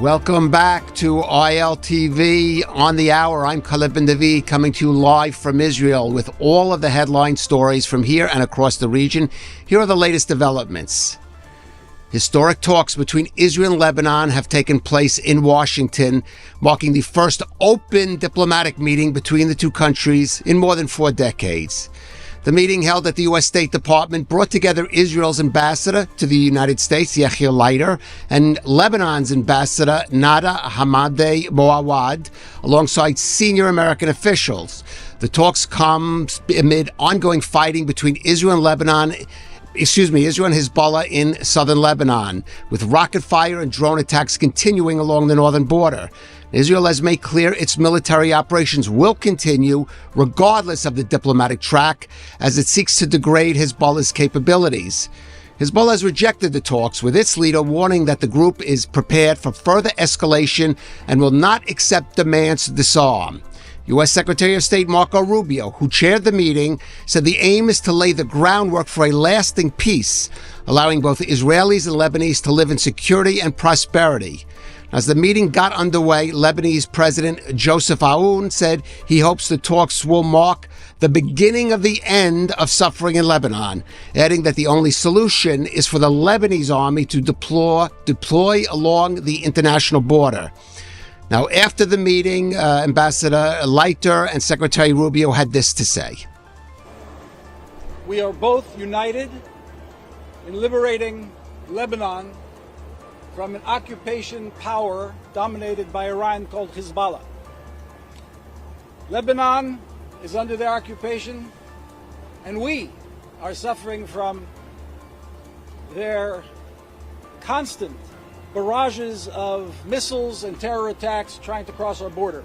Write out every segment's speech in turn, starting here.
Welcome back to ILTV on the hour. I'm Khalid bin David, coming to you live from Israel with all of the headline stories from here and across the region. Here are the latest developments. Historic talks between Israel and Lebanon have taken place in Washington, marking the first open diplomatic meeting between the two countries in more than 4 decades. The meeting held at the U.S. State Department brought together Israel's ambassador to the United States, Yechiel Leiter, and Lebanon's ambassador, Nada Hamadeh Moawad, alongside senior American officials. The talks come amid ongoing fighting between Israel and Hezbollah in southern Lebanon, with rocket fire and drone attacks continuing along the northern border. Israel has made clear its military operations will continue regardless of the diplomatic track as it seeks to degrade Hezbollah's capabilities. Hezbollah has rejected the talks, with its leader warning that the group is prepared for further escalation and will not accept demands to disarm. U.S. Secretary of State Marco Rubio, who chaired the meeting, said the aim is to lay the groundwork for a lasting peace, allowing both Israelis and Lebanese to live in security and prosperity. As the meeting got underway, Lebanese President Joseph Aoun said he hopes the talks will mark the beginning of the end of suffering in Lebanon, adding that the only solution is for the Lebanese army to deploy along the international border. Now, after the meeting, Ambassador Leiter and Secretary Rubio had this to say. We are both united in liberating Lebanon from an occupation power dominated by Iran called Hezbollah. Lebanon is under their occupation, and we are suffering from their constant barrages of missiles and terror attacks trying to cross our border.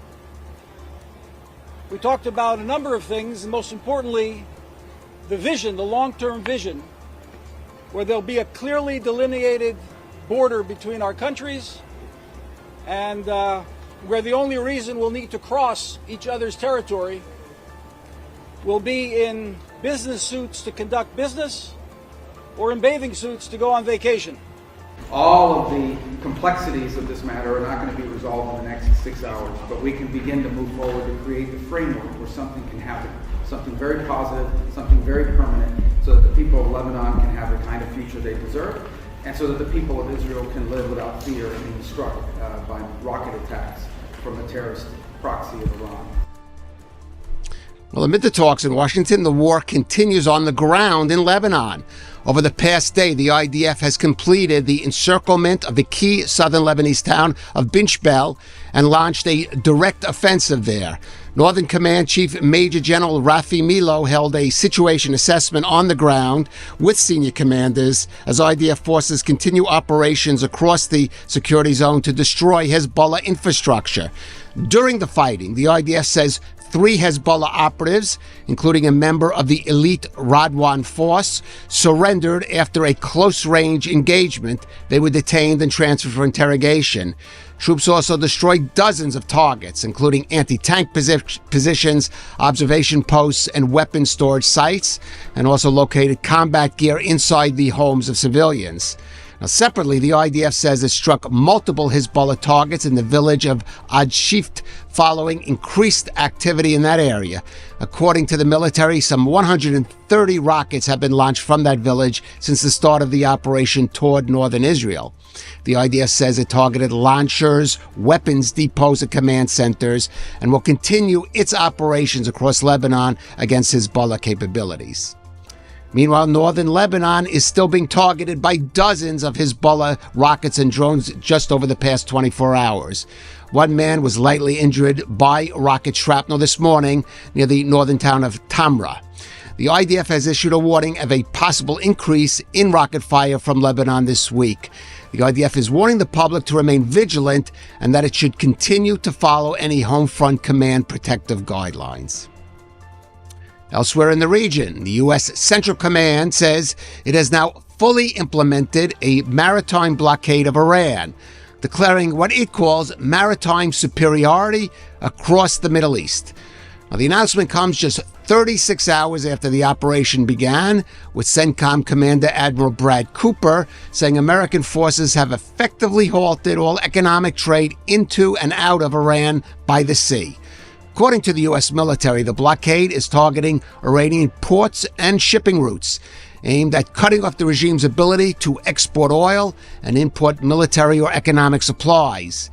We talked about a number of things, and most importantly, the vision, the long-term vision, where there'll be a clearly delineated border between our countries, and where the only reason we'll need to cross each other's territory will be in business suits to conduct business or in bathing suits to go on vacation. All of the complexities of this matter are not going to be resolved in the next 6 hours, but we can begin to move forward to create the framework where something can happen, something very positive, something very permanent, so that the people of Lebanon can have the kind of future they deserve, and so that the people of Israel can live without fear of being struck by rocket attacks from a terrorist proxy of Iran. Well, amid the talks in Washington, the war continues on the ground in Lebanon. Over the past day, the IDF has completed the encirclement of the key southern Lebanese town of Binchbel and launched a direct offensive there. Northern Command Chief Major General Rafi Milo held a situation assessment on the ground with senior commanders as IDF forces continue operations across the security zone to destroy Hezbollah infrastructure. During the fighting, the IDF says 3 Hezbollah operatives, including a member of the elite Radwan force, surrendered after a close-range engagement. They were detained and transferred for interrogation. Troops also destroyed dozens of targets, including anti-tank positions, observation posts, and weapon storage sites, and also located combat gear inside the homes of civilians. Now, separately, the IDF says it struck multiple Hezbollah targets in the village of Ad-Shift following increased activity in that area. According to the military, some 130 rockets have been launched from that village since the start of the operation toward northern Israel. The IDF says it targeted launchers, weapons depots, and command centers, and will continue its operations across Lebanon against Hezbollah capabilities. Meanwhile, northern Lebanon is still being targeted by dozens of Hezbollah rockets and drones just over the past 24 hours. One man was lightly injured by rocket shrapnel this morning near the northern town of Tamra. The IDF has issued a warning of a possible increase in rocket fire from Lebanon this week. The IDF is warning the public to remain vigilant and that it should continue to follow any home front command protective guidelines. Elsewhere in the region, the U.S. Central Command says it has now fully implemented a maritime blockade of Iran, declaring what it calls maritime superiority across the Middle East. Now, the announcement comes just 36 hours after the operation began, with CENTCOM Commander Admiral Brad Cooper saying American forces have effectively halted all economic trade into and out of Iran by the sea. According to the U.S. military, the blockade is targeting Iranian ports and shipping routes, aimed at cutting off the regime's ability to export oil and import military or economic supplies.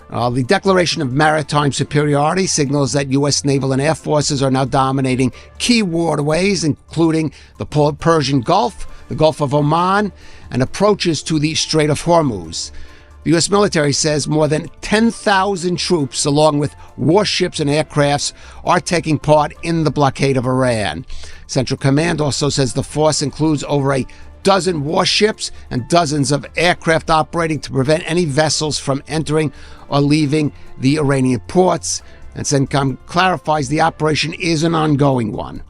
The declaration of maritime superiority signals that U.S. naval and air forces are now dominating key waterways, including the Persian Gulf, the Gulf of Oman, and approaches to the Strait of Hormuz. The U.S. military says more than 10,000 troops, along with warships and aircrafts, are taking part in the blockade of Iran. Central Command also says the force includes over a dozen warships and dozens of aircraft operating to prevent any vessels from entering or leaving the Iranian ports. And CENTCOM clarifies the operation is an ongoing one.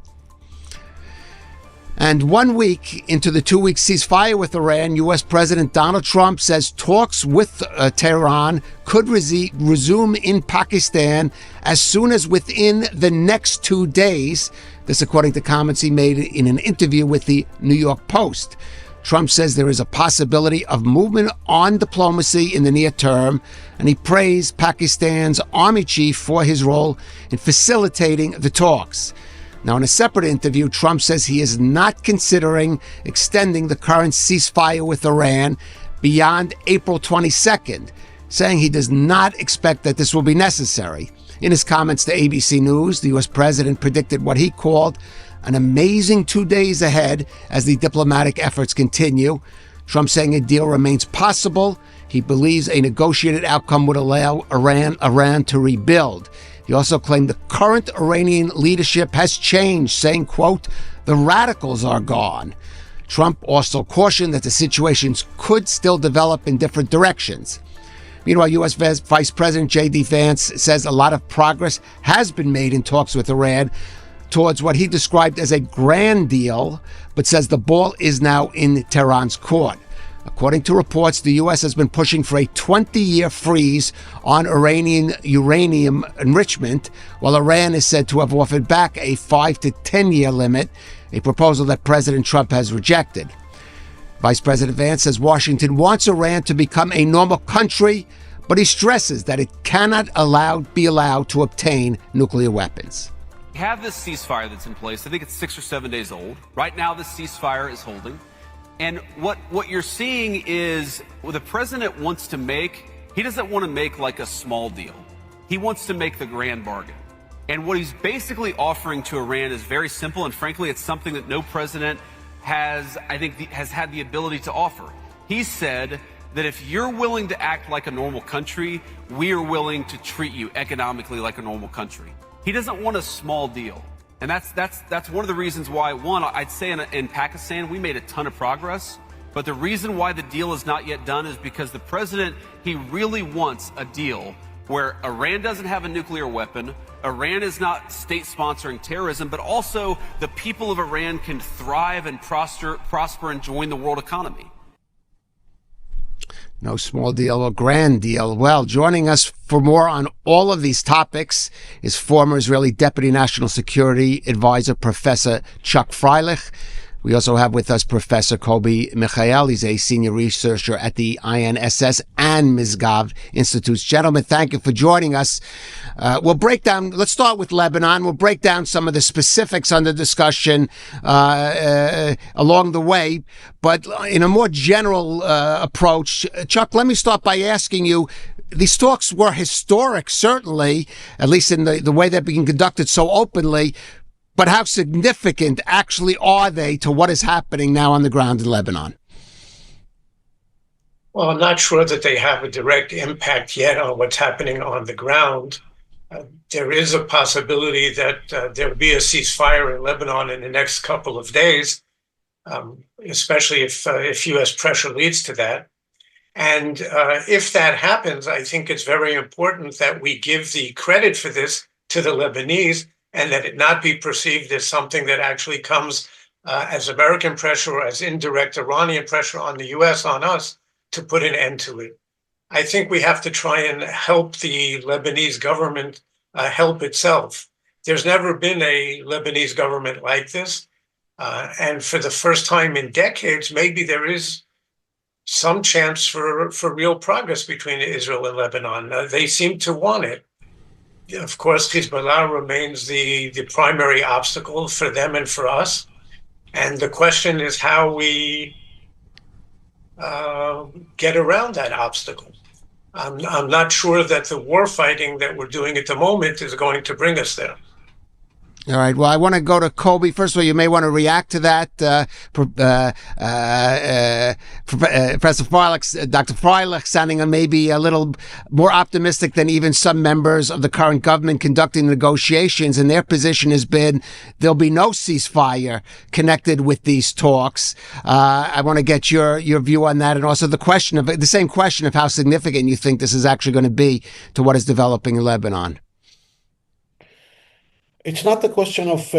And 1 week into the 2-week ceasefire with Iran, U.S. President Donald Trump says talks with Tehran could resume in Pakistan as soon as within the next 2 days. This according to comments he made in an interview with the New York Post. Trump says there is a possibility of movement on diplomacy in the near term, and he praised Pakistan's army chief for his role in facilitating the talks. Now, in a separate interview, Trump says he is not considering extending the current ceasefire with Iran beyond April 22nd, saying he does not expect that this will be necessary. In his comments to ABC News, the U.S. president predicted what he called an amazing 2 days ahead as the diplomatic efforts continue. Trump saying a deal remains possible. He believes a negotiated outcome would allow Iran to rebuild. He also claimed the current Iranian leadership has changed, saying, quote, "The radicals are gone." Trump also cautioned that the situations could still develop in different directions. Meanwhile, U.S. Vice President J.D. Vance says a lot of progress has been made in talks with Iran towards what he described as a grand deal, but says the ball is now in Tehran's court. According to reports, the U.S. has been pushing for a 20-year freeze on Iranian uranium enrichment, while Iran is said to have offered back a 5 to 10-year limit, a proposal that President Trump has rejected. Vice President Vance says Washington wants Iran to become a normal country, but he stresses that it cannot be allowed to obtain nuclear weapons. We have this ceasefire that's in place. I think it's 6 or 7 days old. Right now, the ceasefire is holding. And what you're seeing is what the president wants to make, he doesn't want to make like a small deal. He wants to make the grand bargain. And what he's basically offering to Iran is very simple, and frankly, it's something that no president has had the ability to offer. He said that if you're willing to act like a normal country, we are willing to treat you economically like a normal country. He doesn't want a small deal. And that's one of the reasons why, one, I'd say in Pakistan, we made a ton of progress. But the reason why the deal is not yet done is because the president, he really wants a deal where Iran doesn't have a nuclear weapon, Iran is not state sponsoring terrorism, but also the people of Iran can thrive and prosper and join the world economy. No small deal or grand deal. Well, joining us for more on all of these topics is former Israeli Deputy National Security Advisor, Professor Chuck Freilich. We also have with us Professor Kobi Michael. He's a senior researcher at the INSS and Misgav Institutes. Gentlemen, thank you for joining us. We'll break down, let's start with Lebanon. We'll break down some of the specifics under discussion along the way. But in a more general approach, Chuck, let me start by asking you, these talks were historic, certainly, at least in the way they're being conducted so openly. But how significant actually are they to what is happening now on the ground in Lebanon? Well, I'm not sure that they have a direct impact yet on what's happening on the ground. There is a possibility that there will be a ceasefire in Lebanon in the next couple of days, especially if U.S. pressure leads to that. And if that happens, I think it's very important that we give the credit for this to the Lebanese, and that it not be perceived as something that actually comes as American pressure or as indirect Iranian pressure on the U.S., on us, to put an end to it. I think we have to try and help the Lebanese government help itself. There's never been a Lebanese government like this. And for the first time in decades, maybe there is some chance for real progress between Israel and Lebanon. They seem to want it. Of course, Hezbollah remains the primary obstacle for them and for us. And the question is how we get around that obstacle. I'm not sure that the war fighting that we're doing at the moment is going to bring us there. All right. Well, I want to go to Colby. First of all, you may want to react to that. Professor Freilich, Dr. Freilich sounding maybe a little more optimistic than even some members of the current government conducting negotiations. And their position has been there'll be no ceasefire connected with these talks. I want to get your view on that. And also the same question of how significant you think this is actually going to be to what is developing in Lebanon. It's not a question of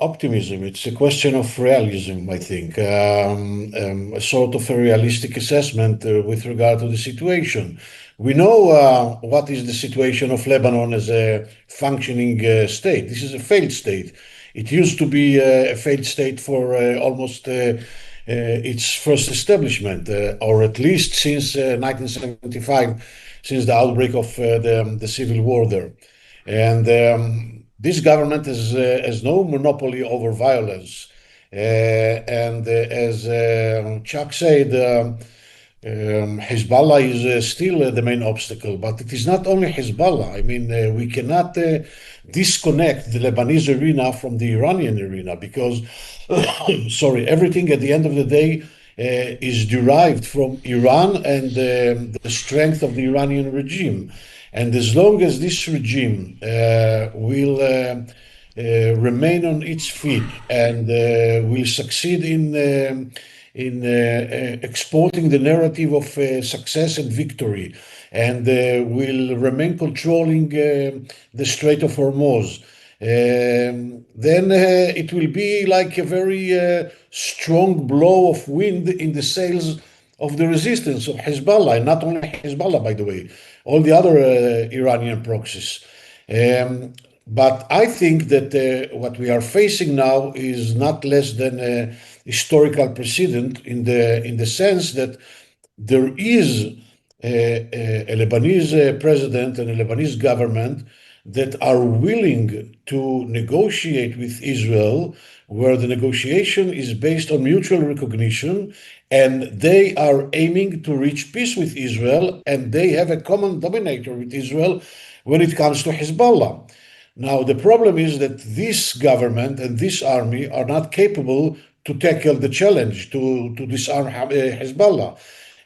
optimism. It's a question of realism, I think. A sort of a realistic assessment with regard to the situation. We know what is the situation of Lebanon as a functioning state. This is a failed state. It used to be a failed state for almost its first establishment, or at least since 1975, since the outbreak of the civil war there. And this government has no monopoly over violence. And as Chuck said, Hezbollah is still the main obstacle, but it is not only Hezbollah. I mean, we cannot disconnect the Lebanese arena from the Iranian arena because, everything at the end of the day is derived from Iran and the strength of the Iranian regime. And as long as this regime will remain on its feet and will succeed in exporting the narrative of success and victory, and will remain controlling the Strait of Hormuz, then it will be like a very strong blow of wind in the sails of the resistance of Hezbollah, and not only Hezbollah, by the way, all the other Iranian proxies. But I think that what we are facing now is not less than a historical precedent in the sense that there is a Lebanese president and a Lebanese government that are willing to negotiate with Israel, where the negotiation is based on mutual recognition, and they are aiming to reach peace with Israel, and they have a common denominator with Israel when it comes to Hezbollah. Now, the problem is that this government and this army are not capable to tackle the challenge to disarm Hezbollah.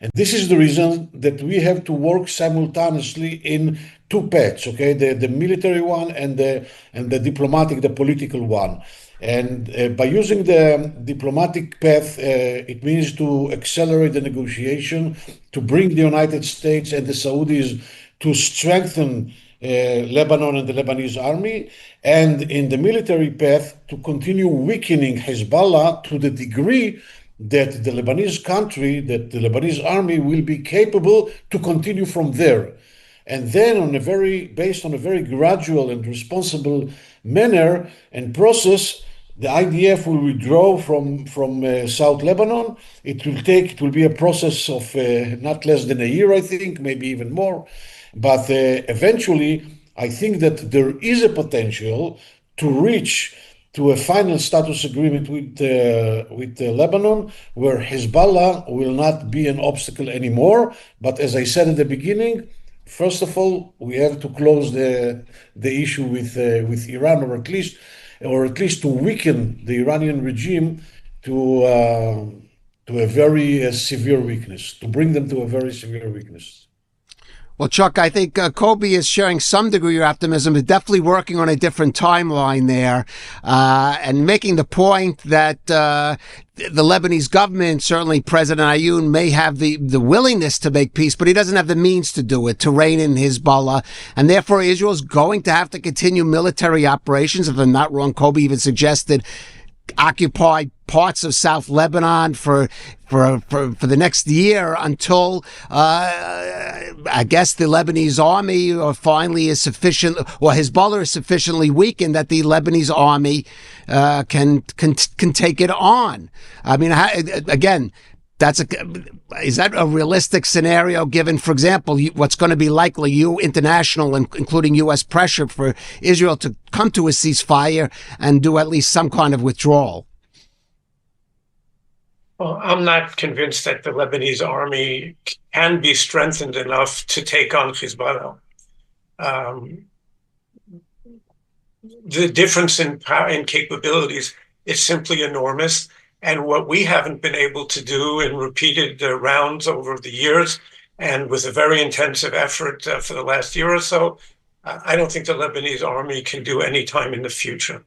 And this is the reason that we have to work simultaneously in two paths, okay? The military one and the diplomatic, the political one. And by using the diplomatic path, it means to accelerate the negotiation, to bring the United States and the Saudis to strengthen Lebanon and the Lebanese army, and in the military path, to continue weakening Hezbollah to the degree that the Lebanese country, that the Lebanese army will be capable to continue from there. And then based on a very gradual and responsible manner and process, the IDF will withdraw from South Lebanon. It will be a process of not less than a year, I think, maybe even more. But eventually, I think that there is a potential to reach to a final status agreement with Lebanon, where Hezbollah will not be an obstacle anymore. But as I said at the beginning, first of all, we have to close the issue with Iran, or at least to weaken the Iranian regime to a very severe weakness, to bring them to a very severe weakness. Well, Chuck, I think Colby is sharing some degree of optimism, but definitely working on a different timeline there, and making the point that the Lebanese government, certainly President Ayoun, may have the willingness to make peace, but he doesn't have the means to do it, to rein in Hezbollah. And therefore, Israel's going to have to continue military operations. If I'm not wrong, Colby even suggested occupy parts of South Lebanon for the next year until I guess the Lebanese army finally is sufficient, or Hezbollah is sufficiently weakened that the Lebanese army can take it on. I mean, again, is that a realistic scenario given, for example, what's going to be likely international, including U.S. pressure for Israel to come to a ceasefire and do at least some kind of withdrawal? Well, I'm not convinced that the Lebanese army can be strengthened enough to take on Hezbollah. The difference in power and capabilities is simply enormous. And what we haven't been able to do in repeated rounds over the years, and with a very intensive effort for the last year or so, I don't think the Lebanese army can do any time in the future.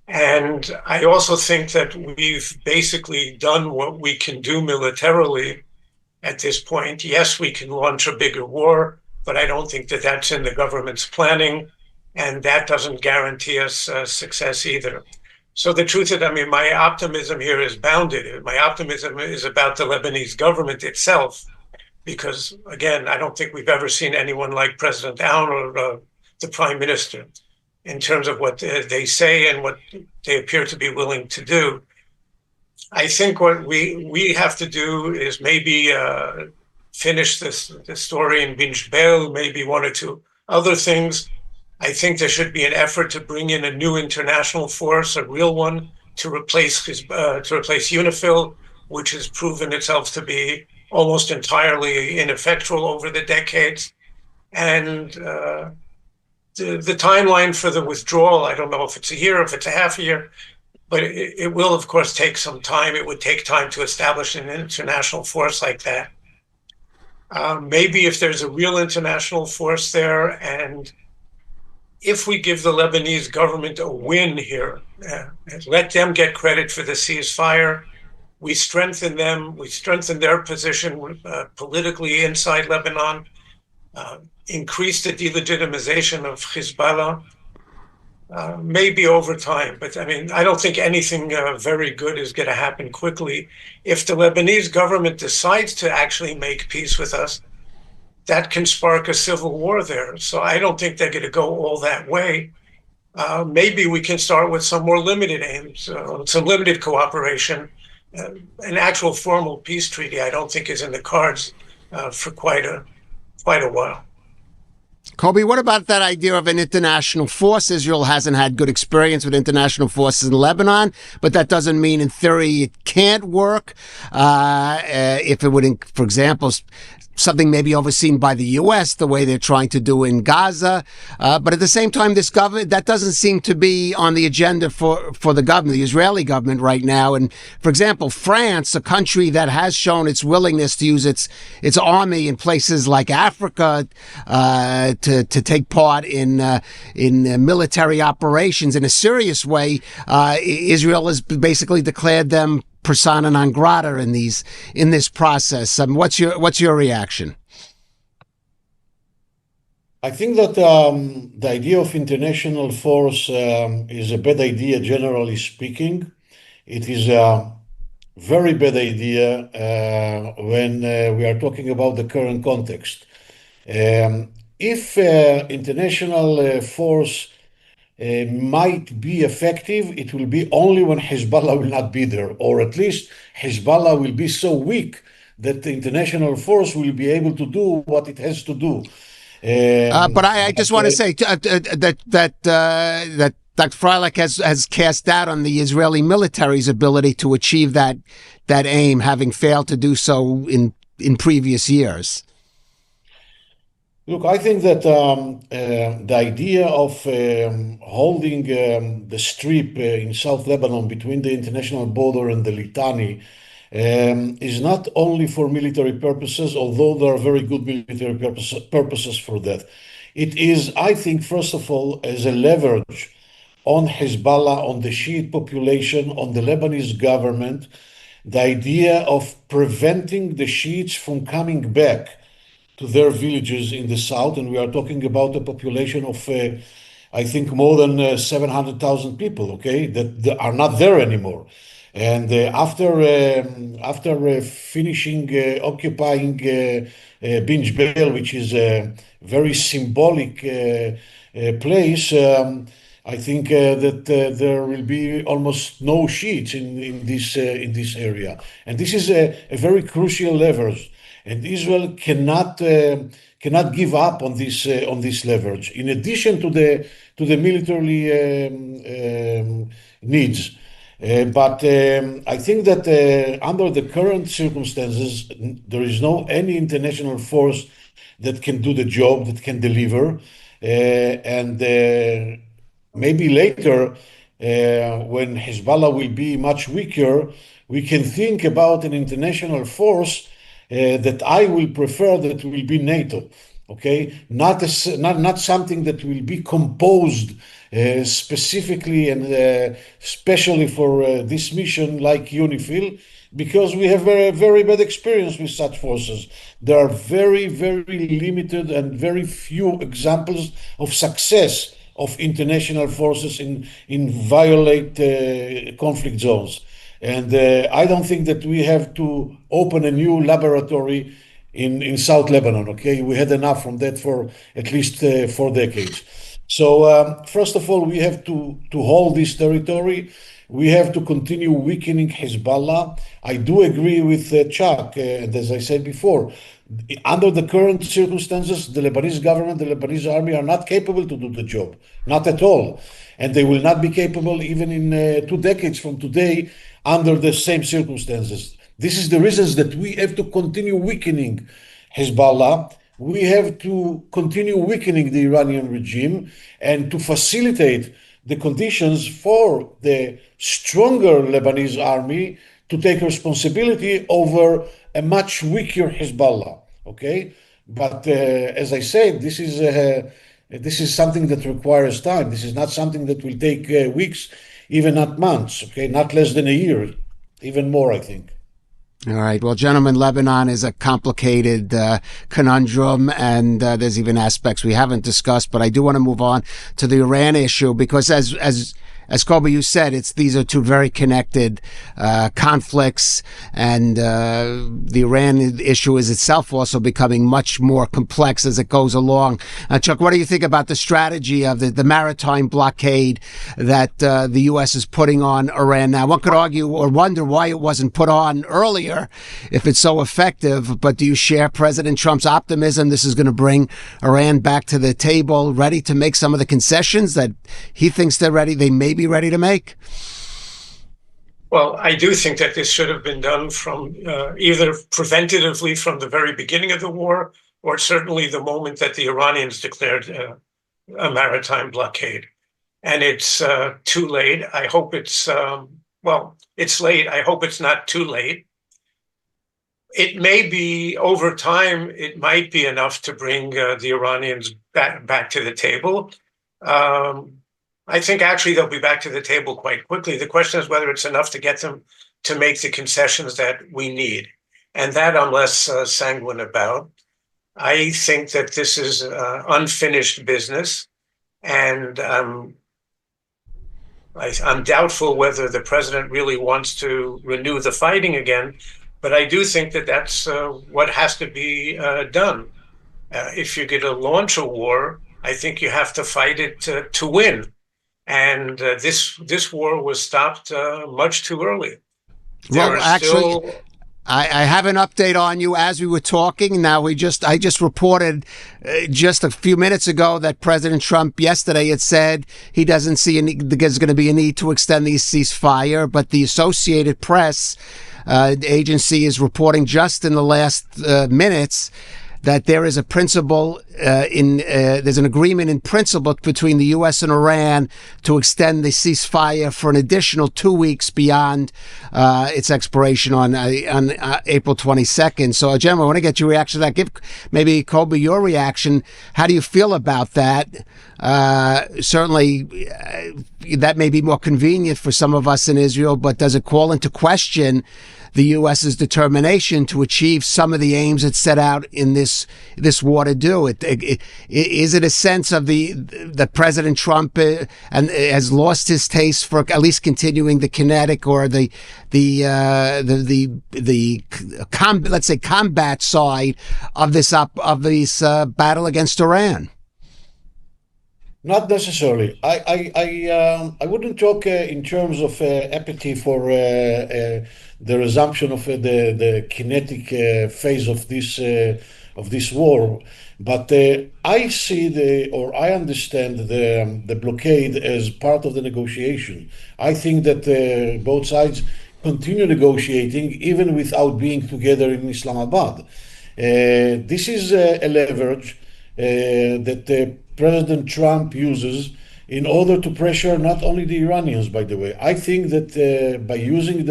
And I also think that we've basically done what we can do militarily at this point. Yes, we can launch a bigger war, but I don't think that that's in the government's planning, and that doesn't guarantee us success either. So the truth is, I mean, my optimism here is bounded. My optimism is about the Lebanese government itself, because, again, I don't think we've ever seen anyone like President Aoun or the Prime Minister in terms of what they say and what they appear to be willing to do. I think what we have to do is maybe finish this story in Bin Jbeil, maybe one or two other things. I think there should be an effort to bring in a new international force, a real one, to replace UNIFIL, which has proven itself to be almost entirely ineffectual over the decades. And the timeline for the withdrawal, I don't know if it's a year, if it's a half a year, but it will, of course, take some time. It would take time to establish an international force like that. Maybe if there's a real international force there, and if we give the Lebanese government a win here, let them get credit for the ceasefire, we strengthen them, we strengthen their position politically inside Lebanon, increase the delegitimization of Hezbollah, maybe over time. But I mean, I don't think anything very good is going to happen quickly. If the Lebanese government decides to actually make peace with us, that can spark a civil war there. So I don't think they're going to go all that way. Maybe we can start with some more limited aims, some limited cooperation. An actual formal peace treaty, I don't think, is in the cards for quite a while. Kobe, what about that idea of an international force? Israel hasn't had good experience with international forces in Lebanon, but that doesn't mean in theory it can't work. If it would, for example, something maybe overseen by the U.S., the way they're trying to do in Gaza. But at the same time, this government, that doesn't seem to be on the agenda for the government, the Israeli government right now. And for example, France, a country that has shown its willingness to use its army in places like Africa to take part in military operations in a serious way, Israel has basically declared them persona non grata in this process. What's your reaction? I think that the idea of international force is a bad idea, generally speaking. It is a very bad idea when we are talking about the current context. If international force might be effective, it will be only when Hezbollah will not be there, or at least Hezbollah will be so weak that the international force will be able to do what it has to do. But I just want to say that Dr. Freilich has cast doubt on the Israeli military's ability to achieve that aim, having failed to do so in previous years. Look, I think that the idea of holding the strip in South Lebanon between the international border and the Litani is not only for military purposes, although there are very good military purposes for that. It is, I think, first of all, as a leverage on Hezbollah, on the Shiite population, on the Lebanese government, the idea of preventing the Shiites from coming back to their villages in the south, and we are talking about a population of I think, more than 700,000 people, okay, that are not there anymore. And after finishing occupying Binj Bel, which is a very symbolic place, I think that there will be almost no Shiites in this area, and this is a very crucial leverage. And Israel cannot give up on this leverage. In addition to the military needs. But I think that under the current circumstances, there is no any international force that can do the job, that can deliver. And maybe later, when Hezbollah will be much weaker, we can think about an international force that I will prefer that will be NATO. Okay, not something that will be composed specifically and specially for this mission like UNIFIL, because we have a very bad experience with such forces. There are very, very limited and very few examples of success of international forces in violate conflict zones. And I don't think that we have to open a new laboratory in South Lebanon, okay? We had enough from that for at least 4 decades. So first of all, we have to hold this territory. We have to continue weakening Hezbollah. I do agree with Chuck, and as I said before, under the current circumstances, the Lebanese government, the Lebanese army are not capable to do the job, not at all. And they will not be capable even in 2 decades from today under the same circumstances. This is the reasons that we have to continue weakening Hezbollah. We have to continue weakening the Iranian regime and to facilitate the conditions for the stronger Lebanese army to take responsibility over a much weaker Hezbollah. Okay, but as I said, this is something that requires time. This is not something that will take weeks, even not months. Okay, not less than a year, even more, I think. All right. Well, gentlemen, Lebanon is a complicated conundrum, and there's even aspects we haven't discussed. But I do want to move on to the Iran issue, because as Kobe, you said, these are two very connected conflicts, and the Iran issue is itself also becoming much more complex as it goes along. Chuck, what do you think about the strategy of the maritime blockade that the U.S. is putting on Iran now? One could argue or wonder why it wasn't put on earlier if it's so effective, but do you share President Trump's optimism this is going to bring Iran back to the table, ready to make some of the concessions that he thinks they may be ready to make? Well, I do think that this should have been done from either preventatively from the very beginning of the war, or certainly the moment that the Iranians declared a maritime blockade. And it's too late. I hope it's, it's late. I hope it's not too late. It may be, over time, it might be enough to bring the Iranians back to the table. I think actually they'll be back to the table quite quickly. The question is whether it's enough to get them to make the concessions that we need. And that I'm less sanguine about. I think that this is unfinished business. And I'm doubtful whether the president really wants to renew the fighting again. But I do think that that's what has to be done. If you're going to launch a war, I think you have to fight it to win. And this war was stopped much too early. Well, actually, I have an update on you as we were talking. Now, I just reported just a few minutes ago that President Trump yesterday had said he doesn't see there's going to be a need to extend the ceasefire, but the Associated Press agency is reporting just in the last minutes that there is a principle there's an agreement in principle between the U.S. and Iran to extend the ceasefire for an additional 2 weeks beyond its expiration on April 22nd. So, gentlemen, I want to get your reaction to that. Give maybe, Kobe, your reaction. How do you feel about that? Certainly, that may be more convenient for some of us in Israel, but does it call into question the U.S.'s determination to achieve some of the aims it set out in this war to do. Is it a sense of that President Trump and has lost his taste for at least continuing the kinetic or let's say combat side of this battle against Iran? Not necessarily. I wouldn't talk in terms of apathy for the resumption of the kinetic phase of this war, but I see I understand the blockade as part of the negotiation. I think that both sides continue negotiating even without being together in Islamabad. This is a leverage that President Trump uses in order to pressure not only the Iranians, by the way. I think that by using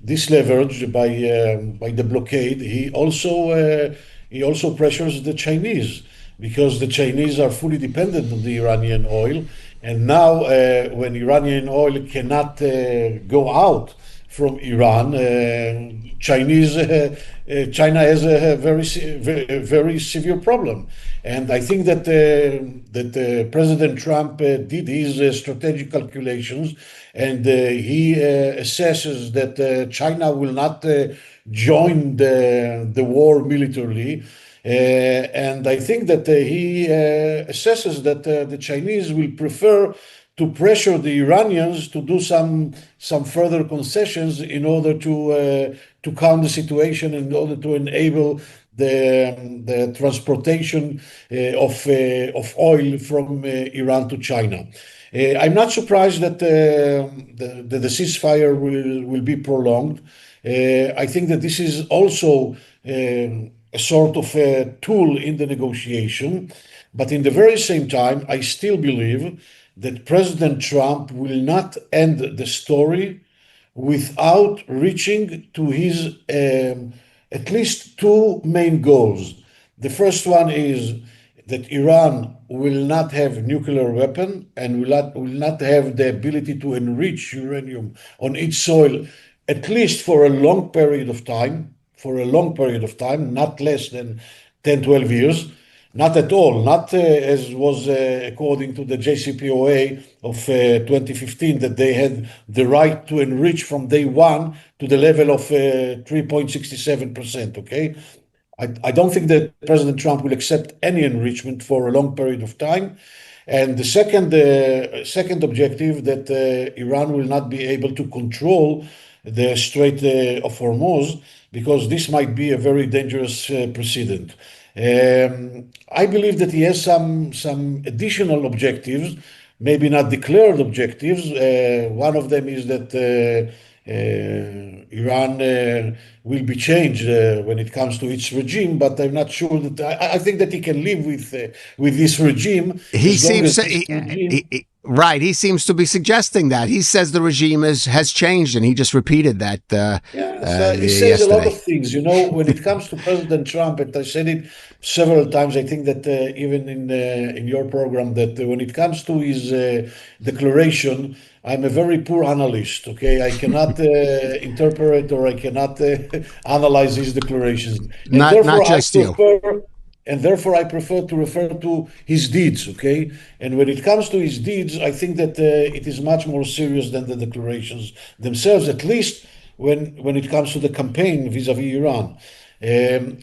this leverage by the blockade, he also pressures the Chinese, because the Chinese are fully dependent on the Iranian oil, and now when Iranian oil cannot go out from Iran, China has a very severe problem. And I think that President Trump did his strategic calculations, and he assesses that China will not join the war militarily. And I think that he assesses that the Chinese will prefer to pressure the Iranians to do some further concessions in order to calm the situation, in order to enable the transportation of oil from Iran to China. I'm not surprised that the ceasefire will be prolonged. I think that this is also a sort of a tool in the negotiation, but in the very same time, I still believe that President Trump will not end the story without reaching to his at least two main goals. The first one is that Iran will not have nuclear weapon and will not have the ability to enrich uranium on its soil, at least for a long period of time, not less than 10, 12 years. Not at all, not as was according to the JCPOA of 2015, that they had the right to enrich from day one to the level of 3.67%, okay? I don't think that President Trump will accept any enrichment for a long period of time. And the second objective, that Iran will not be able to control the Strait of Hormuz, because this might be a very dangerous precedent. I believe that he has some additional objectives, maybe not declared objectives. One of them is that Iran will be changed when it comes to its regime, but I'm not sure that I think that he can live with this regime. He seems right. He seems to be suggesting that. He says the regime has changed, and he just repeated that. He says a lot of things. You know, when it comes to President Trump, and I said it several times, I think that even in your program, that when it comes to his declaration, I'm a very poor analyst, okay? I cannot interpret, or I cannot analyze his declarations. Not just you. And therefore, I prefer to refer to his deeds, okay? And when it comes to his deeds, I think that it is much more serious than the declarations themselves, at least when it comes to the campaign vis-a-vis Iran.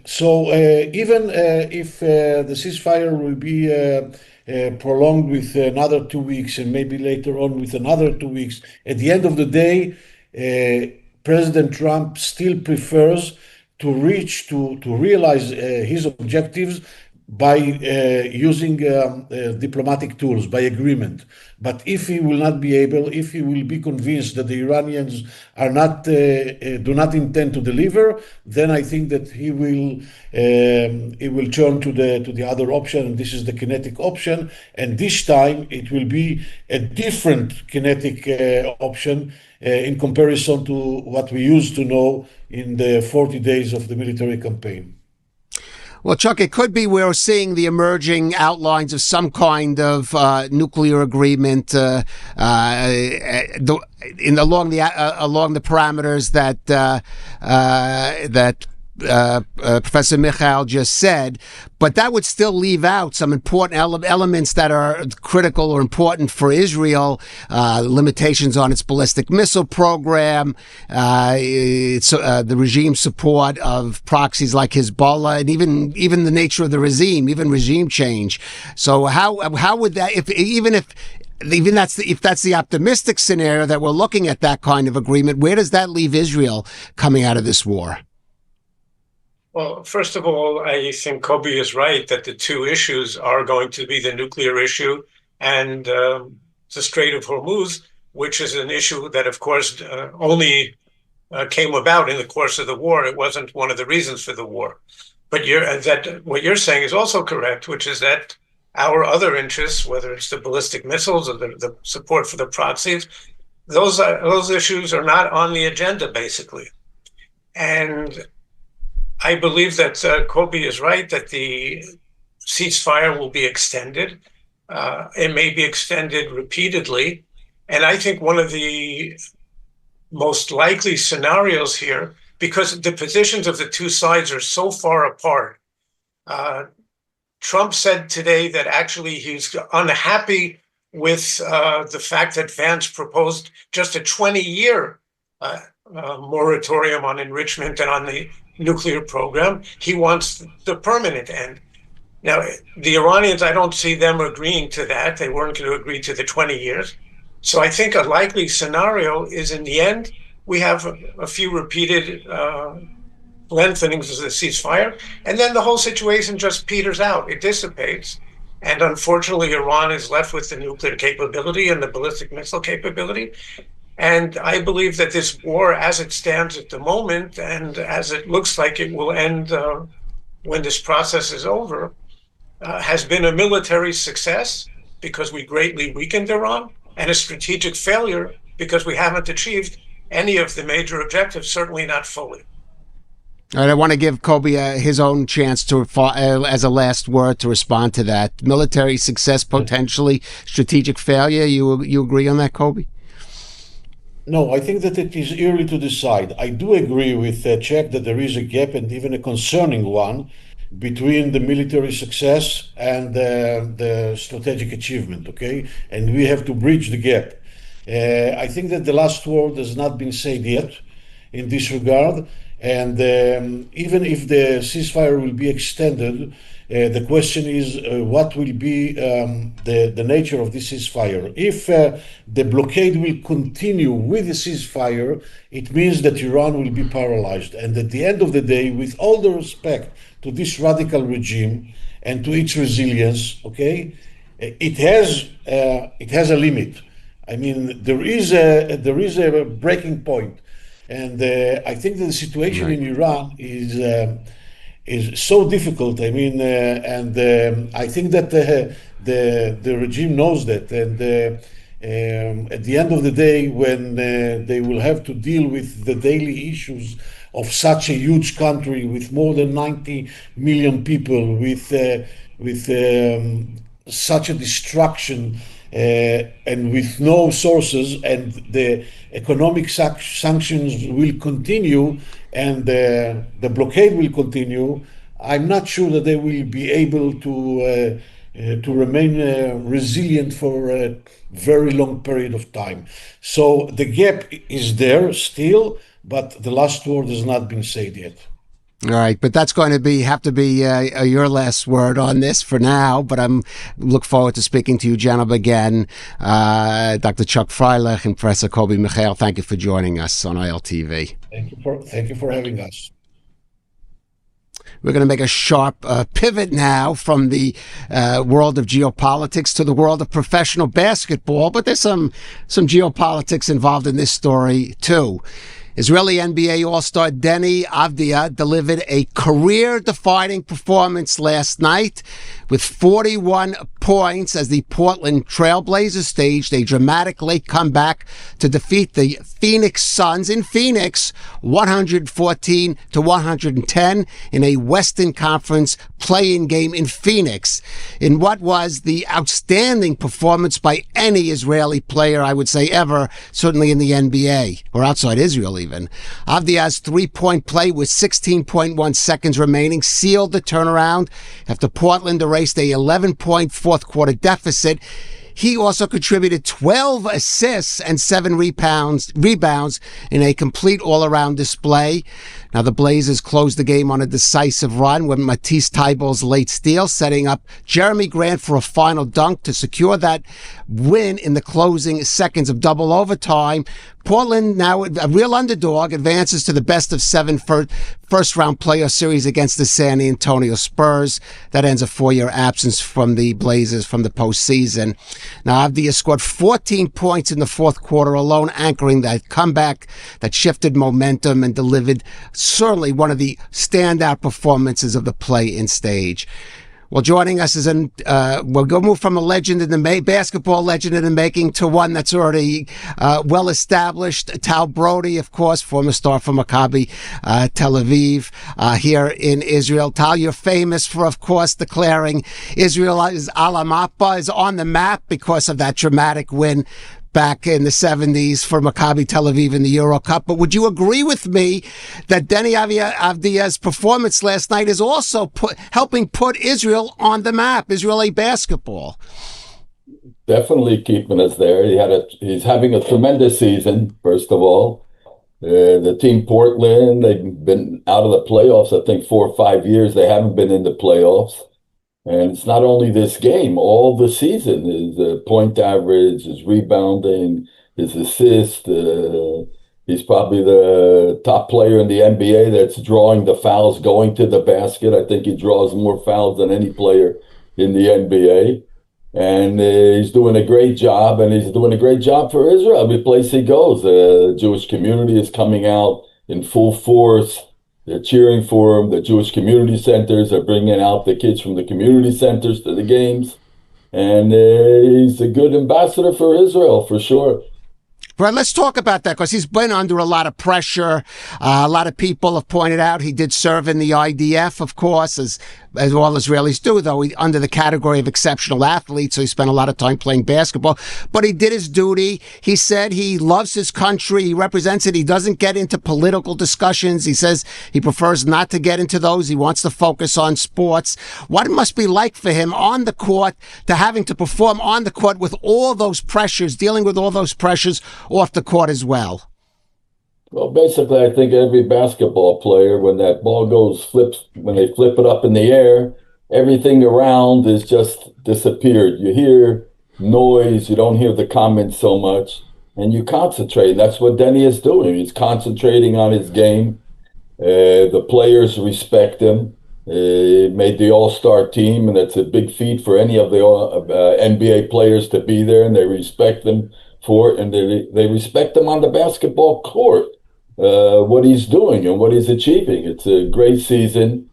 So even if the ceasefire will be prolonged with another 2 weeks, and maybe later on with another 2 weeks, at the end of the day, President Trump still prefers to realize his objectives by using diplomatic tools, by agreement. But if he will not be able, if he will be convinced that the Iranians are do not intend to deliver, then I think that he will turn to the other option, and this is the kinetic option. And this time it will be a different kinetic option in comparison to what we used to know in the 40 days of the military campaign. Well, Chuck, it could be we're seeing the emerging outlines of some kind of nuclear agreement along the parameters that Professor Michael just said, but that would still leave out some important elements that are critical or important for Israel, limitations on its ballistic missile program, the regime's support of proxies like Hezbollah, and even the nature of the regime, even regime change. So how would that, if that's the optimistic scenario that we're looking at that kind of agreement, where does that leave Israel coming out of this war? Well, first of all, I think Kobe is right that the two issues are going to be the nuclear issue and the Strait of Hormuz, which is an issue that, of course, only came about in the course of the war. It wasn't one of the reasons for the war. But what you're saying is also correct, which is that our other interests, whether it's the ballistic missiles or the support for the proxies, those issues are not on the agenda, basically. And I believe that Kobe is right that the ceasefire will be extended. It may be extended repeatedly. And I think one of the most likely scenarios here, because the positions of the two sides are so far apart, Trump said today that actually he's unhappy with the fact that Vance proposed just a 20-year moratorium on enrichment and on the nuclear program. He wants the permanent end. Now, the Iranians, I don't see them agreeing to that. They weren't going to agree to the 20 years. So I think a likely scenario is, in the end, we have a few repeated lengthenings of the ceasefire, and then the whole situation just peters out. It dissipates. And unfortunately, Iran is left with the nuclear capability and the ballistic missile capability. And I believe that this war, as it stands at the moment, and as it looks like it will end when this process is over, has been a military success because we greatly weakened Iran, and a strategic failure because we haven't achieved any of the major objectives, certainly not fully. All right, I want to give Kobe his own chance to, as a last word, to respond to that. Military success, potentially strategic failure. You agree on that, Kobe? No, I think that it is early to decide. I do agree with Czech that there is a gap, and even a concerning one, between the military success and the strategic achievement, okay? And we have to bridge the gap. I think that the last word has not been said yet in this regard. And even if the ceasefire will be extended, the question is what will be the nature of this ceasefire. If the blockade will continue with the ceasefire, it means that Iran will be paralyzed. And at the end of the day, with all the respect to this radical regime and to its resilience, okay, it has a limit. I mean, there is a breaking point. And I think that the situation in Iran is so difficult. I mean, I think that the regime knows that. And at the end of the day, when they will have to deal with the daily issues of such a huge country with more than 90 million people, with such a destruction, and with no sources, and the economic sanctions will continue, and the blockade will continue, I'm not sure that they will be able to remain resilient for a very long period of time. So the gap is there still, but the last word has not been said yet. All right, but that's going to have to be your last word on this for now. But I'm look forward to speaking to you, gentlemen, again. Dr. Chuck Freilich and Professor Kobe Michael, thank you for joining us on ILTV. Thank you for having us. We're going to make a sharp pivot now from the world of geopolitics to the world of professional basketball. But there's some geopolitics involved in this story too. Israeli NBA All-Star Deni Avdija delivered a career-defining performance last night with 41 points as the Portland Trailblazers staged a dramatic late comeback to defeat the Phoenix Suns in Phoenix 114-110 in a Western Conference play-in game in Phoenix, in what was the outstanding performance by any Israeli player, I would say, ever, certainly in the NBA, or outside Israel even. Avdia's three-point play with 16.1 seconds remaining sealed the turnaround after Portland erased a 11-point fourth-quarter deficit. He also contributed 12 assists and 7 rebounds in a complete all-around display. Now, the Blazers closed the game on a decisive run with Matisse Thybulle's late steal, setting up Jeremy Grant for a final dunk to secure that win in the closing seconds of double overtime. Portland, now a real underdog, advances to the best of 7 first-round playoff series against the San Antonio Spurs. That ends a 4-year absence from the Blazers from the postseason. Now, Avdia scored 14 points in the fourth quarter alone, anchoring that comeback that shifted momentum and delivered certainly one of the standout performances of the play-in stage. Well, joining us is we'll go move from a legend in the basketball legend in the making to one that's already well established. Tal Brody, of course, former star for Maccabi Tel Aviv here in Israel. Tal, you're famous for, of course, declaring Israel is ala mappa, is on the map because of that dramatic win back in the 70s for Maccabi Tel Aviv in the Euro Cup. But would you agree with me that Deni Avdia's performance last night is also helping put Israel on the map, Israeli basketball? Definitely keeping us there. He's having a tremendous season, first of all. The team Portland, they've been out of the playoffs, I think 4 or 5 years. They haven't been in the playoffs. And it's not only this game, all the season. His point average, his rebounding, his assist. He's probably the top player in the NBA that's drawing the fouls, going to the basket. I think he draws more fouls than any player in the NBA. And he's doing a great job, and he's doing a great job for Israel. Every place he goes, the Jewish community is coming out in full force. They're cheering for him. The Jewish community centers are bringing out the kids from the community centers to the games. And he's a good ambassador for Israel, for sure. Right, let's talk about that because he's been under a lot of pressure. A lot of people have pointed out he did serve in the IDF, of course, as all Israelis do, though under the category of exceptional athletes, so he spent a lot of time playing basketball. But he did his duty. He said he loves his country. He represents it. He doesn't get into political discussions. He says he prefers not to get into those. He wants to focus on sports. What it must be like for him on the court, to having to perform on the court with all those pressures, dealing with all those pressures off the court as well. Well, basically, I think every basketball player, when that ball when they flip it up in the air, everything around is just disappeared. You hear noise, you don't hear the comments so much, and you concentrate. That's what Deni is doing. He's concentrating on his game. The players respect him. He made the All-Star team, and it's a big feat for any of the NBA players to be there, and they respect him for it, and they respect him on the basketball court. What he's doing and what he's achieving. It's a great season.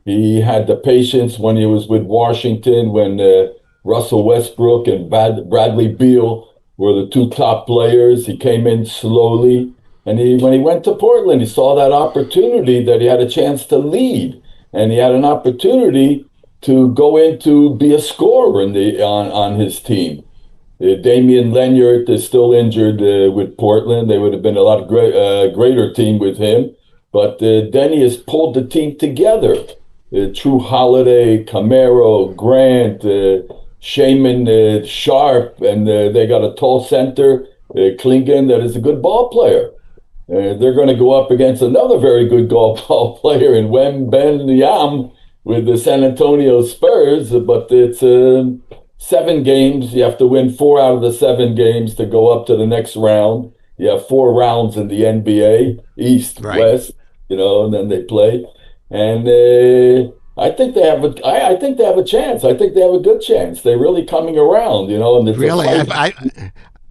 He had the patience when he was with Washington, when Russell Westbrook and Bradley Beal were the two top players. He came in slowly. And when he went to Portland, he saw that opportunity that he had a chance to lead. And he had an opportunity to go in to be a scorer on his team. Damian Lillard is still injured with Portland. They would have been a lot greater team with him. But Deni has pulled the team together. True Holiday, Camaro, Grant, Shaman, Sharp, and they got a tall center, Klingon, that is a good ball player. They're going to go up against another very good ball player in Wembanyama with the San Antonio Spurs, but it's 7 games. You have to win 4 out of the 7 games to go up to the next round. You have 4 rounds in the NBA, East, right, West, and then they play. And I think they have a chance. I think they have a good chance. They're really coming around, and it's really.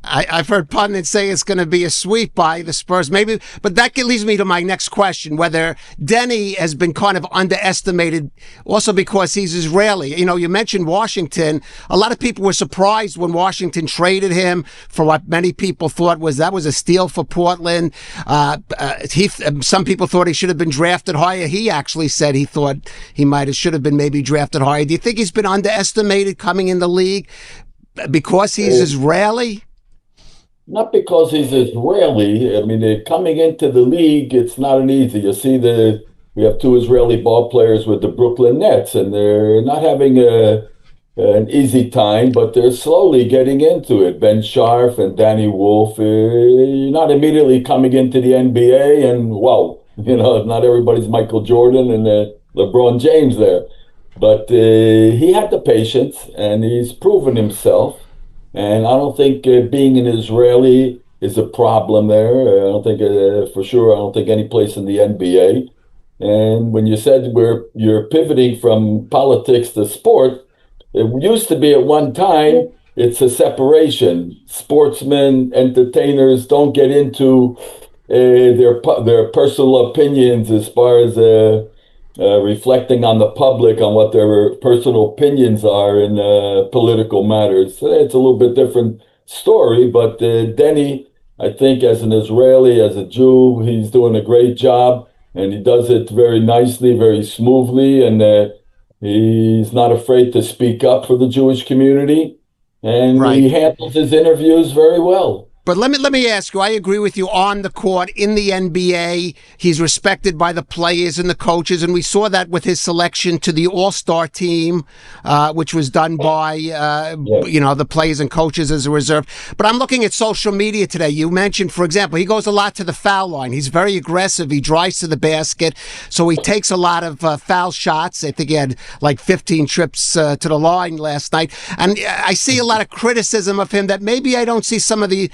I've heard pundits say it's going to be a sweep by the Spurs, maybe, but that leads me to my next question, whether Denny has been kind of underestimated also because he's Israeli. You know, you mentioned Washington. A lot of people were surprised when Washington traded him for what many people thought was a steal for Portland. Some people thought he should have been drafted higher. He actually said he thought he should have been maybe drafted higher. Do you think he's been underestimated coming in the league because he's Israeli? Not because he's Israeli. I mean, coming into the league, it's not an easy. You see, we have two Israeli ball players with the Brooklyn Nets, and they're not having an easy time, but they're slowly getting into it. Ben Sharf and Danny Wolf. You're not immediately coming into the NBA, and wow, not everybody's Michael Jordan and LeBron James there. But he had the patience, and he's proven himself. And I don't think being an Israeli is a problem there. I don't think, for sure, I don't think any place in the NBA. And when you said you're pivoting from politics to sport, it used to be at one time, it's a separation. Sportsmen, entertainers don't get into their personal opinions as far as reflecting on the public on what their personal opinions are in political matters. It's a little bit different story, but Denny, I think as an Israeli, as a Jew, he's doing a great job, and he does it very nicely, very smoothly, and he's not afraid to speak up for the Jewish community, and right. He handles his interviews very well. But let me ask you, I agree with you on the court, in the NBA, he's respected by the players and the coaches, and we saw that with his selection to the All-Star team, which was done by, the players and coaches as a reserve. But I'm looking at social media today. You mentioned, for example, he goes a lot to the foul line. He's very aggressive. He drives to the basket, so he takes a lot of foul shots. I think he had like 15 trips to the line last night. And I see a lot of criticism of him that maybe I don't see some of the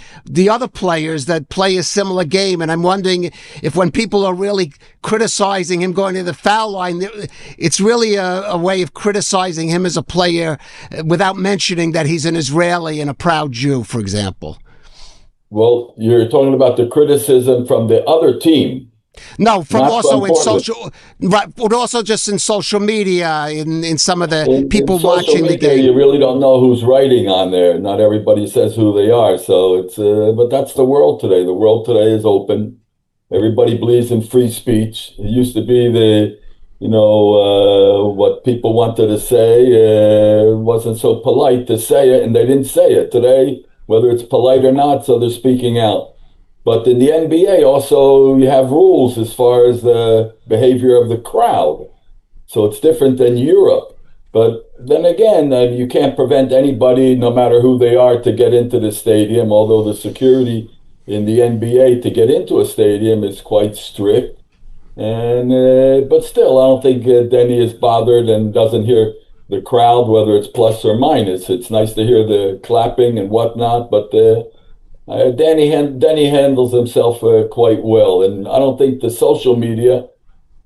other players that play a similar game. And I'm wondering if when people are really criticizing him going to the foul line, it's really a way of criticizing him as a player without mentioning that he's an Israeli and a proud Jew, for example. Well, you're talking about the criticism from the other team. No, from also in social, right, but also just in social media, in some of the people watching the game. You really don't know who's writing on there. Not everybody says who they are. So it's, but that's the world today. The world today is open. Everybody believes in free speech. It used to be what people wanted to say wasn't so polite to say it, and they didn't say it. Today, whether it's polite or not, so they're speaking out. But in the NBA also, you have rules as far as the behavior of the crowd. So it's different than Europe. But then again, you can't prevent anybody, no matter who they are, to get into the stadium, although the security in the NBA to get into a stadium is quite strict. And but still, I don't think Denny is bothered and doesn't hear the crowd, whether it's plus or minus. It's nice to hear the clapping and whatnot, but Denny handles himself quite well, and I don't think the social media.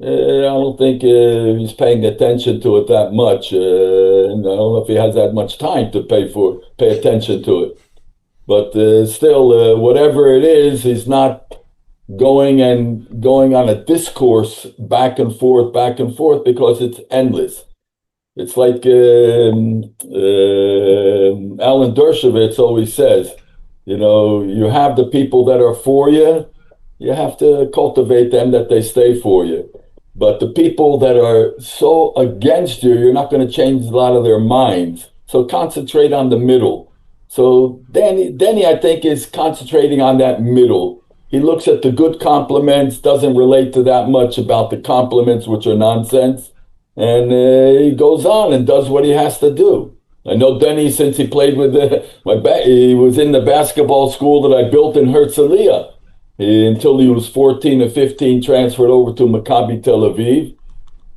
I don't think he's paying attention to it that much, and I don't know if he has that much time to pay attention to it. But still, whatever it is, he's not going on a discourse back and forth, because it's endless. It's like Alan Dershowitz always says. You have the people that are for you. You have to cultivate them that they stay for you. But the people that are so against you, you're not going to change a lot of their minds. So concentrate on the middle. So Denny, I think, is concentrating on that middle. He looks at the good compliments, doesn't relate to that much about the compliments, which are nonsense. And he goes on and does what he has to do. I know Denny since he played with he was in the basketball school that I built in Herzliya until he was 14 or 15, transferred over to Maccabi Tel Aviv.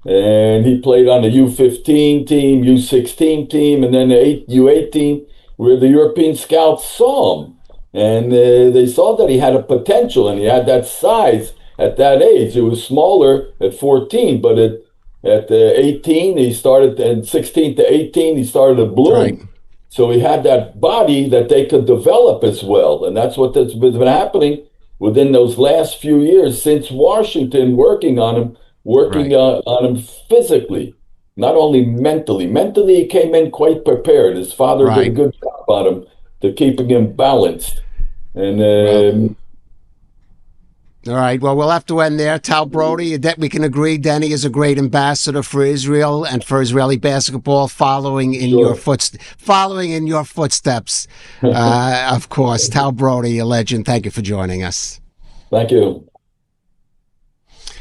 And he played on the U15 team, U16 team, and then the U18, where the European scouts saw him. And they saw that he had a potential and he had that size at that age. He was smaller at 14, but at 18, he started, and 16 to 18, he started to bloom. Right. So he had that body that they could develop as well. And that's what has been happening within those last few years since Washington working on him, on him physically, not only mentally. Mentally, he came in quite prepared. His father did a good job on him to keeping him balanced. And all right. Well, we'll have to end there. Tal Brody, we can agree Denny is a great ambassador for Israel and for Israeli basketball, following in your footsteps. Of course, Tal Brody, a legend. Thank you for joining us. Thank you.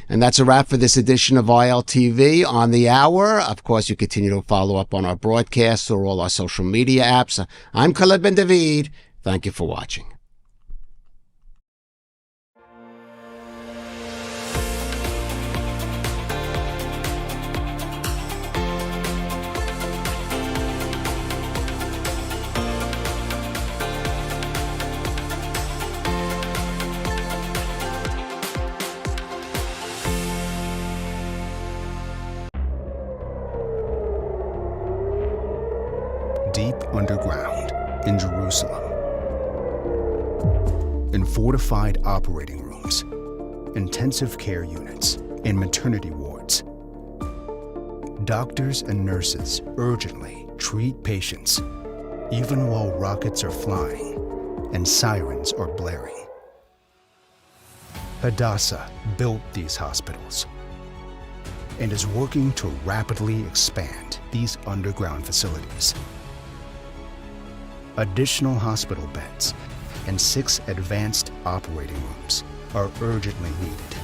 And that's a wrap for this edition of ILTV on the Hour. Of course, you continue to follow up on our broadcasts or all our social media apps. I'm Khaled Ben David. Thank you for watching. Deep underground in Jerusalem, in fortified operating rooms, intensive care units, and maternity wards, doctors and nurses urgently treat patients, even while rockets are flying and sirens are blaring. Hadassah built these hospitals and is working to rapidly expand these underground facilities. Additional hospital beds and 6 advanced operating rooms are urgently needed.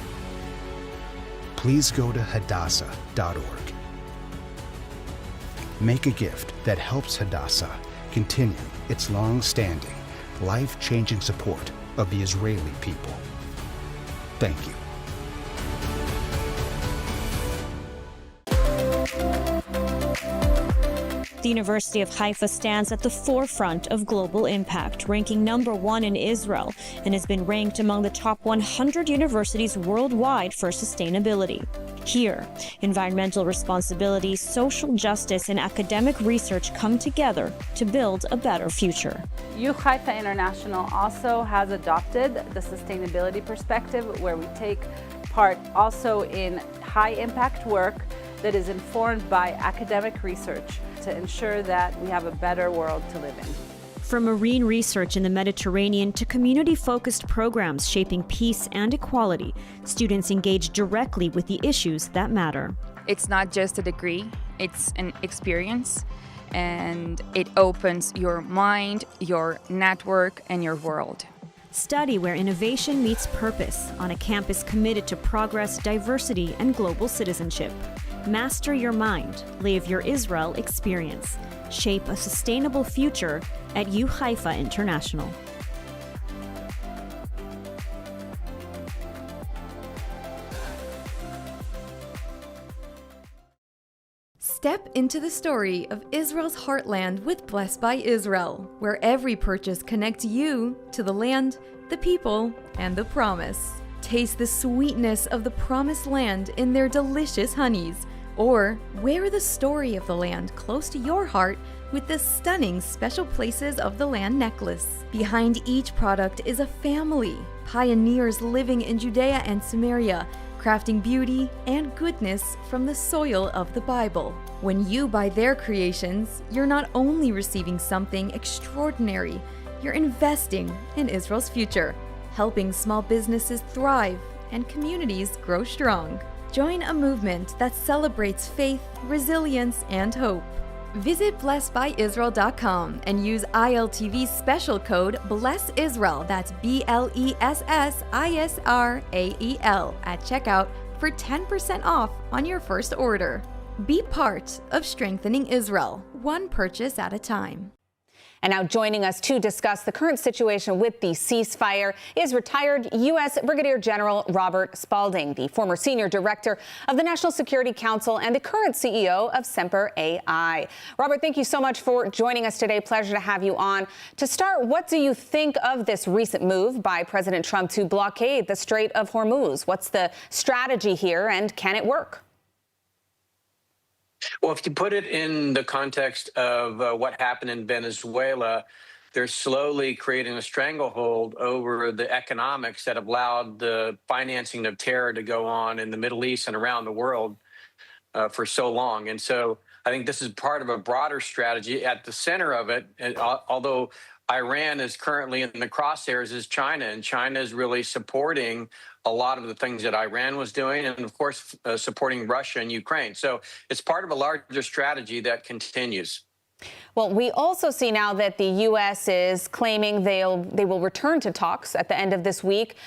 Please go to hadassah.org. Make a gift that helps Hadassah continue its long-standing, life-changing support of the Israeli people. Thank you. The University of Haifa stands at the forefront of global impact, ranking #1 in Israel, and has been ranked among the top 100 universities worldwide for sustainability. Here, environmental responsibility, social justice, and academic research come together to build a better future. U Haifa International also has adopted the sustainability perspective, where we take part also in high-impact work that is informed by academic research to ensure that we have a better world to live in. From marine research in the Mediterranean to community-focused programs shaping peace and equality, students engage directly with the issues that matter. It's not just a degree, it's an experience, and it opens your mind, your network, and your world. Study where innovation meets purpose on a campus committed to progress, diversity, and global citizenship. Master your mind, live your Israel experience. Shape a sustainable future at U Haifa International. Step into the story of Israel's heartland with Blessed by Israel, where every purchase connects you to the land, the people, and the promise. Taste the sweetness of the promised land in their delicious honeys, or wear the story of the land close to your heart with the stunning Special Places of the Land necklace. Behind each product is a family, pioneers living in Judea and Samaria, crafting beauty and goodness from the soil of the Bible. When you buy their creations, you're not only receiving something extraordinary, you're investing in Israel's future, helping small businesses thrive and communities grow strong. Join a movement that celebrates faith, resilience, and hope. Visit blessedbyisrael.com and use ILTV's special code BLESSISRAEL, that's BLESSISRAEL, at checkout for 10% off on your first order. Be part of strengthening Israel, one purchase at a time. And now joining us to discuss the current situation with the ceasefire is retired U.S. Brigadier General Robert Spalding, the former senior director of the National Security Council and the current CEO of Semper AI. Robert, thank you so much for joining us today. Pleasure to have you on. To start, what do you think of this recent move by President Trump to blockade the Strait of Hormuz? What's the strategy here, and can it work? Well, if you put it in the context of what happened in Venezuela, they're slowly creating a stranglehold over the economics that have allowed the financing of terror to go on in the Middle East and around the world for so long. And so I think this is part of a broader strategy. At the center of it, and, although Iran is currently in the crosshairs, is China, and China is really supporting a lot of the things that Iran was doing, and of course, supporting Russia and Ukraine. So it's part of a larger strategy that continues. Well, we also see now that the U.S. is claiming they will return to talks at the end of this week.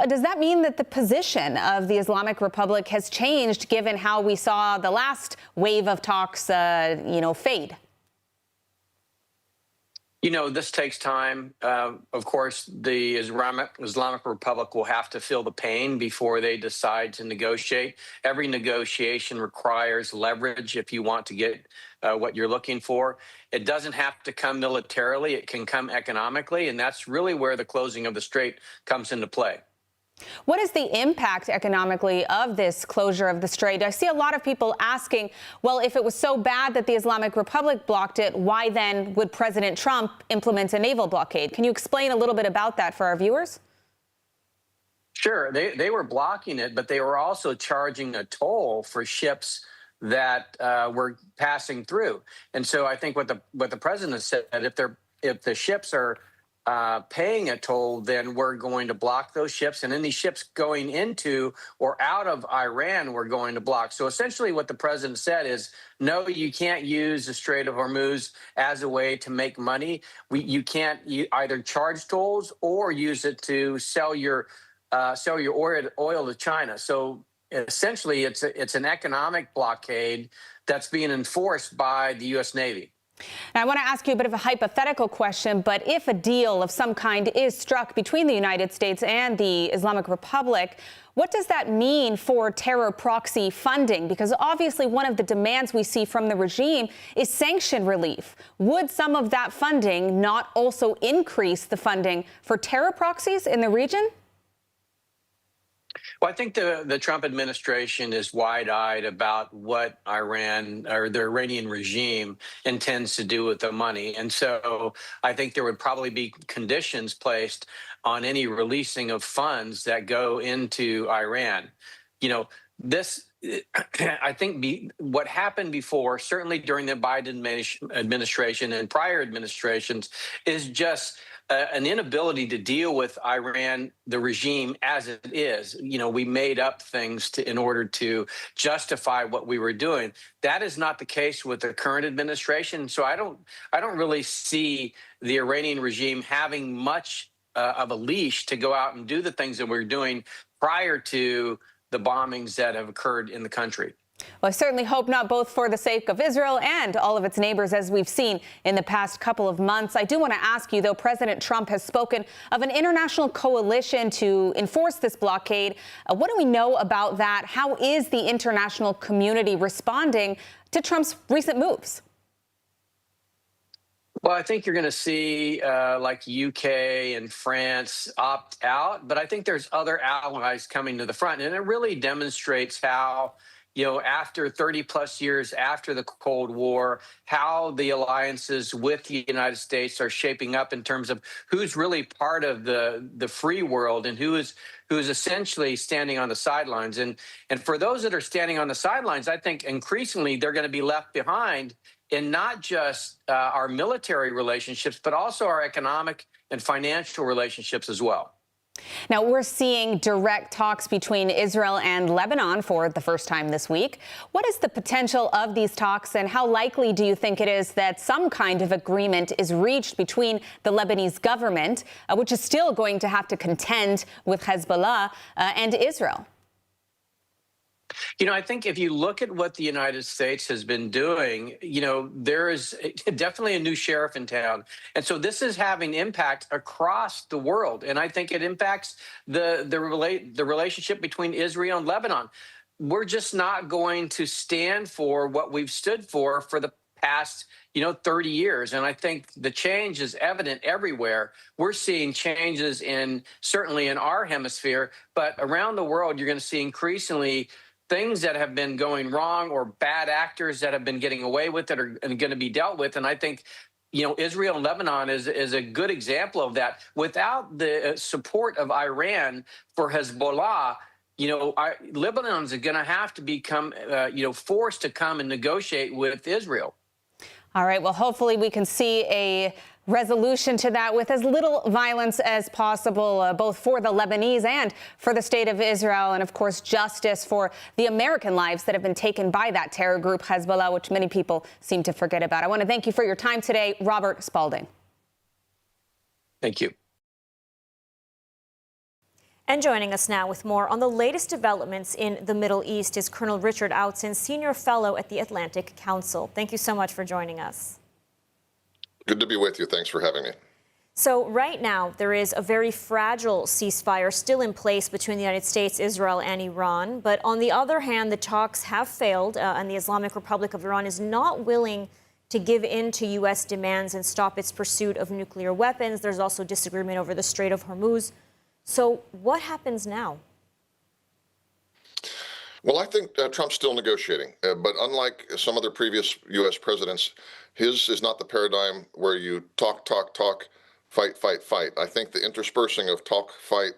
Does that mean that the position of the Islamic Republic has changed, given how we saw the last wave of talks, fade? You know, this takes time. Of course, the Islamic Republic will have to feel the pain before they decide to negotiate. Every negotiation requires leverage if you want to get what you're looking for. It doesn't have to come militarily. It can come economically. And that's really where the closing of the Strait comes into play. What is the impact economically of this closure of the Strait? I see a lot of people asking, well, if it was so bad that the Islamic Republic blocked it, why then would President Trump implement a naval blockade? Can you explain a little bit about that for our viewers? Sure. They were blocking it, but they were also charging a toll for ships that were passing through. And so I think what the president said, if the ships are paying a toll, then we're going to block those ships. And any ships going into or out of Iran, we're going to block. So essentially what the president said is, no, you can't use the Strait of Hormuz as a way to make money. You can't either charge tolls or use it to sell your oil to China. So essentially it's an economic blockade that's being enforced by the U.S. Navy. Now, I want to ask you a bit of a hypothetical question, but if a deal of some kind is struck between the United States and the Islamic Republic, what does that mean for terror proxy funding? Because obviously one of the demands we see from the regime is sanction relief. Would some of that funding not also increase the funding for terror proxies in the region? Well, I think the Trump administration is wide-eyed about what Iran or the Iranian regime intends to do with the money. And so I think there would probably be conditions placed on any releasing of funds that go into Iran. You know, I think what happened before, certainly during the Biden administration and prior administrations, is just an inability to deal with Iran, the regime as it is. You know, we made up things in order to justify what we were doing. That is not the case with the current administration. So I don't really see the Iranian regime having much of a leash to go out and do the things that we're doing prior to the bombings that have occurred in the country. Well, I certainly hope not, both for the sake of Israel and all of its neighbors, as we've seen in the past couple of months. I do want to ask you, though, President Trump has spoken of an international coalition to enforce this blockade. What do we know about that? How is the international community responding to Trump's recent moves? Well, I think you're going to see like UK and France opt out, but I think there's other allies coming to the front. And it really demonstrates how, you know, after 30 plus years after the Cold War, how the alliances with the United States are shaping up in terms of who's really part of the free world and who is essentially standing on the sidelines. And for those that are standing on the sidelines, I think increasingly they're going to be left behind in not just our military relationships, but also our economic and financial relationships as well. Now, we're seeing direct talks between Israel and Lebanon for the first time this week. What is the potential of these talks, and how likely do you think it is that some kind of agreement is reached between the Lebanese government, which is still going to have to contend with Hezbollah, and Israel? You know, I think if you look at what the United States has been doing, you know, there is definitely a new sheriff in town. And so this is having impact across the world. And I think it impacts the relationship between Israel and Lebanon. We're just not going to stand for what we've stood for the past, 30 years. And I think the change is evident everywhere. We're seeing changes certainly in our hemisphere, but around the world, you're going to see increasingly things that have been going wrong or bad actors that have been getting away with it are going to be dealt with. And I think, Israel and Lebanon is a good example of that. Without the support of Iran for Hezbollah, Lebanon's going to have to become, forced to come and negotiate with Israel. All right. Well, hopefully we can see a resolution to that with as little violence as possible, both for the Lebanese and for the state of Israel. And of course, justice for the American lives that have been taken by that terror group, Hezbollah, which many people seem to forget about. I want to thank you for your time today, Robert Spalding. Thank you. And joining us now with more on the latest developments in the Middle East is Colonel Richard Outzen, Senior Fellow at the Atlantic Council. Thank you so much for joining us. Good to be with you. Thanks for having me. So right now, there is a very fragile ceasefire still in place between the United States, Israel, and Iran. But on the other hand, the talks have failed, and the Islamic Republic of Iran is not willing to give in to U.S. demands and stop its pursuit of nuclear weapons. There's also disagreement over the Strait of Hormuz. So what happens now? Well, I think Trump's still negotiating, but unlike some other previous U.S. presidents, his is not the paradigm where you talk, fight, fight, fight. I think the interspersing of talk, fight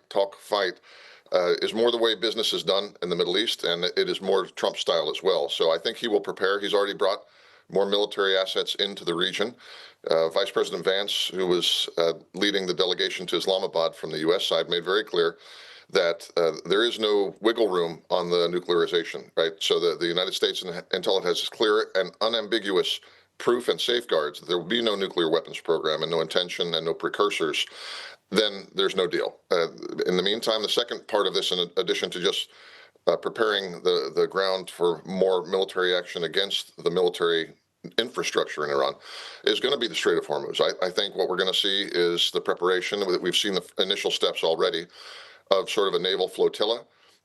is more the way business is done in the Middle East, and it is more Trump style as well. So I think he will prepare. He's already brought more military assets into the region. Vice President Vance, who was leading the delegation to Islamabad from the U.S. side, made very clear that there is no wiggle room on the nuclearization, right? So the United States until it has clear and unambiguous proof and safeguards that there will be no nuclear weapons program and no intention and no precursors, then there's no deal. In the meantime, the second part of this, in addition to just preparing the ground for more military action against the military infrastructure in Iran, is going to be the Strait of Hormuz. I think what we're going to see is the preparation. We've seen the initial steps already of sort of a naval flotilla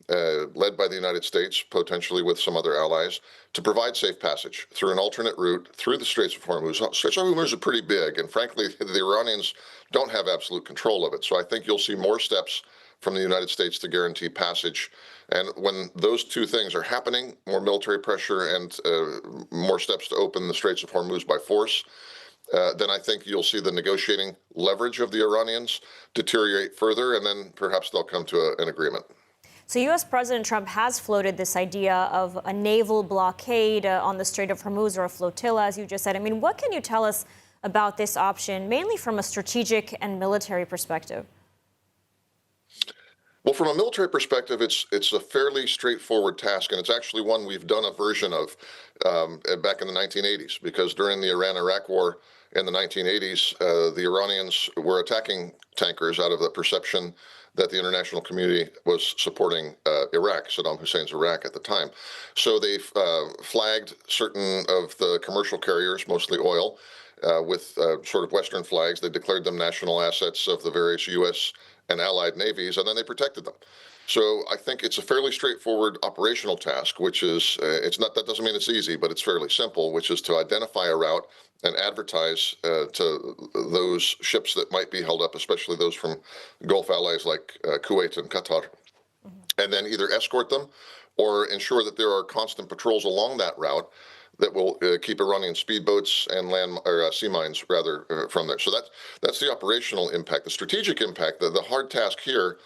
led by the United States, potentially with some other allies, to provide safe passage through an alternate route through the Straits of Hormuz. Straits of Hormuz are pretty big, and frankly, the Iranians don't have absolute control of it. So I think you'll see more steps from the United States to guarantee passage. And when those two things are happening, more military pressure and more steps to open the Straits of Hormuz by force, then I think you'll see the negotiating leverage of the Iranians deteriorate further, and then perhaps they'll come to an agreement. So U.S. President Trump has floated this idea of a naval blockade on the Strait of Hormuz, or a flotilla, as you just said. I mean, what can you tell us about this option, mainly from a strategic and military perspective? Well, from a military perspective, it's a fairly straightforward task, and it's actually one we've done a version of back in the 1980s, because during the Iran-Iraq War in the 1980s, the Iranians were attacking tankers out of the perception that the international community was supporting Iraq, Saddam Hussein's Iraq at the time. So they flagged certain of the commercial carriers, mostly oil, with sort of Western flags. They declared them national assets of the various U.S. and allied navies, and then they protected them. So I think it's a fairly straightforward operational task, which is, that doesn't mean it's easy, but it's fairly simple, which is to identify a route and advertise to those ships that might be held up, especially those from Gulf allies like Kuwait and Qatar, and then either escort them or ensure that there are constant patrols along that route that will keep Iranian speedboats and land or sea mines rather from there. So that's the operational impact. The strategic impact, the hard task here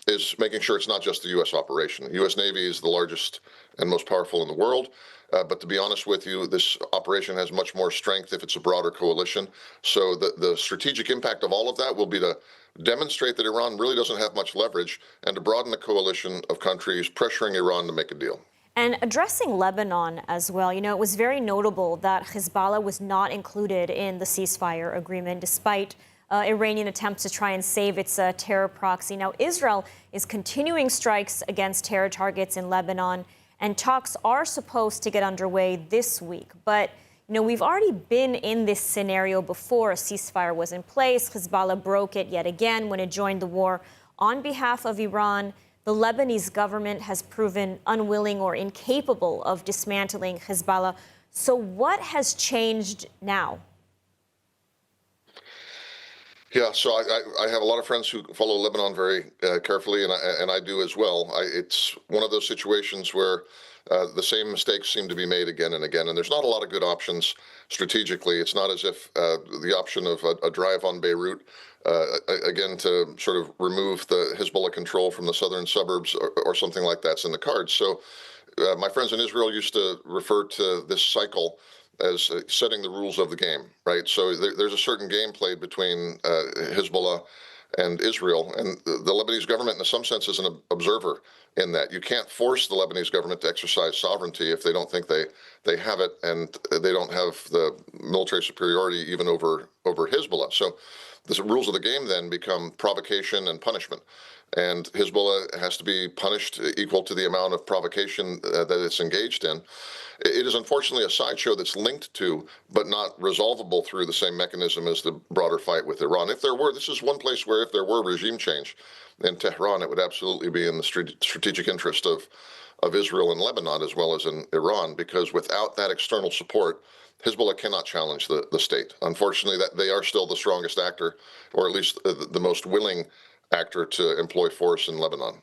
is making sure it's not just the U.S. operation. The U.S. Navy is the largest and most powerful in the world. But to be honest with you, this operation has much more strength if it's a broader coalition. So the strategic impact of all of that will be to demonstrate that Iran really doesn't have much leverage and to broaden the coalition of countries pressuring Iran to make a deal. And addressing Lebanon as well, it was very notable that Hezbollah was not included in the ceasefire agreement, despite Iranian attempts to try and save its terror proxy. Now, Israel is continuing strikes against terror targets in Lebanon, and talks are supposed to get underway this week. But, we've already been in this scenario before. A ceasefire was in place. Hezbollah broke it yet again when it joined the war on behalf of Iran. The Lebanese government has proven unwilling or incapable of dismantling Hezbollah. So what has changed now? Yeah, so I have a lot of friends who follow Lebanon very carefully, and I do as well. It's one of those situations where the same mistakes seem to be made again and again, and there's not a lot of good options strategically. It's not as if the option of a drive on Beirut, again, to sort of remove the Hezbollah control from the southern suburbs or something like that's in the cards. So my friends in Israel used to refer to this cycle as setting the rules of the game, right? So there's a certain game played between Hezbollah and Israel, and the Lebanese government, in some sense, is an observer in that. You can't force the Lebanese government to exercise sovereignty if they don't think they have it, and they don't have the military superiority even over Hezbollah. So the rules of the game then become provocation and punishment. And Hezbollah has to be punished equal to the amount of provocation that it's engaged in. It is unfortunately a sideshow that's linked to, but not resolvable through the same mechanism as the broader fight with Iran. If there were, this is one place where if there were regime change in Tehran, it would absolutely be in the strategic interest of Israel and Lebanon as well as in Iran, because without that external support, Hezbollah cannot challenge the state. Unfortunately, that they are still the strongest actor, or at least the most willing actor to employ force in Lebanon.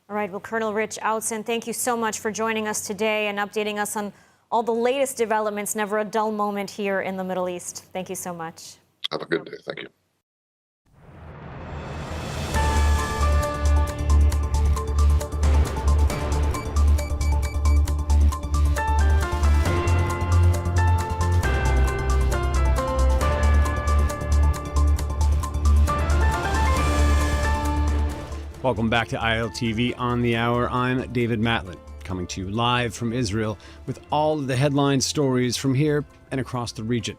All right, well, Colonel Rich Outzen, thank you so much for joining us today and updating us on all the latest developments. Never a dull moment here in the Middle East. Thank you so much. Have a good day. Thank you. Welcome back to ILTV On the Hour. I'm David Matlin, coming to you live from Israel with all of the headline stories from here and across the region.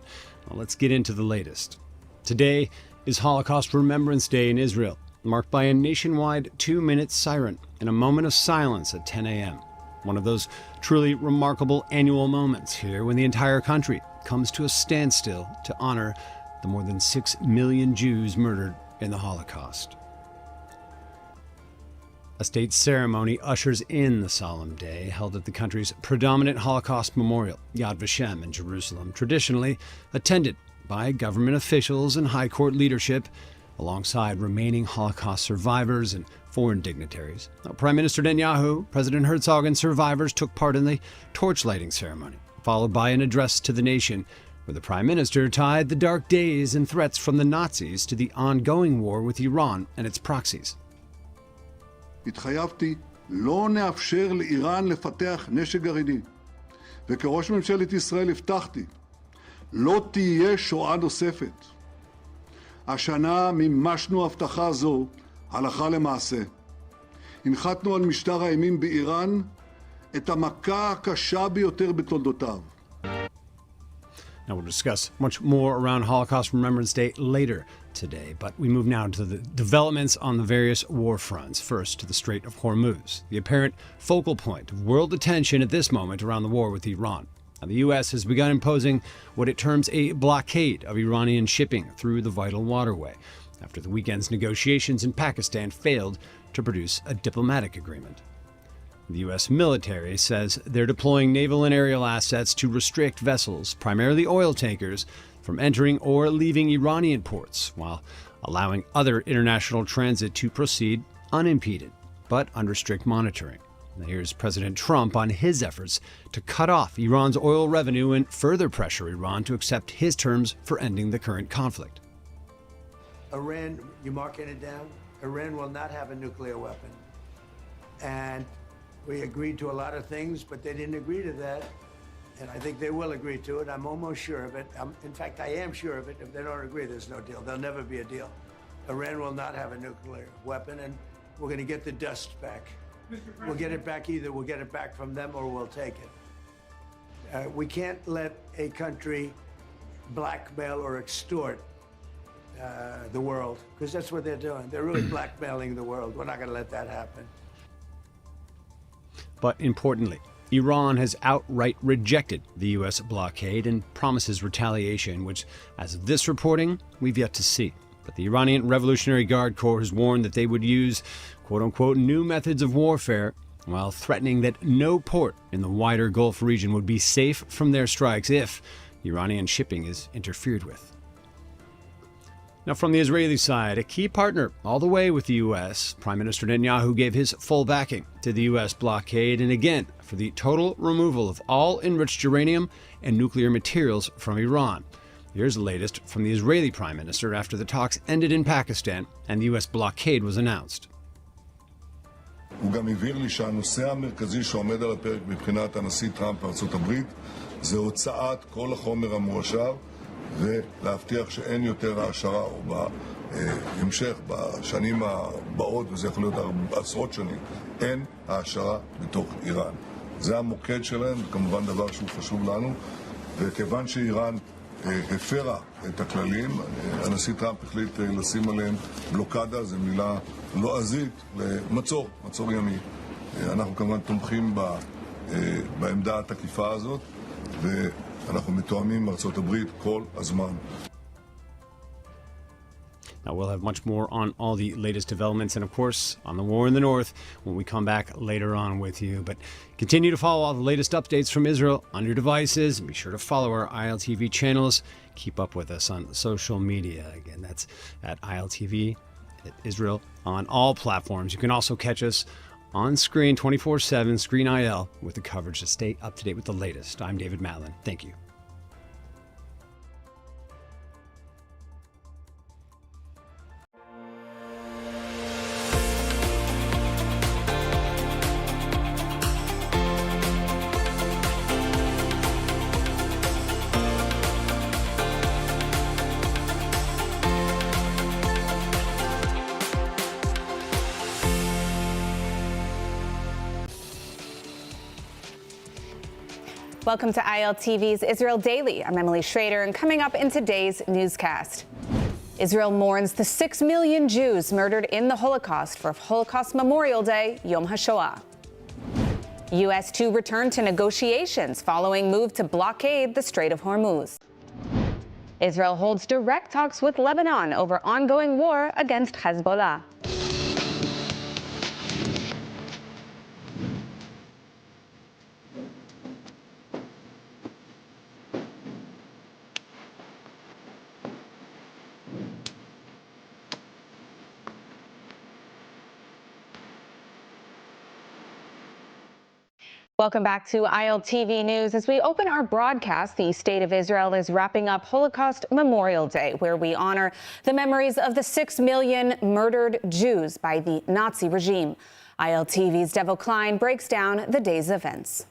Well, let's get into the latest. Today is Holocaust Remembrance Day in Israel, marked by a nationwide 2-minute siren and a moment of silence at 10 a.m. One of those truly remarkable annual moments here when the entire country comes to a standstill to honor the more than 6 million Jews murdered in the Holocaust. A state ceremony ushers in the solemn day held at the country's predominant Holocaust memorial, Yad Vashem in Jerusalem, traditionally attended by government officials and high court leadership, alongside remaining Holocaust survivors and foreign dignitaries. Now, Prime Minister Netanyahu, President Herzog, and survivors took part in the torch-lighting ceremony, followed by an address to the nation, where the Prime Minister tied the dark days and threats from the Nazis to the ongoing war with Iran and its proxies. התחייבתי לא נאפשר לאיראן לפתח נשק גרעיני. וכראש ממשלת ישראל הבטחתי, לא תהיה שואה נוספת. השנה מימשנו הבטחה זו הלכה למעשה. הנחתנו על משטר האימים באיראן את המכה הקשה ביותר בתולדותיו. Now, we'll discuss much more around Holocaust Remembrance Day later today, but we move now to the developments on the various war fronts. First, to the Strait of Hormuz, the apparent focal point of world attention at this moment around the war with Iran. Now, the U.S. has begun imposing what it terms a blockade of Iranian shipping through the vital waterway, after the weekend's negotiations in Pakistan failed to produce a diplomatic agreement. The U.S. military says they're deploying naval and aerial assets to restrict vessels, primarily oil tankers, from entering or leaving Iranian ports, while allowing other international transit to proceed unimpeded, but under strict monitoring. Now, here's President Trump on his efforts to cut off Iran's oil revenue and further pressure Iran to accept his terms for ending the current conflict. Iran, you marking it down? Iran will not have a nuclear weapon. And we agreed to a lot of things, but they didn't agree to that. And I think they will agree to it. I'm almost sure of it. In fact, I am sure of it. If they don't agree, there's no deal. There'll never be a deal. Iran will not have a nuclear weapon, and we're going to get the dust back. We'll get it back either. We'll get it back from them or we'll take it. We can't let a country blackmail or extort the world, because that's what they're doing. They're really blackmailing the world. We're not going to let that happen. But importantly, Iran has outright rejected the U.S. blockade and promises retaliation, which, as of this reporting, we've yet to see. But the Iranian Revolutionary Guard Corps has warned that they would use, quote-unquote, new methods of warfare, while threatening that no port in the wider Gulf region would be safe from their strikes if Iranian shipping is interfered with. Now, from the Israeli side, a key partner all the way with the U.S., Prime Minister Netanyahu gave his full backing to the U.S. blockade and again for the total removal of all enriched uranium and nuclear materials from Iran. Here's the latest from the Israeli Prime Minister after the talks ended in Pakistan and the U.S. blockade was announced. הוא גם הבהיר לי שהנושא המרכזי שעומד על הפרק מבחינת הנשיא טראמפ בארצות הברית זה הוצאת כל החומר המועשר ולהבטיח שאין יותר העשרה או בהמשך בשנים הבאות, וזה יכול להיות עשרות שנים, אין העשרה בתוך איראן. זה המוקד שלהם, וכמובן דבר שהוא חשוב לנו, וכיוון שאיראן הפרה את הכללים, הנשיא טראמפ החליט לשים עליהם בלוקדה, זו מילה לועזית, למצור, מצור ימי. אנחנו כמובן תומכים בעמדה התקיפה הזאת, ואנחנו מתואמים עם ארצות הברית כל הזמן. Now, we'll have much more on all the latest developments and, of course, on the war in the north when we come back later on with you. But continue to follow all the latest updates from Israel on your devices. And be sure to follow our ILTV channels. Keep up with us on social media. Again, that's at ILTV, at Israel, on all platforms. You can also catch us on screen 24/7, Screen IL, with the coverage to stay up to date with the latest. I'm David Matlin. Thank you. Welcome to ILTV's Israel Daily. I'm Emily Schrader, and coming up in today's newscast, Israel mourns the 6 million Jews murdered in the Holocaust for Holocaust Memorial Day, Yom HaShoah. U.S. to return to negotiations following move to blockade the Strait of Hormuz. Israel holds direct talks with Lebanon over ongoing war against Hezbollah. Welcome back to ILTV News. As we open our broadcast, the State of Israel is wrapping up Holocaust Memorial Day, where we honor the memories of the 6 million murdered Jews by the Nazi regime. ILTV's Devil Klein breaks down the day's events.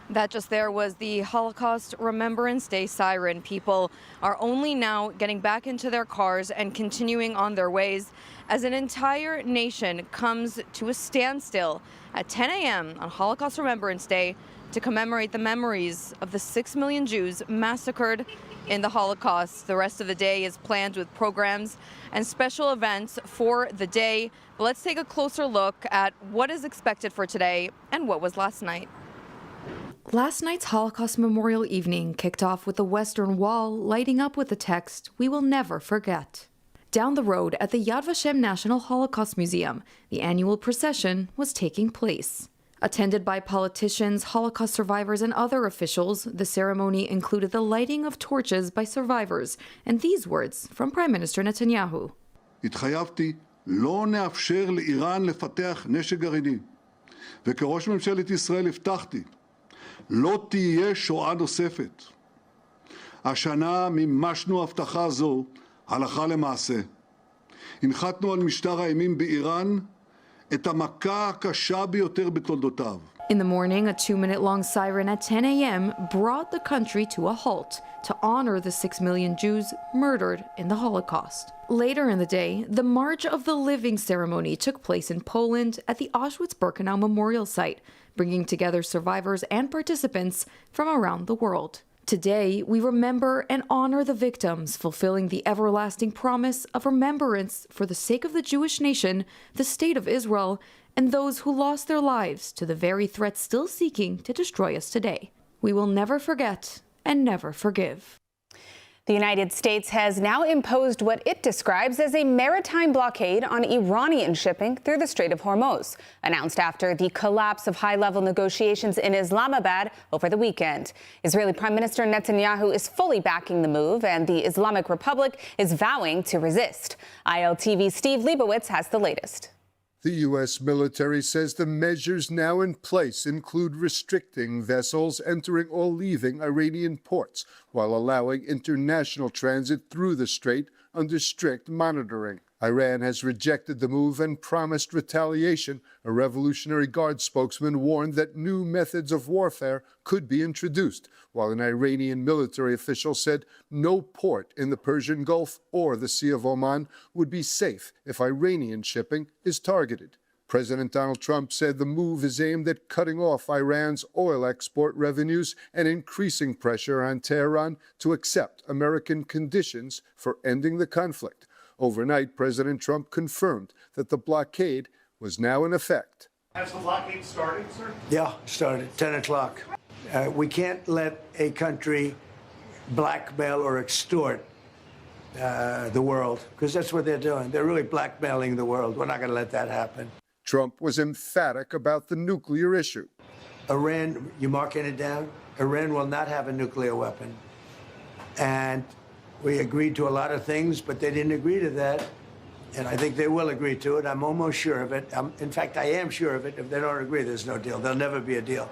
That just there was the Holocaust Remembrance Day siren. People are only now getting back into their cars and continuing on their ways as an entire nation comes to a standstill at 10 a.m. on Holocaust Remembrance Day to commemorate the memories of the 6 million Jews massacred in the Holocaust. The rest of the day is planned with programs and special events for the day. But let's take a closer look at what is expected for today and what was last night. Last night's Holocaust Memorial Evening kicked off with the Western Wall lighting up with the text, "We will never forget." Down the road at the Yad Vashem National Holocaust Museum, the annual procession was taking place. Attended by politicians, Holocaust survivors, and other officials, the ceremony included the lighting of torches by survivors and these words from Prime Minister Netanyahu. התחייבתי לא נאפשר לאיראן לפתח נשק גרעיני. וכראש ממשלת ישראל הבטחתי לא תהיה שואה נוספת. השנה מימשנו הבטחה זו הלכה למעשה. הנחתנו על משטר האימים באיראן את המכה הקשה ביותר בתולדותיו. In the morning, a 2-minute-long siren at 10 a.m. brought the country to a halt to honor the 6 million Jews murdered in the Holocaust. Later in the day, the March of the Living ceremony took place in Poland at the Auschwitz-Birkenau Memorial Site, bringing together survivors and participants from around the world. Today, we remember and honor the victims, fulfilling the everlasting promise of remembrance for the sake of the Jewish nation, the State of Israel, and those who lost their lives to the very threat still seeking to destroy us today. We will never forget and never forgive. The United States has now imposed what it describes as a maritime blockade on Iranian shipping through the Strait of Hormuz, announced after the collapse of high-level negotiations in Islamabad over the weekend. Israeli Prime Minister Netanyahu is fully backing the move, and the Islamic Republic is vowing to resist. ILTV's Steve Leibowitz has the latest. The U.S. military says the measures now in place include restricting vessels entering or leaving Iranian ports while allowing international transit through the strait under strict monitoring. Iran has rejected the move and promised retaliation. A Revolutionary Guard spokesman warned that new methods of warfare could be introduced, while an Iranian military official said no port in the Persian Gulf or the Sea of Oman would be safe if Iranian shipping is targeted. President Donald Trump said the move is aimed at cutting off Iran's oil export revenues and increasing pressure on Tehran to accept American conditions for ending the conflict. Overnight, President Trump confirmed that the blockade was now in effect. Has the blockade started, sir? Yeah, started 10 o'clock. We can't let a country blackmail or extort the world, because that's what they're doing. They're really blackmailing the world. We're not going to let that happen. Trump was emphatic about the nuclear issue. Iran, you marking it down? Iran will not have a nuclear weapon. And we agreed to a lot of things, but they didn't agree to that. And I think they will agree to it. I'm almost sure of it. In fact, I am sure of it. If they don't agree, there's no deal. There'll never be a deal.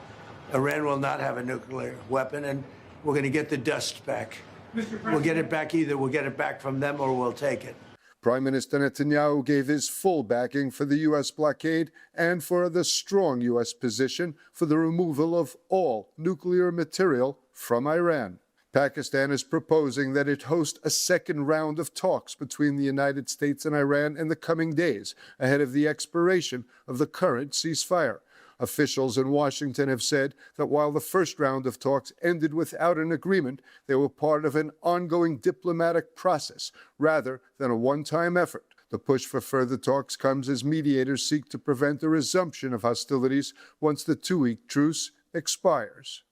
Iran will not have a nuclear weapon, and we're going to get the dust back. We'll get it back either. We'll get it back from them or we'll take it. Prime Minister Netanyahu gave his full backing for the U.S. blockade and for the strong U.S. position for the removal of all nuclear material from Iran. Pakistan is proposing that it host a second round of talks between the United States and Iran in the coming days, ahead of the expiration of the current ceasefire. Officials in Washington have said that while the first round of talks ended without an agreement, they were part of an ongoing diplomatic process rather than a one-time effort. The push for further talks comes as mediators seek to prevent a resumption of hostilities once the two-week truce expires.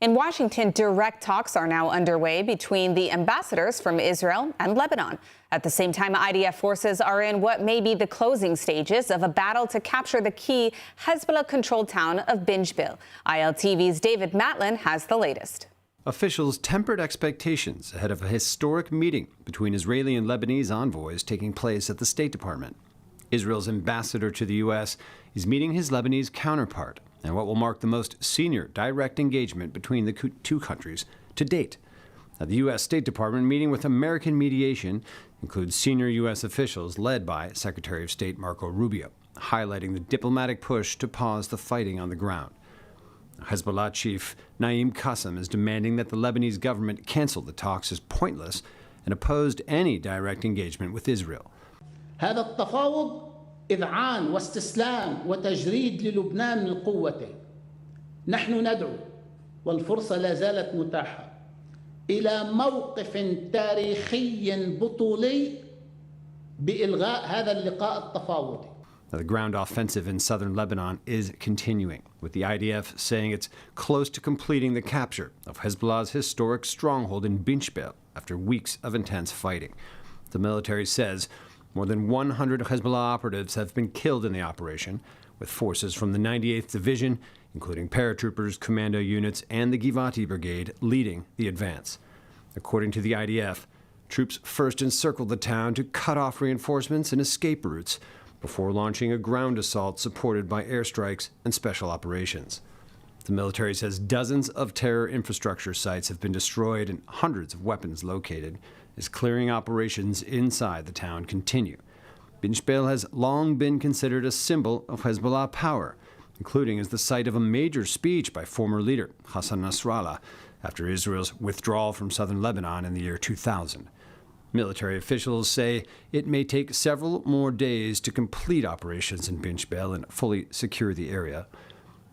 In Washington, direct talks are now underway between the ambassadors from Israel and Lebanon. At the same time, IDF forces are in what may be the closing stages of a battle to capture the key Hezbollah-controlled town of Binjbil. ILTV's David Matlin has the latest. Officials tempered expectations ahead of a historic meeting between Israeli and Lebanese envoys taking place at the State Department. Israel's ambassador to the U.S. is meeting his Lebanese counterpart, and what will mark the most senior direct engagement between the two countries to date. Now, the U.S. State Department meeting with American mediation includes senior U.S. officials led by Secretary of State Marco Rubio, highlighting the diplomatic push to pause the fighting on the ground. Hezbollah chief Naim Qassem is demanding that the Lebanese government cancel the talks as pointless and opposed any direct engagement with Israel. هذا التفاوض إذعان واستسلام وتجريد للبنان من قوته. نحن ندعو والفرصة لا زالت متاحة إلى موقف تاريخي بطولي بإلغاء هذا اللقاء التفاوضي. The ground offensive in southern Lebanon is continuing, with the IDF saying it's close to completing the capture of Hezbollah's historic stronghold in Binjbil after weeks of intense fighting. The military says more than 100 Hezbollah operatives have been killed in the operation, with forces from the 98th Division, including paratroopers, commando units, and the Givati Brigade, leading the advance. According to the IDF, troops first encircled the town to cut off reinforcements and escape routes before launching a ground assault supported by airstrikes and special operations. The military says dozens of terror infrastructure sites have been destroyed and hundreds of weapons located as clearing operations inside the town continue. Binjbil has long been considered a symbol of Hezbollah power, including as the site of a major speech by former leader Hassan Nasrallah after Israel's withdrawal from southern Lebanon in the year 2000. Military officials say it may take several more days to complete operations in Binjbil and fully secure the area.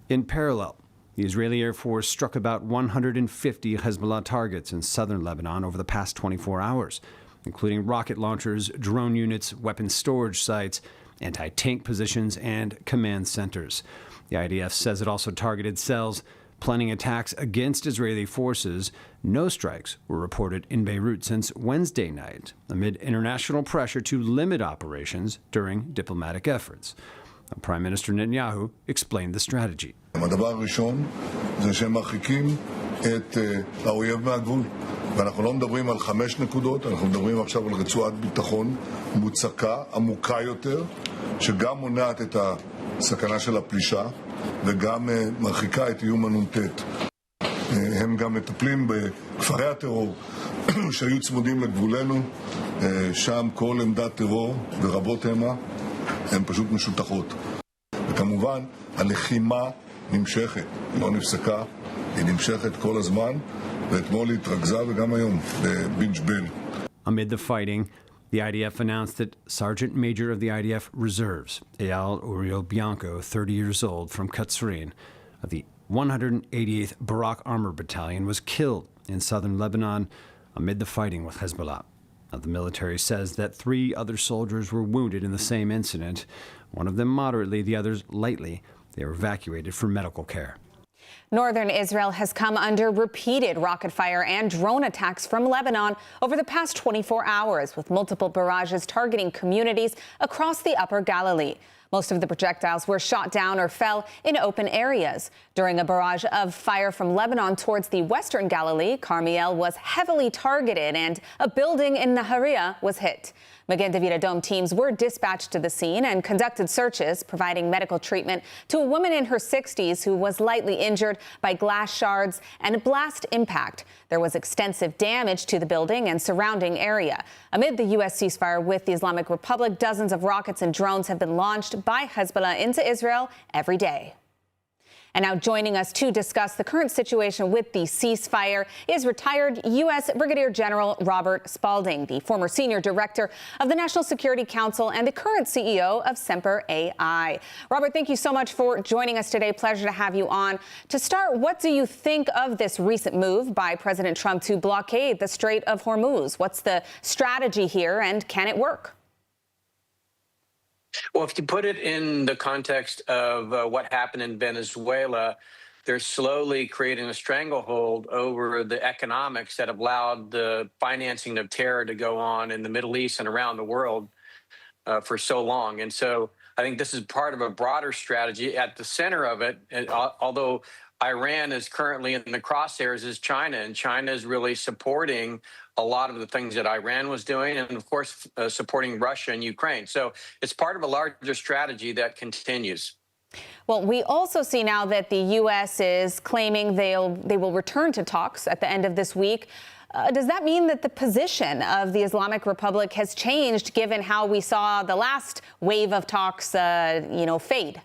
In parallel, The Israeli Air Force struck about 150 Hezbollah targets in southern Lebanon over the past 24 hours, including rocket launchers, drone units, weapons storage sites, anti-tank positions, and command centers. The IDF says it also targeted cells planning attacks against Israeli forces. No strikes were reported in Beirut since Wednesday night, amid international pressure to limit operations during diplomatic efforts. Prime Minister Netanyahu explained the strategy. הדבר הראשון זה שהם מרחיקים את האויב מהגבול. ואנחנו לא מדברים על 5 נקודות, אנחנו מדברים עכשיו על רצועת ביטחון מוצקה, עמוקה יותר, שגם מונעת את הסכנה של הפלישה וגם מרחיקה את איום הנ"ט. הם גם מטפלים בכפרי הטרור שהיו צמודים לגבולנו, שם כל עמדת טרור ורבות הן פשוט משותחות. וכמובן, הלחימה נמשכת, היא לא נפסקה, היא נמשכת כל הזמן, ואתמול התרכזה וגם היום בבינג'-בין. Amid the fighting, the IDF announced that Sergeant Major of the IDF Reserves, Eyal Uriel Bianco, 30 years old, from Katsrin, of the 188th Barak Armor Battalion, was killed in southern Lebanon amid the fighting with Hezbollah. Now, the military says that 3 other soldiers were wounded in the same incident, one of them moderately, the others lightly. They were evacuated for medical care. Northern Israel has come under repeated rocket fire and drone attacks from Lebanon over the past 24 hours, with multiple barrages targeting communities across the Upper Galilee. Most of the projectiles were shot down or fell in open areas. During a barrage of fire from Lebanon towards the western Galilee, Carmiel was heavily targeted and a building in Nahariya was hit. Magen David Adom teams were dispatched to the scene and conducted searches, providing medical treatment to a woman in her 60s who was lightly injured by glass shards and a blast impact. There was extensive damage to the building and surrounding area. Amid the U.S. ceasefire with the Islamic Republic, dozens of rockets and drones have been launched by Hezbollah into Israel every day. And now joining us to discuss the current situation with the ceasefire is retired U.S. Brigadier General Robert Spalding, the former senior director of the National Security Council and the current CEO of Semper AI. Robert, thank you so much for joining us today. Pleasure to have you on. To start, what do you think of this recent move by President Trump to blockade the Strait of Hormuz? What's the strategy here, and can it work? Well, if you put it in the context of what happened in Venezuela, they're slowly creating a stranglehold over the economics that have allowed the financing of terror to go on in the Middle East and around the world for so long. And so I think this is part of a broader strategy. At the center of it, although Iran is currently in the crosshairs, is China, and China is really supporting a lot of the things that Iran was doing, and of course supporting Russia and Ukraine. So it's part of a larger strategy that continues. Well, we also see now that the U.S. is claiming they will return to talks at the end of this week. Does that mean that the position of the Islamic Republic has changed, given how we saw the last wave of talks, fade?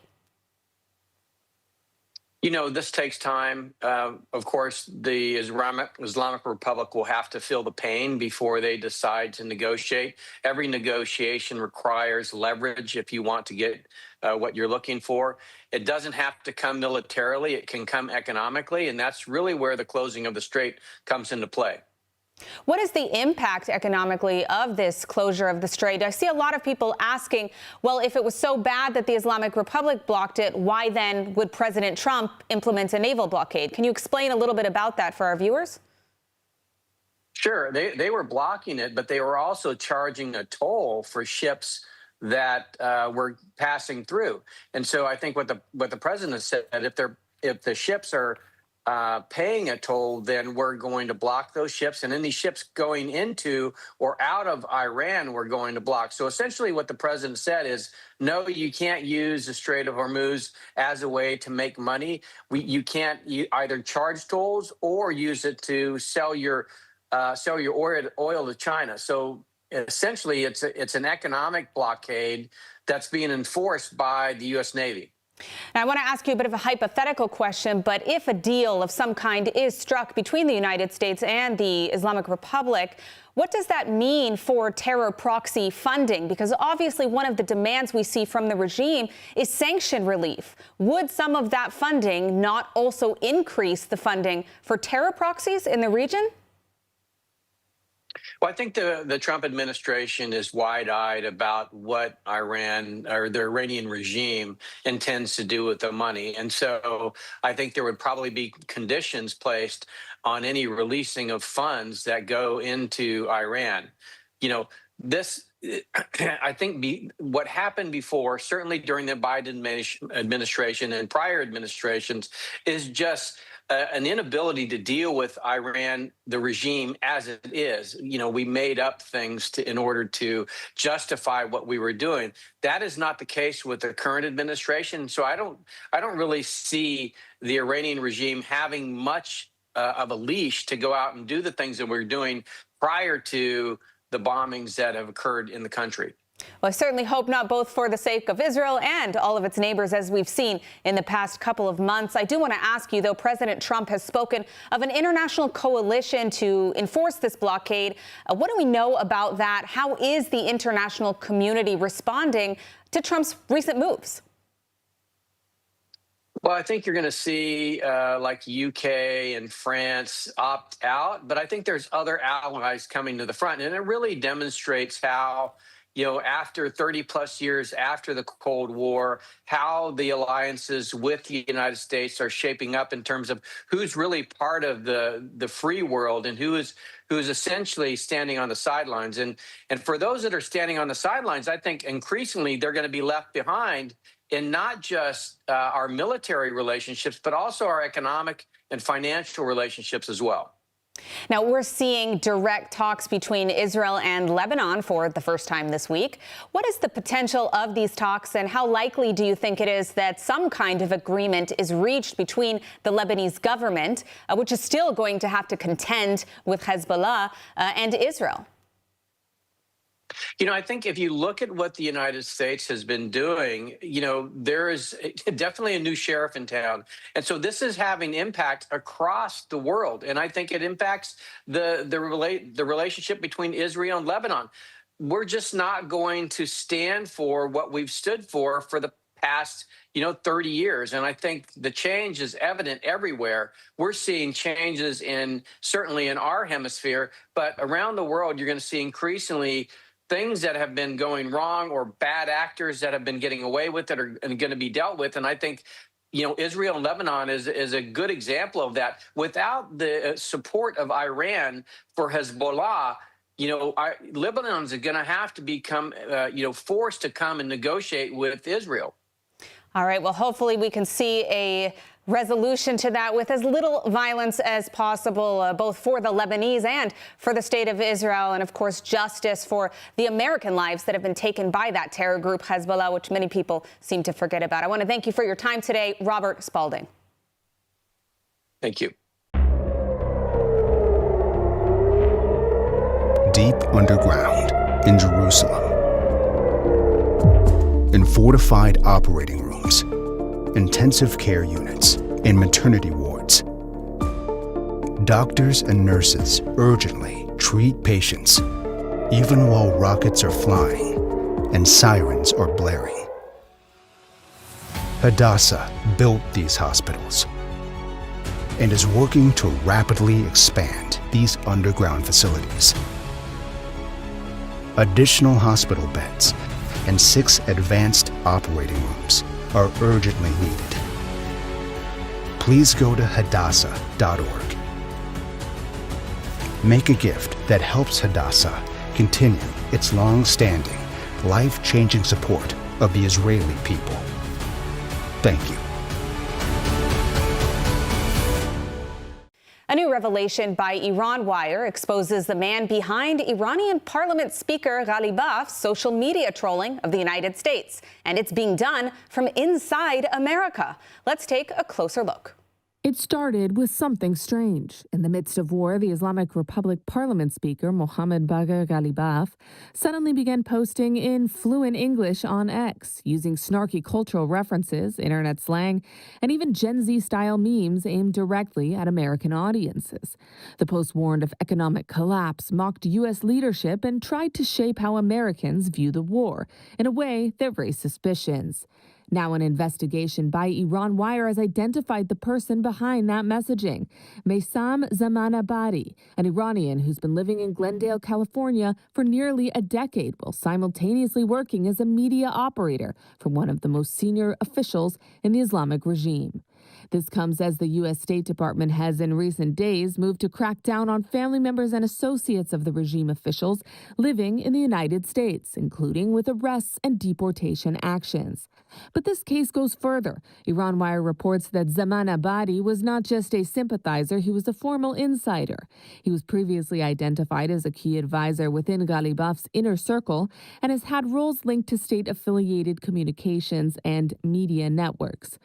You know, this takes time. Of course, the Islamic Republic will have to feel the pain before they decide to negotiate. Every negotiation requires leverage if you want to get what you're looking for. It doesn't have to come militarily. It can come economically, and that's really where the closing of the Strait comes into play. What is the impact economically of this closure of the Strait? I see a lot of people asking, well, if it was so bad that the Islamic Republic blocked it, why then would President Trump implement a naval blockade? Can you explain a little bit about that for our viewers? Sure. They were blocking it, but they were also charging a toll for ships that were passing through. And so I think what the president said, if the ships are paying a toll, then we're going to block those ships. And any ships going into or out of Iran, we're going to block. So essentially what the president said is, no, you can't use the Strait of Hormuz as a way to make money. You can't either charge tolls or use it to sell your oil to China. So essentially it's an economic blockade that's being enforced by the U.S. Navy. Now, I want to ask you a bit of a hypothetical question, but if a deal of some kind is struck between the United States and the Islamic Republic, what does that mean for terror proxy funding? Because obviously one of the demands we see from the regime is sanction relief. Would some of that funding not also increase the funding for terror proxies in the region? Well, I think the Trump administration is wide-eyed about what Iran or the Iranian regime intends to do with the money. And so I think there would probably be conditions placed on any releasing of funds that go into Iran. You know, this, I think what happened before, certainly during the Biden administration and prior administrations, is just an inability to deal with Iran, the regime as it is. You know, we made up things in order to justify what we were doing. That is not the case with the current administration. So I don't really see the Iranian regime having much of a leash to go out and do the things that we're doing prior to the bombings that have occurred in the country. Well, I certainly hope not, both for the sake of Israel and all of its neighbors, as we've seen in the past couple of months. I do want to ask you, though, President Trump has spoken of an international coalition to enforce this blockade. What do we know about that? How is the international community responding to Trump's recent moves? Well, I think you're going to see like UK and France opt out, but I think there's other allies coming to the front. And it really demonstrates how, you know, after 30 plus years after the Cold War, how the alliances with the United States are shaping up in terms of who's really part of the free world and who is essentially standing on the sidelines. And for those that are standing on the sidelines, I think increasingly they're going to be left behind in not just our military relationships, but also our economic and financial relationships as well. Now, we're seeing direct talks between Israel and Lebanon for the first time this week. What is the potential of these talks, and how likely do you think it is that some kind of agreement is reached between the Lebanese government, which is still going to have to contend with Hezbollah, and Israel? You know, I think if you look at what the United States has been doing, you know, there is definitely a new sheriff in town. And so this is having impact across the world. And I think it impacts the relationship between Israel and Lebanon. We're just not going to stand for what we've stood for the past, 30 years. And I think the change is evident everywhere. We're seeing changes certainly in our hemisphere, but around the world, you're going to see increasingly things that have been going wrong or bad actors that have been getting away with it are going to be dealt with. And I think, Israel and Lebanon is a good example of that. Without the support of Iran for Hezbollah, Lebanon is going to have to become, forced to come and negotiate with Israel. All right. Well, hopefully we can see a resolution to that with as little violence as possible, both for the Lebanese and for the state of Israel. And, of course, justice for the American lives that have been taken by that terror group, Hezbollah, which many people seem to forget about. I want to thank you for your time today, Robert Spalding. Thank you. Deep underground in Jerusalem, in fortified operating rooms, intensive care units, and maternity wards, doctors and nurses urgently treat patients, even while rockets are flying and sirens are blaring. Hadassah built these hospitals and is working to rapidly expand these underground facilities. Additional hospital beds and 6 advanced operating rooms are urgently needed. Please go to Hadassah.org. Make a gift that helps Hadassah continue its long-standing, life-changing support of the Israeli people. Thank you. A new revelation by Iran Wire exposes the man behind Iranian Parliament Speaker Ghalibaf's social media trolling of the United States. And it's being done from inside America. Let's take a closer look. It started with something strange. In the midst of war, the Islamic Republic Parliament Speaker, Mohammed Bagher Ghalibaf, suddenly began posting in fluent English on X, using snarky cultural references, internet slang, and even Gen Z-style memes aimed directly at American audiences. The post warned of economic collapse, mocked U.S. leadership, and tried to shape how Americans view the war in a way that raised suspicions. Now an investigation by Iran Wire has identified the person behind that messaging, Maysam Zamanabadi, an Iranian who's been living in Glendale, California for nearly a decade while simultaneously working as a media operator for one of the most senior officials in the Islamic regime. This comes as the U.S. State Department has in recent days moved to crack down on family members and associates of the regime officials living in the United States, including with arrests and deportation actions. But this case goes further. Iran Wire reports that Zamanabadi was not just a sympathizer, he was a formal insider. He was previously identified as a key advisor within Ghalibaf's inner circle and has had roles linked to state-affiliated communications and media networks.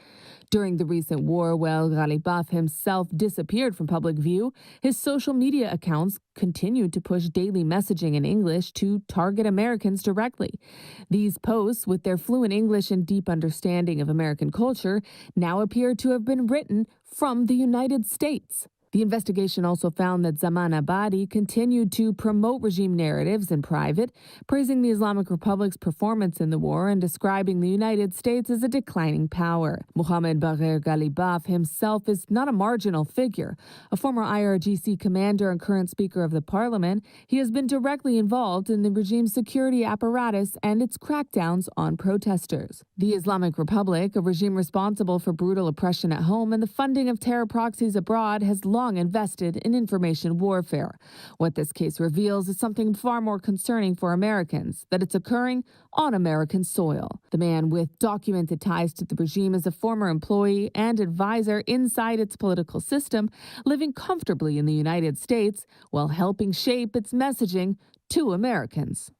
During the recent war, while Ghalibaf himself disappeared from public view, his social media accounts continued to push daily messaging in English to target Americans directly. These posts, with their fluent English and deep understanding of American culture, now appear to have been written from the United States. The investigation also found that Zamanabadi continued to promote regime narratives in private, praising the Islamic Republic's performance in the war and describing the United States as a declining power. Mohammed Bagher Ghalibaf himself is not a marginal figure. A former IRGC commander and current Speaker of the Parliament, he has been directly involved in the regime's security apparatus and its crackdowns on protesters. The Islamic Republic, a regime responsible for brutal oppression at home and the funding of terror proxies abroad, has long invested in information warfare. What this case reveals is something far more concerning for Americans, that it's occurring on American soil. The man with documented ties to the regime is a former employee and advisor inside its political system, living comfortably in the United States while helping shape its messaging to Americans.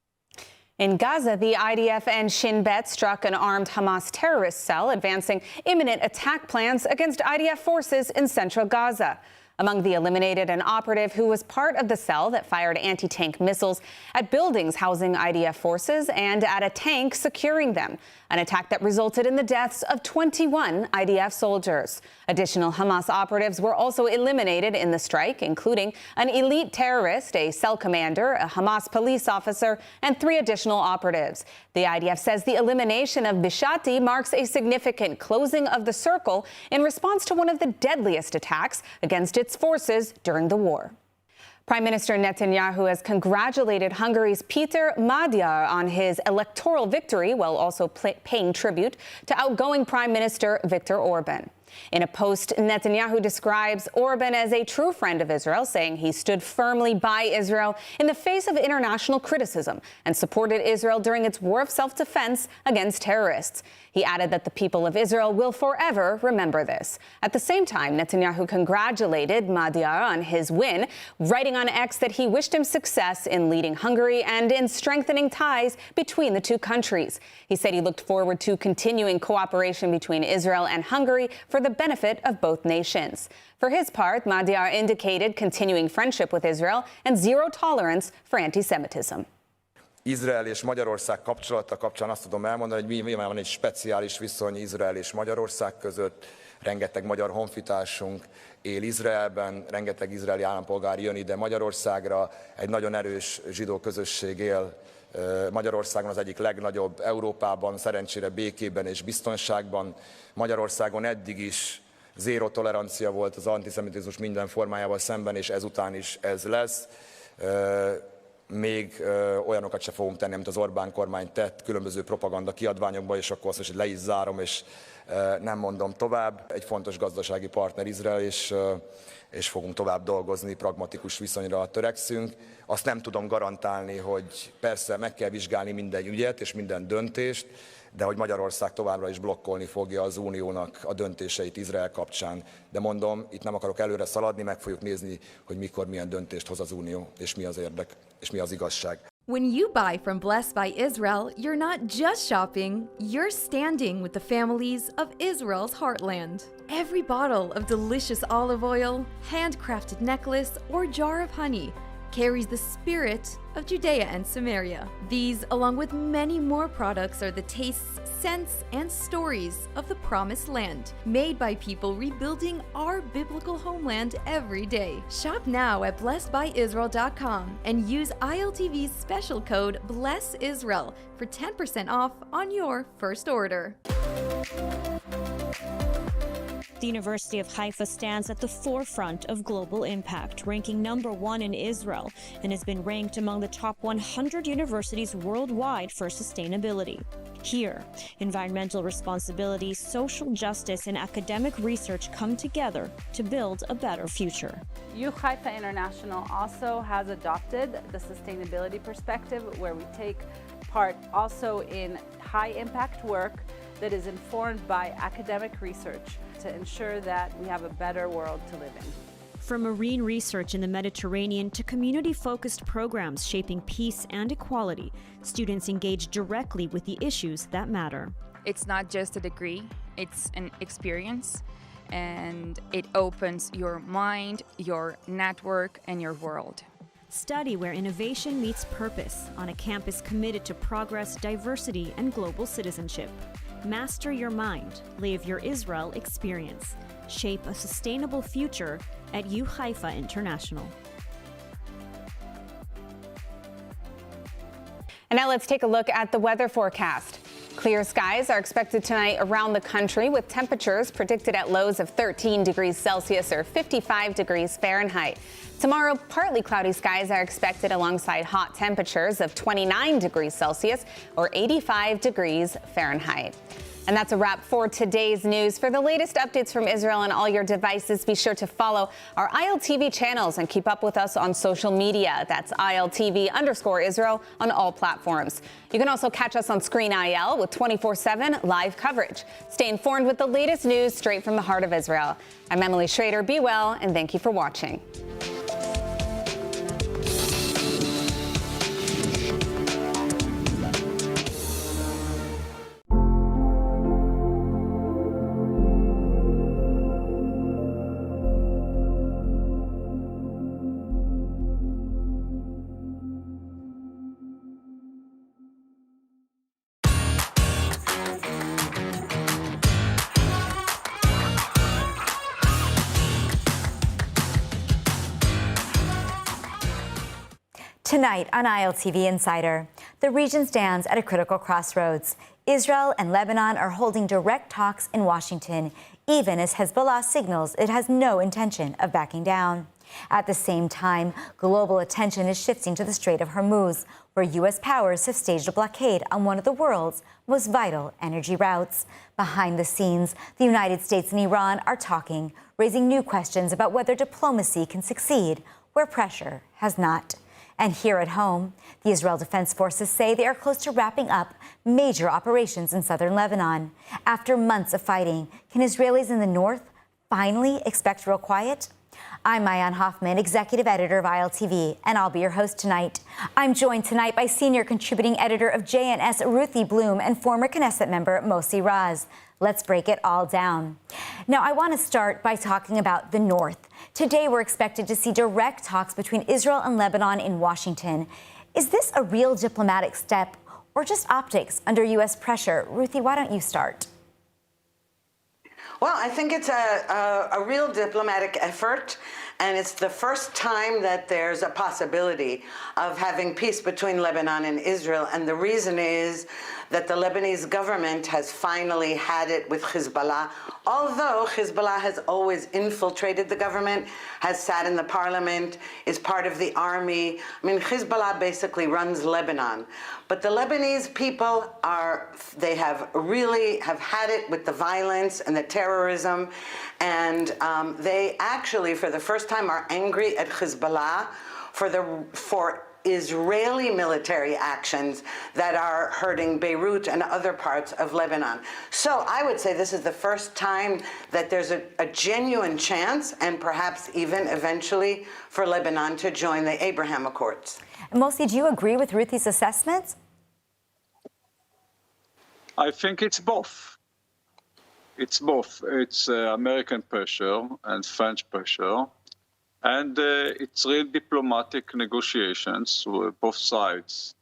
In Gaza, the IDF and Shin Bet struck an armed Hamas terrorist cell, advancing imminent attack plans against IDF forces in central Gaza. Among the eliminated, an operative who was part of the cell that fired anti-tank missiles at buildings housing IDF forces and at a tank securing them, an attack that resulted in the deaths of 21 IDF soldiers. Additional Hamas operatives were also eliminated in the strike, including an elite terrorist, a cell commander, a Hamas police officer, and 3 additional operatives. The IDF says the elimination of Bishati marks a significant closing of the circle in response to one of the deadliest attacks against its forces during the war. Prime Minister Netanyahu has congratulated Hungary's Peter Magyar on his electoral victory, while also paying tribute to outgoing Prime Minister Viktor Orban. In a post, Netanyahu describes Orban as a true friend of Israel, saying he stood firmly by Israel in the face of international criticism and supported Israel during its war of self-defense against terrorists. He added that the people of Israel will forever remember this. At the same time, Netanyahu congratulated Magyar on his win, writing on X that he wished him success in leading Hungary and in strengthening ties between the two countries. He said he looked forward to continuing cooperation between Israel and Hungary for the benefit of both nations. For his part, Magyar indicated continuing friendship with Israel and zero tolerance for anti-Semitism. Izrael és Magyarország kapcsolata kapcsán azt tudom elmondani, hogy nyilván van egy speciális viszony Izrael és Magyarország között. Rengeteg magyar honfitársunk él Izraelben, rengeteg izraeli állampolgár jön ide Magyarországra, egy nagyon erős zsidó közösség él Magyarországon, az egyik legnagyobb Európában, szerencsére békében és biztonságban. Magyarországon eddig is zéró tolerancia volt az antiszemitizmus minden formájával szemben, és ezután is ez lesz. Még olyanokat se fogunk tenni, amit az Orbán kormány tett különböző propaganda kiadványokban, és akkor azt is le is zárom, és nem mondom tovább. Egy fontos gazdasági partner Izrael, és fogunk tovább dolgozni, pragmatikus viszonyra törekszünk. Azt nem tudom garantálni, hogy persze meg kell vizsgálni minden ügyet és minden döntést, de hogy Magyarország továbbra is blokkolni fogja az Uniónak a döntéseit Izrael kapcsán. De mondom, itt nem akarok előre szaladni, meg fogjuk nézni, hogy mikor milyen döntést hoz az Unió, és mi az érdek, és mi az igazság. When you buy from Blessed by Israel, you're not just shopping, you're standing with the families of Israel's heartland. Every bottle of delicious olive oil, handcrafted necklace, or jar of honey carries the spirit of Judea and Samaria. These, along with many more products, are the tastes, scents, and stories of the Promised Land, made by people rebuilding our biblical homeland every day. Shop now at blessedbyisrael.com and use ILTV's special code BLESSISRAEL for 10% off on your first order. The University of Haifa stands at the forefront of global impact, ranking #1 in Israel, and has been ranked among the top 100 universities worldwide for sustainability. Here, environmental responsibility, social justice, and academic research come together to build a better future. Haifa International also has adopted the sustainability perspective, where we take part also in high-impact work that is informed by academic research to ensure that we have a better world to live in. From marine research in the Mediterranean to community-focused programs shaping peace and equality, students engage directly with the issues that matter. It's not just a degree, it's an experience, and it opens your mind, your network, and your world. Study where innovation meets purpose on a campus committed to progress, diversity, and global citizenship. Master your mind, live your Israel experience. Shape a sustainable future at Haifa International. And now let's take a look at the weather forecast. Clear skies are expected tonight around the country, with temperatures predicted at lows of 13 degrees Celsius or 55 degrees Fahrenheit. Tomorrow, partly cloudy skies are expected alongside hot temperatures of 29 degrees Celsius or 85 degrees Fahrenheit. And that's a wrap for today's news. For the latest updates from Israel on all your devices, be sure to follow our ILTV channels and keep up with us on social media. That's ILTV_Israel on all platforms. You can also catch us on Screen IL with 24/7 live coverage. Stay informed with the latest news straight from the heart of Israel. I'm Emily Schrader. Be well, and thank you for watching. Tonight on ILTV Insider, the region stands at a critical crossroads. Israel and Lebanon are holding direct talks in Washington, even as Hezbollah signals it has no intention of backing down. At the same time, global attention is shifting to the Strait of Hormuz, where U.S. powers have staged a blockade on one of the world's most vital energy routes. Behind the scenes, the United States and Iran are talking, raising new questions about whether diplomacy can succeed where pressure has not. And here at home, the Israel Defense Forces say they are close to wrapping up major operations in southern Lebanon. After months of fighting, can Israelis in the north finally expect real quiet? I'm Maayan Hoffman, executive editor of ILTV, and I'll be your host tonight. I'm joined tonight by senior contributing editor of JNS Ruthie Bloom and former Knesset member Mossi Raz. Let's break it all down. Now, I want to start by talking about the north. Today, we're expected to see direct talks between Israel and Lebanon in Washington. Is this a real diplomatic step or just optics under U.S. pressure? Ruthie, why don't you start? Well, I think it's a real diplomatic effort, and it's the first time that there's a possibility of having peace between Lebanon and Israel. And the reason is that the Lebanese government has finally had it with Hezbollah. Although Hezbollah has always infiltrated the government, has sat in the parliament, is part of the army. I mean, Hezbollah basically runs Lebanon. But the Lebanese people they have really had it with the violence and the terrorism. And they actually, for the first time, are angry at Hezbollah for Israeli military actions that are hurting Beirut and other parts of Lebanon. So I would say this is the first time that there's a genuine chance, and perhaps even eventually, for Lebanon to join the Abraham Accords. And Mossi, do you agree with Ruthie's assessments? I think it's both. It's both. It's American pressure and French pressure. And it's real diplomatic negotiations where both sides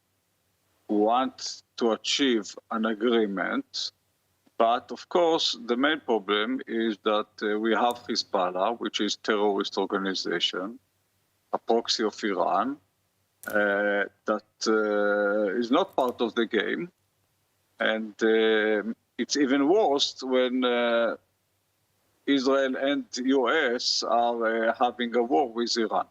want to achieve an agreement. But of course, the main problem is that we have Hezbollah, which is a terrorist organization, a proxy of Iran, that is not part of the game. And it's even worse when Israel and the U.S. are having a war with Iran.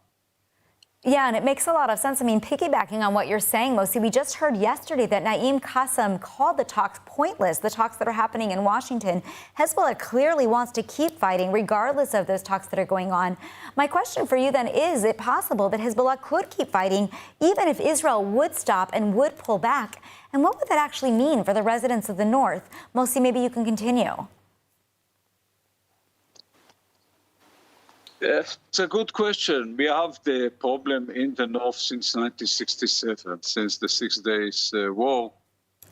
Yeah, and it makes a lot of sense. I mean, piggybacking on what you're saying, Mossi, we just heard yesterday that Naim Qassem called the talks pointless, the talks that are happening in Washington. Hezbollah clearly wants to keep fighting regardless of those talks that are going on. My question for you then is it possible that Hezbollah could keep fighting even if Israel would stop and would pull back? And what would that actually mean for the residents of the north? Mossi, maybe you can continue. It's a good question. We have the problem in the north since 1967, since the 6 Days War.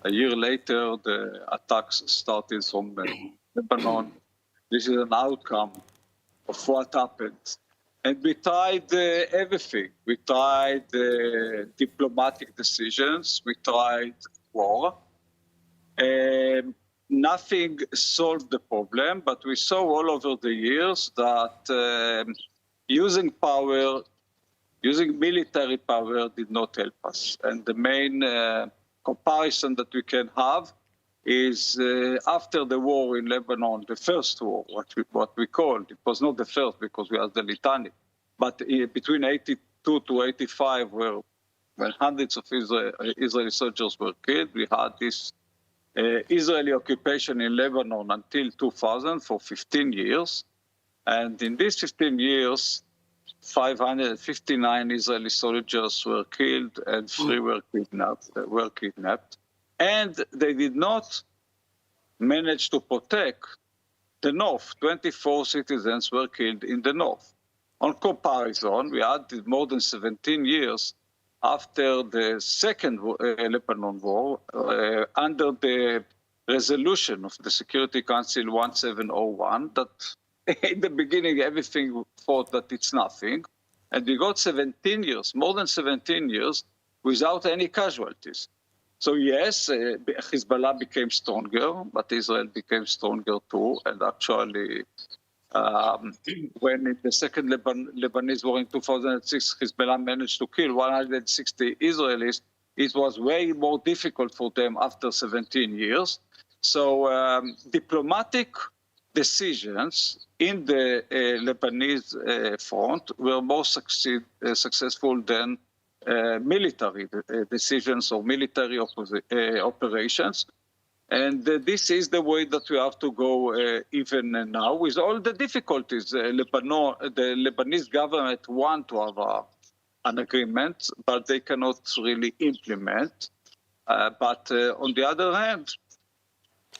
A year later, the attacks started from Lebanon. This is an outcome of what happened. And we tried everything. We tried diplomatic decisions. We tried war. Nothing solved the problem, but we saw all over the years that using power, using military power did not help us. And the main comparison that we can have is after the war in Lebanon, the first war, what we called. It was not the first because we had the Litani, but between 82 to 85, when hundreds of Israeli soldiers were killed, we had this Israeli occupation in Lebanon until 2000 for 15 years. And in these 15 years, 559 Israeli soldiers were killed and 3 were kidnapped. And they did not manage to protect the north. 24 citizens were killed in the north. On comparison, we had more than 17 years after the second Lebanon war, under the resolution of the Security Council 1701, that in the beginning everything thought that it's nothing, and we got 17 years, more than 17 years, without any casualties. So yes, Hezbollah became stronger, but Israel became stronger too, and actually when in the second Lebanese war in 2006, Hezbollah managed to kill 160 Israelis, it was way more difficult for them after 17 years. So diplomatic decisions in the Lebanese front were more successful than military decisions or military operations. And this is the way that we have to go even now, with all the difficulties. The Lebanese government want to have an agreement, but they cannot really implement. But on the other hand,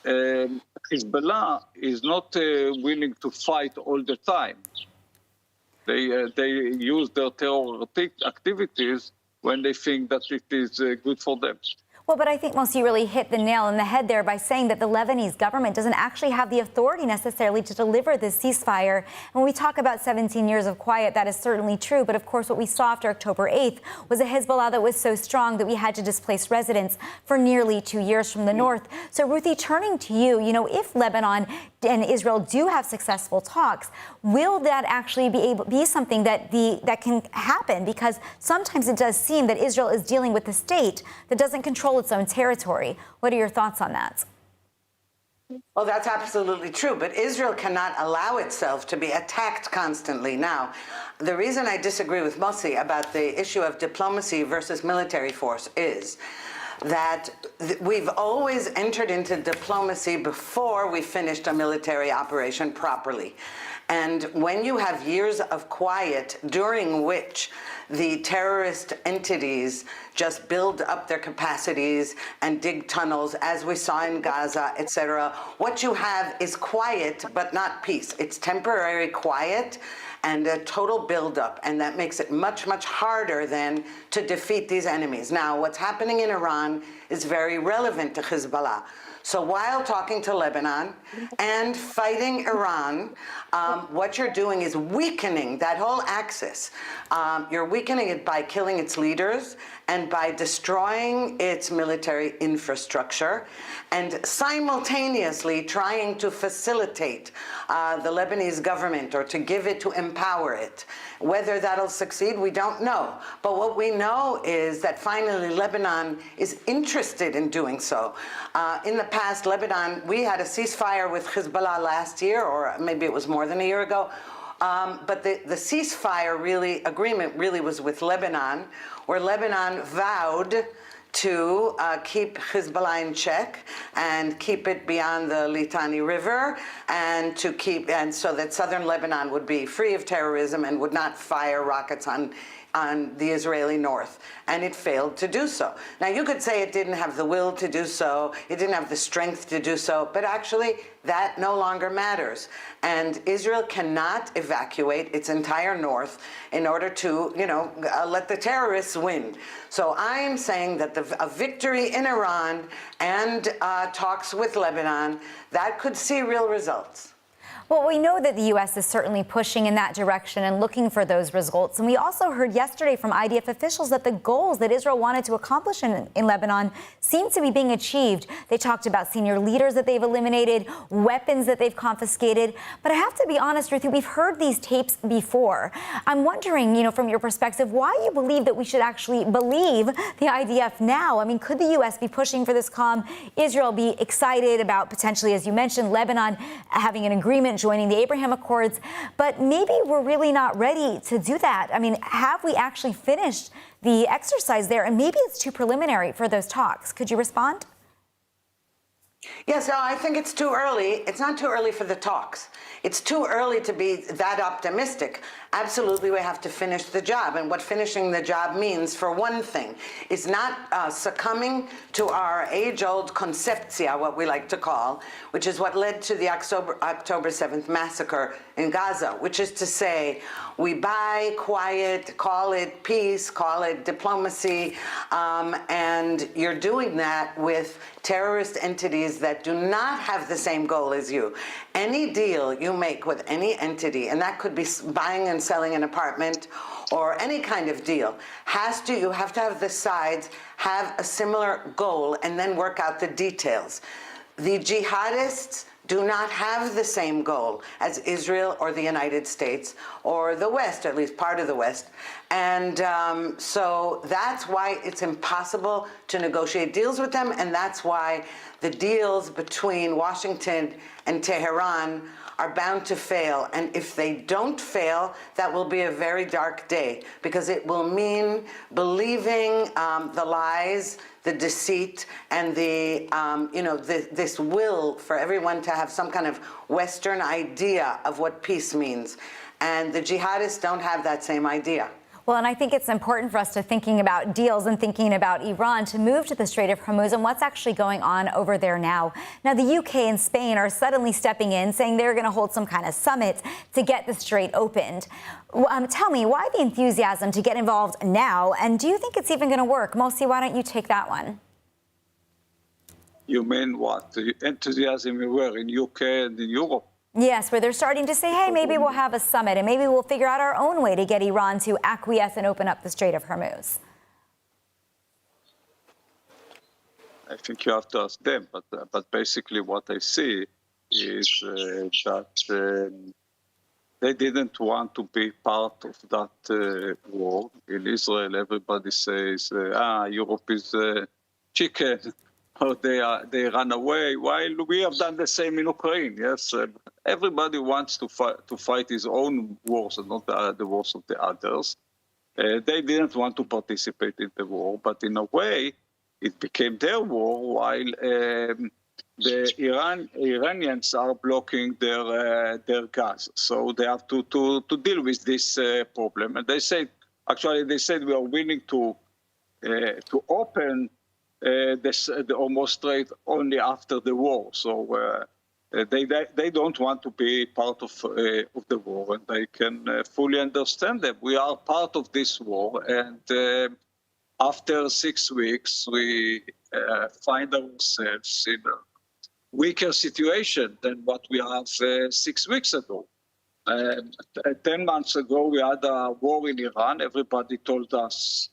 Hezbollah is not willing to fight all the time. They use their terror activities when they think that it is good for them. Well, but I think, Mossi, you really hit the nail on the head there by saying that the Lebanese government doesn't actually have the authority necessarily to deliver this ceasefire. When we talk about 17 years of quiet, that is certainly true. But of course, what we saw after October 8th was a Hezbollah that was so strong that we had to displace residents for nearly 2 years from the north. So, Ruthie, turning to you, if Lebanon and Israel do have successful talks, will that actually be something that can happen? Because sometimes it does seem that Israel is dealing with a state that doesn't control its own territory. What are your thoughts on that? Well, that's absolutely true, but Israel cannot allow itself to be attacked constantly. Now, the reason I disagree with Mossi about the issue of diplomacy versus military force is that we've always entered into diplomacy before we finished a military operation properly. And when you have years of quiet during which the terrorist entities just build up their capacities and dig tunnels, as we saw in Gaza, etc. What you have is quiet, but not peace. It's temporary quiet and a total buildup, and that makes it much, much harder then to defeat these enemies. Now, what's happening in Iran is very relevant to Hezbollah. So while talking to Lebanon and fighting Iran, what you're doing is weakening that whole axis. You're weakening it by killing its leaders and by destroying its military infrastructure and simultaneously trying to facilitate the Lebanese government or to give it, to empower it. Whether that'll succeed, we don't know. But what we know is that finally Lebanon is interested in doing so. In the past, Lebanon, we had a ceasefire with Hezbollah last year, or maybe it was more than a year ago. But the ceasefire agreement really was with Lebanon, where Lebanon vowed to keep Hezbollah in check and keep it beyond the Litani River, and so that southern Lebanon would be free of terrorism and would not fire rockets on the Israeli north, and it failed to do so. Now, you could say it didn't have the will to do so, it didn't have the strength to do so, but actually that no longer matters. And Israel cannot evacuate its entire north in order to, let the terrorists win. So I'm saying that a victory in Iran and talks with Lebanon, that could see real results. Well, we know that the U.S. is certainly pushing in that direction and looking for those results. And we also heard yesterday from IDF officials that the goals that Israel wanted to accomplish in Lebanon seem to be being achieved. They talked about senior leaders that they've eliminated, weapons that they've confiscated. But I have to be honest with you, we've heard these tapes before. I'm wondering, from your perspective, why you believe that we should actually believe the IDF now. I mean, could the U.S. be pushing for this calm? Israel be excited about potentially, as you mentioned, Lebanon having an agreement, joining the Abraham Accords, but maybe we're really not ready to do that. I mean, have we actually finished the exercise there? And maybe it's too preliminary for those talks. Could you respond? Yes, no, I think it's too early. It's not too early for the talks. It's too early to be that optimistic. Absolutely, we have to finish the job. And what finishing the job means, for one thing, is not succumbing to our age-old conceptia, what we like to call, which is what led to the October 7th massacre in Gaza, which is to say, we buy quiet, call it peace, call it diplomacy, and you're doing that with terrorist entities that do not have the same goal as you. Any deal you make with any entity, and that could be buying and selling an apartment or any kind of deal, you have to have the sides have a similar goal and then work out the details. The jihadists do not have the same goal as Israel or the United States or the West, at least part of the West. And so that's why it's impossible to negotiate deals with them, and that's why the deals between Washington and Tehran are bound to fail. And if they don't fail, that will be a very dark day, because it will mean believing the lies, the deceit, and this will for everyone to have some kind of Western idea of what peace means. And the jihadists don't have that same idea. Well, and I think it's important for us to thinking about deals and thinking about Iran to move to the Strait of Hormuz and what's actually going on over there now. Now, the UK and Spain are suddenly stepping in, saying they're going to hold some kind of summit to get the strait opened. Tell me, why the enthusiasm to get involved now? And do you think it's even going to work? Mosi, why don't you take that one? You mean what? The enthusiasm were in UK and in Europe? Yes, where they're starting to say, hey, maybe we'll have a summit and maybe we'll figure out our own way to get Iran to acquiesce and open up the Strait of Hormuz. I think you have to ask them, but basically what I see is that they didn't want to be part of that war. In Israel, everybody says, Europe is chicken. Or they run away, while we have done the same in Ukraine. Yes, everybody wants to fight his own wars and not the wars of the others. They didn't want to participate in the war, but in a way, it became their war, while the Iranians are blocking their gas. So they have to deal with this problem. And they say, Actually, they said we are willing to open the Hormuz Strait only after the war. So they don't want to be part of the war, and they can fully understand them. We are part of this war, and after 6 weeks, we find ourselves in a weaker situation than what we had 6 weeks ago. 10 months ago, we had a war in Iran. Everybody told us,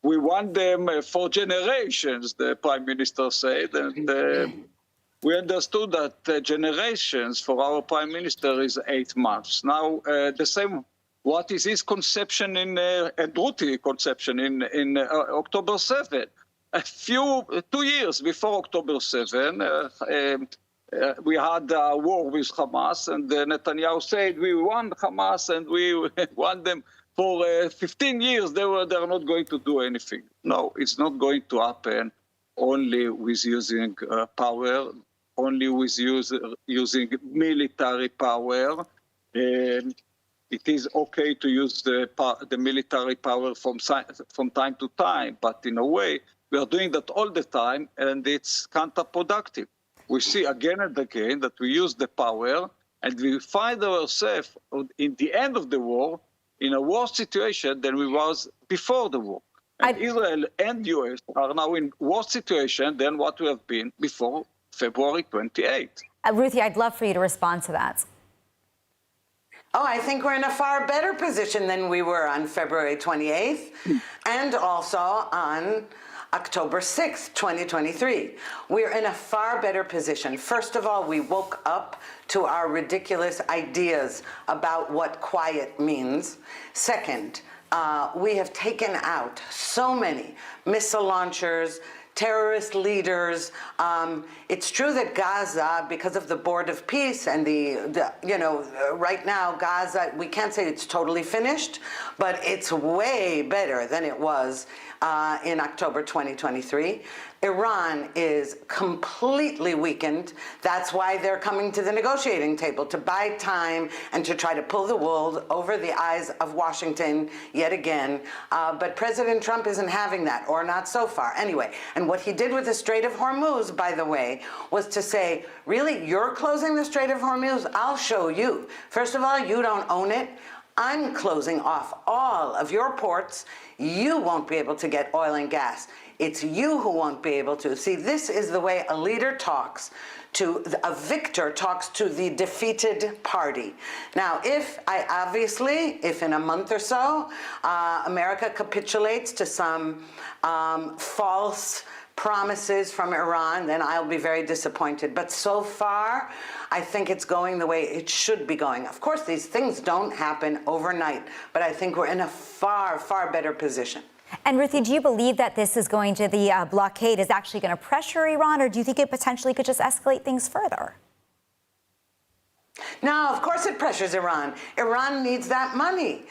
we want them for generations, the Prime Minister said. And we understood that generations for our Prime Minister is 8 months. Now, the same, what is his conception and Ruti conception in October 7? 2 years before October 7, we had a war with Hamas, and Netanyahu said, we want Hamas and we want them for 15 years. They are not going to do anything. No, it's not going to happen only with using power, only with using military power. It is okay to use the military power from time to time, but in a way, we are doing that all the time, and it's counterproductive. We see again and again that we use the power, and we find ourselves in the end of the war in a worse situation than we was before the war. And Israel and US are now in worse situation than what we have been before February 28. Ruthie, I'd love for you to respond to that. Oh, I think we're in a far better position than we were on February 28th and also on October 6th, 2023. We're in a far better position. First of all, we woke up to our ridiculous ideas about what quiet means. Second, we have taken out so many missile launchers, terrorist leaders. It's true that Gaza, because of the Board of Peace and right now Gaza, we can't say it's totally finished, but it's way better than it was in October 2023. Iran is completely weakened. That's why they're coming to the negotiating table, to buy time and to try to pull the wool over the eyes of Washington yet again. But President Trump isn't having that, or not so far. Anyway, and what he did with the Strait of Hormuz, by the way, was to say, really, you're closing the Strait of Hormuz? I'll show you. First of all, you don't own it. I'm closing off all of your ports. You won't be able to get oil and gas. It's you who won't be able to. See, this is the way a leader talks to, a victor talks to the defeated party. Now, if in a month or so, America capitulates to some false promises from Iran, then I'll be very disappointed. But so far, I think it's going the way it should be going. Of course, these things don't happen overnight, but I think we're in a far, far better position. And Ruthie, do you believe that this is going to, the blockade is actually going to pressure Iran, or do you think it potentially could just escalate things further? No, of course it pressures Iran. Iran needs that money.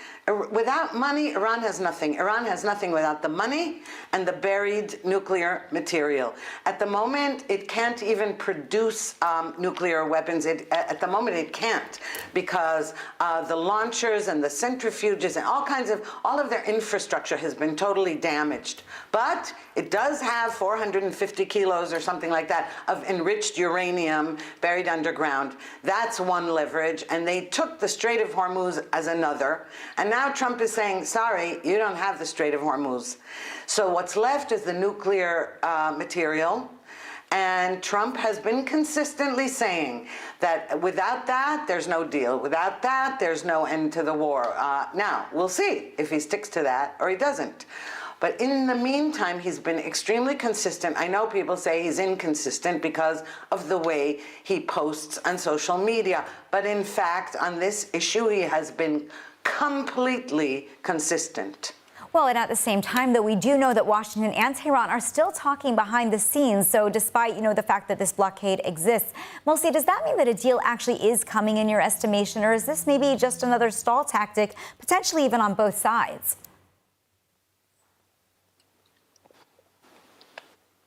Without money, Iran has nothing. Iran has nothing without the money and the buried nuclear material. At the moment, it can't even produce nuclear weapons. At the moment, it can't, because the launchers and the centrifuges and all of their infrastructure has been totally damaged. But it does have 450 kilos or something like that of enriched uranium buried underground. That's one leverage, and they took the Strait of Hormuz as another. And now Trump is saying, sorry, you don't have the Strait of Hormuz. So what's left is the nuclear material. And Trump has been consistently saying that without that, there's no deal. Without that, there's no end to the war. Now, we'll see if he sticks to that or he doesn't. But in the meantime, he's been extremely consistent. I know people say he's inconsistent because of the way he posts on social media. But in fact, on this issue, he has been completely consistent. Well, and at the same time, though, we do know that Washington and Tehran are still talking behind the scenes. So despite, the fact that this blockade exists, Moshe, does that mean that a deal actually is coming in your estimation? Or is this maybe just another stall tactic, potentially even on both sides?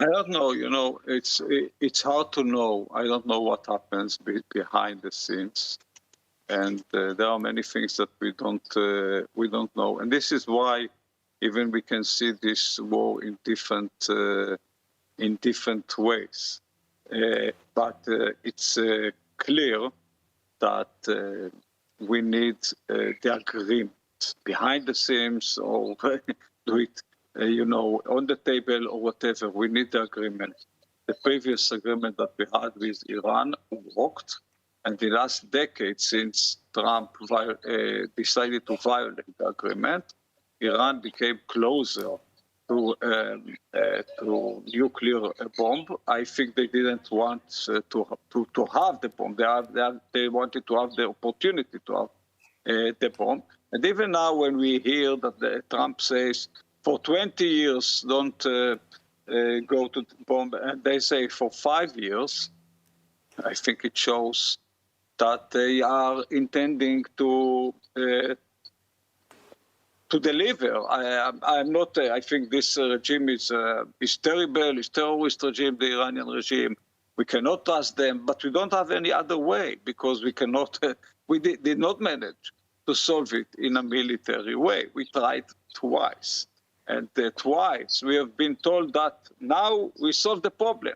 I don't know. It's hard to know. I don't know what happens behind the scenes. And there are many things that we don't know. And this is why even we can see this war in different ways. But it's clear that we need the agreement behind the scenes, or do it, on the table or whatever. We need the agreement. The previous agreement that we had with Iran worked, and the last decade, since Trump decided to violate the agreement, Iran became closer to nuclear bomb. I think they didn't want to have the bomb. They wanted to have the opportunity to have the bomb. And even now, when we hear that Trump says, for 20 years, don't go to the bomb, and they say for 5 years, I think it shows that they are intending to deliver. I'm not. I think this regime is terrible. It's terrorist regime, the Iranian regime. We cannot trust them, but we don't have any other way, because we cannot. We did not manage to solve it in a military way. We tried twice, and twice we have been told that now we solved the problem.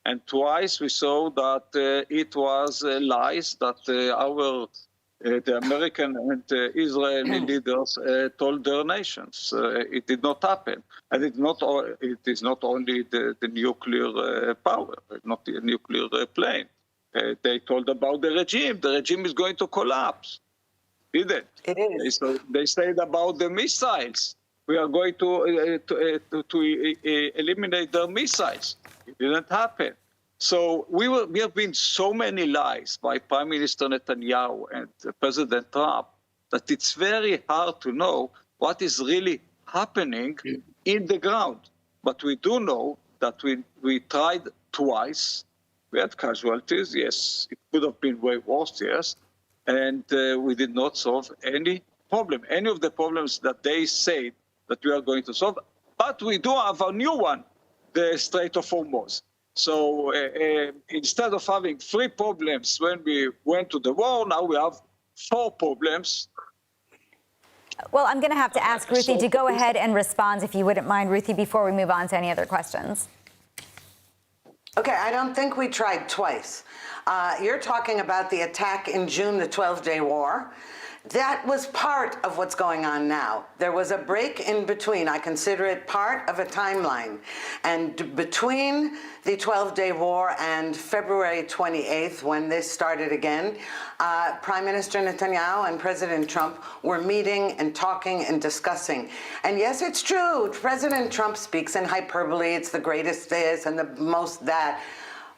And twice we saw that it was lies that the American and Israeli leaders told their nations. It did not happen. And it is not only the nuclear power, not the nuclear plane. They told about the regime. The regime is going to collapse. Did it? It is. They said about the missiles. We are going to eliminate their missiles. It didn't happen. So we have been so many lies by Prime Minister Netanyahu and President Trump that it's very hard to know what is really happening in the ground. But we do know that we tried twice. We had casualties, yes. It could have been way worse, yes. And we did not solve any problem, any of the problems that they said that we are going to solve. But we do have a new one, the Strait of Hormuz. So instead of having 3 problems when we went to the war, now we have 4 problems. Well, I'm going to have to ask Ruthie to go ahead and respond, if you wouldn't mind, Ruthie, before we move on to any other questions. Okay, I don't think we tried twice. You're talking about the attack in June, the 12-day war. That was part of what's going on now. There was a break in between. I consider it part of a timeline. And between the 12-day war and February 28th, when this started again, Prime Minister Netanyahu and President Trump were meeting and talking and discussing. And yes, it's true. President Trump speaks in hyperbole. It's the greatest this and the most that.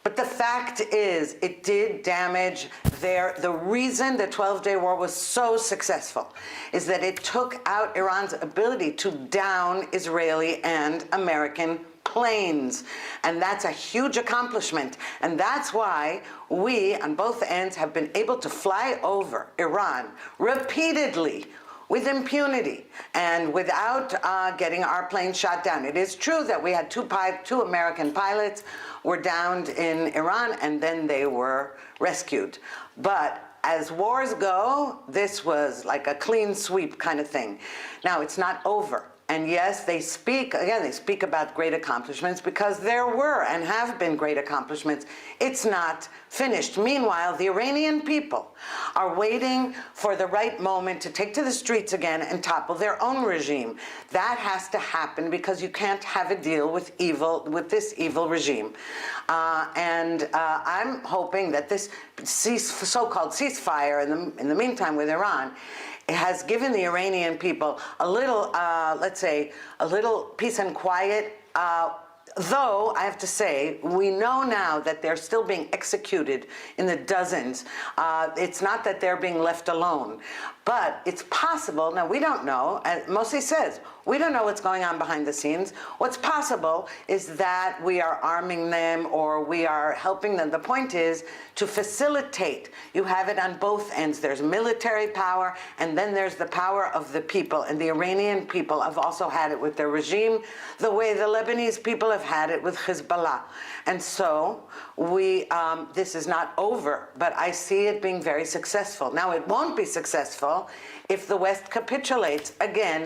But the fact is, it did damage the reason the 12-day war was so successful is that it took out Iran's ability to down Israeli and American planes. And that's a huge accomplishment. And that's why we, on both ends, have been able to fly over Iran repeatedly with impunity and without getting our plane shot down. It is true that we had two American pilots were downed in Iran, and then they were rescued. But as wars go, this was like a clean sweep kind of thing. Now, it's not over. And yes, they speak about great accomplishments because there were and have been great accomplishments. It's not finished. Meanwhile, the Iranian people are waiting for the right moment to take to the streets again and topple their own regime. That has to happen because you can't have a deal with this evil regime. I'm hoping that this so-called ceasefire in the meantime with Iran, it has given the Iranian people a little, let's say, a little peace and quiet. Though, I have to say, we know now that they're still being executed in the dozens. It's not that they're being left alone. But it's possible, now we don't know, as Moshe says, we don't know what's going on behind the scenes. What's possible is that we are arming them or we are helping them. The point is to facilitate. You have it on both ends. There's military power and then there's the power of the people. And the Iranian people have also had it with their regime, the way the Lebanese people have had it with Hezbollah. And so this is not over, but I see it being very successful. Now, it won't be successful if the West capitulates again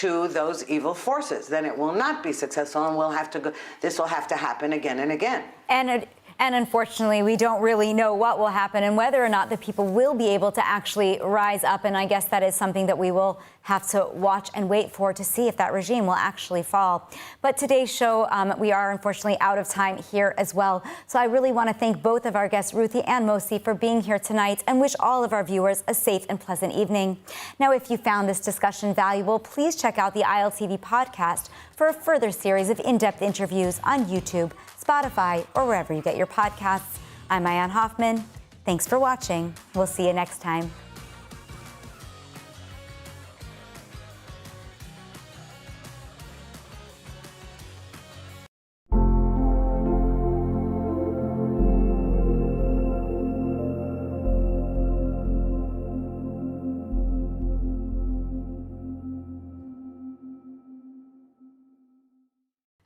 to those evil forces. Then it will not be successful, and this will have to happen again and again. And unfortunately, we don't really know what will happen and whether or not the people will be able to actually rise up. And I guess that is something that we will have to watch and wait for to see if that regime will actually fall. But today's show, we are unfortunately out of time here as well. So I really want to thank both of our guests, Ruthie and Mosi, for being here tonight and wish all of our viewers a safe and pleasant evening. Now, if you found this discussion valuable, please check out the ILTV podcast for a further series of in-depth interviews on YouTube, Spotify, or wherever you get your podcasts. I'm Ayan Hoffman. Thanks for watching. We'll see you next time.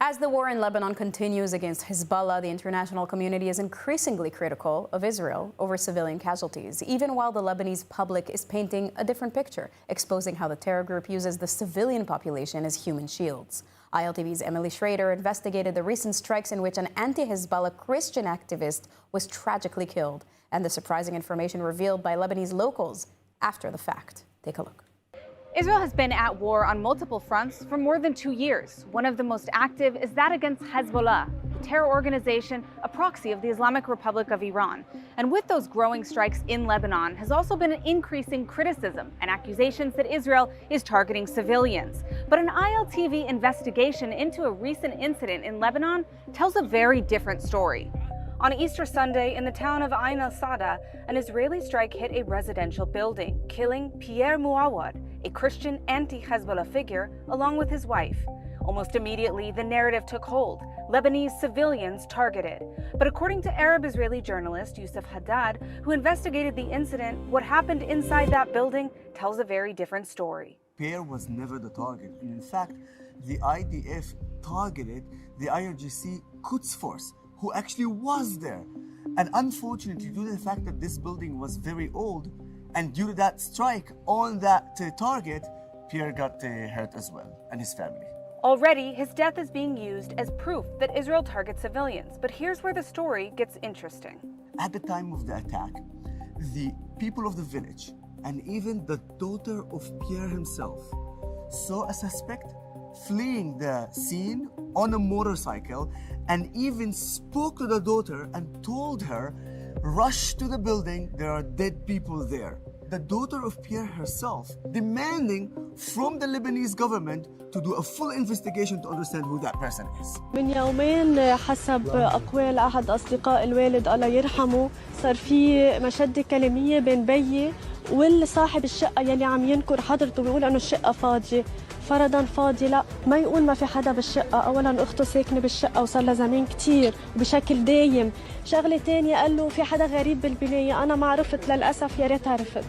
As the war in Lebanon continues against Hezbollah, the international community is increasingly critical of Israel over civilian casualties, even while the Lebanese public is painting a different picture, exposing how the terror group uses the civilian population as human shields. ILTV's Emily Schrader investigated the recent strikes in which an anti-Hezbollah Christian activist was tragically killed, and the surprising information revealed by Lebanese locals after the fact. Take a look. Israel has been at war on multiple fronts for more than 2 years. One of the most active is that against Hezbollah, a terror organization, a proxy of the Islamic Republic of Iran. And with those growing strikes in Lebanon has also been an increasing criticism and accusations that Israel is targeting civilians. But an ILTV investigation into a recent incident in Lebanon tells a very different story. On Easter Sunday, in the town of Ain al-Sada, an Israeli strike hit a residential building, killing Pierre Muawad, a Christian anti-Hezbollah figure, along with his wife. Almost immediately, the narrative took hold. Lebanese civilians targeted. But according to Arab-Israeli journalist Youssef Haddad, who investigated the incident, what happened inside that building tells a very different story. Pierre was never the target. And in fact, the IDF targeted the IRGC Quds force, who actually was there. And unfortunately, due to the fact that this building was very old, and due to that strike on that target, Pierre got hurt as well, and his family. Already, his death is being used as proof that Israel targets civilians. But here's where the story gets interesting. At the time of the attack, the people of the village, and even the daughter of Pierre himself, saw a suspect fleeing the scene on a motorcycle, and even spoke to the daughter and told her, rush to the building, there are dead people there. The daughter of Pierre herself demanding from the Lebanese government to do a full investigation to understand who that person is. من يومين حسب أقوال أحد أصدقاء الوالد الله يرحمه صار في مشادة كلامية بين بيي والصاحب الشقة يلي عم ينكر حضرته بيقول إنه الشقة فاضية. فرضاً فاضي، لا ما يقول ما في حدا بالشقة. أولاً أخته ساكنة بالشقة وصار لها زمان كتير وبشكل دايم. شغلة تانية قال له في حدا غريب بالبناية، أنا ما عرفت للأسف، يا ريت عرفت.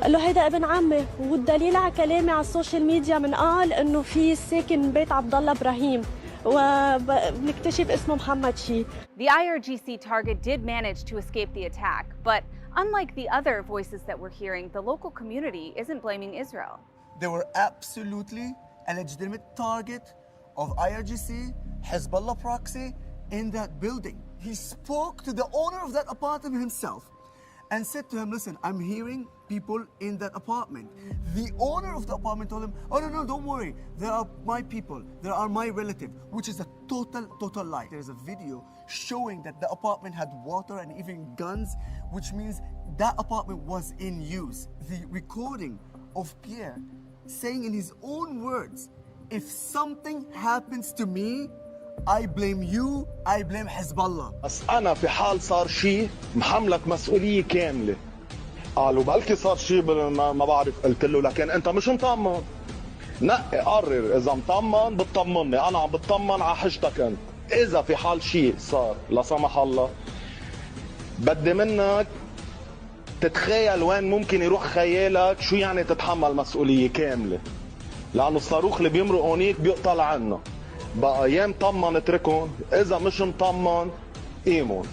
قال له هيدا ابن عمي، والدليل على كلامي على السوشيال ميديا من قال إنه في ساكن بيت عبد الله إبراهيم وبنكتشف اسمه محمد شي. The IRGC target did manage to escape the attack, but unlike the other voices that we're hearing, the local community isn't blaming Israel. They were absolutely a legitimate target of IRGC, Hezbollah proxy in that building. He spoke to the owner of that apartment himself and said to him, listen, I'm hearing people in that apartment. The owner of the apartment told him, oh, no, don't worry. There are my people. There are my relatives, which is a total lie. There's a video showing that the apartment had water and even guns, which means that apartment was in use. The recording of Pierre saying in his own words, if something happens to me, I blame you, I blame Hezbollah. بس أنا في حال صار شيء محملك مسؤولية كاملة. قالوا بلكي صار شيء ما بعرف، قلت له لكن أنت مش مطمن. نقي قرر إذا مطمن بتطمني، أنا عم بتطمن على حاجتك أنت. إذا في حال شيء صار لا سمح الله، بدي منك تتخيل وين ممكن يروح خيالك، شو يعني تتحمل مسؤولية كاملة. لأنه الصاروخ اللي بيمرق هونيك بيقطع عنا. بقى يا مطمن اتركهم، اذا مش مطمن قيمهم.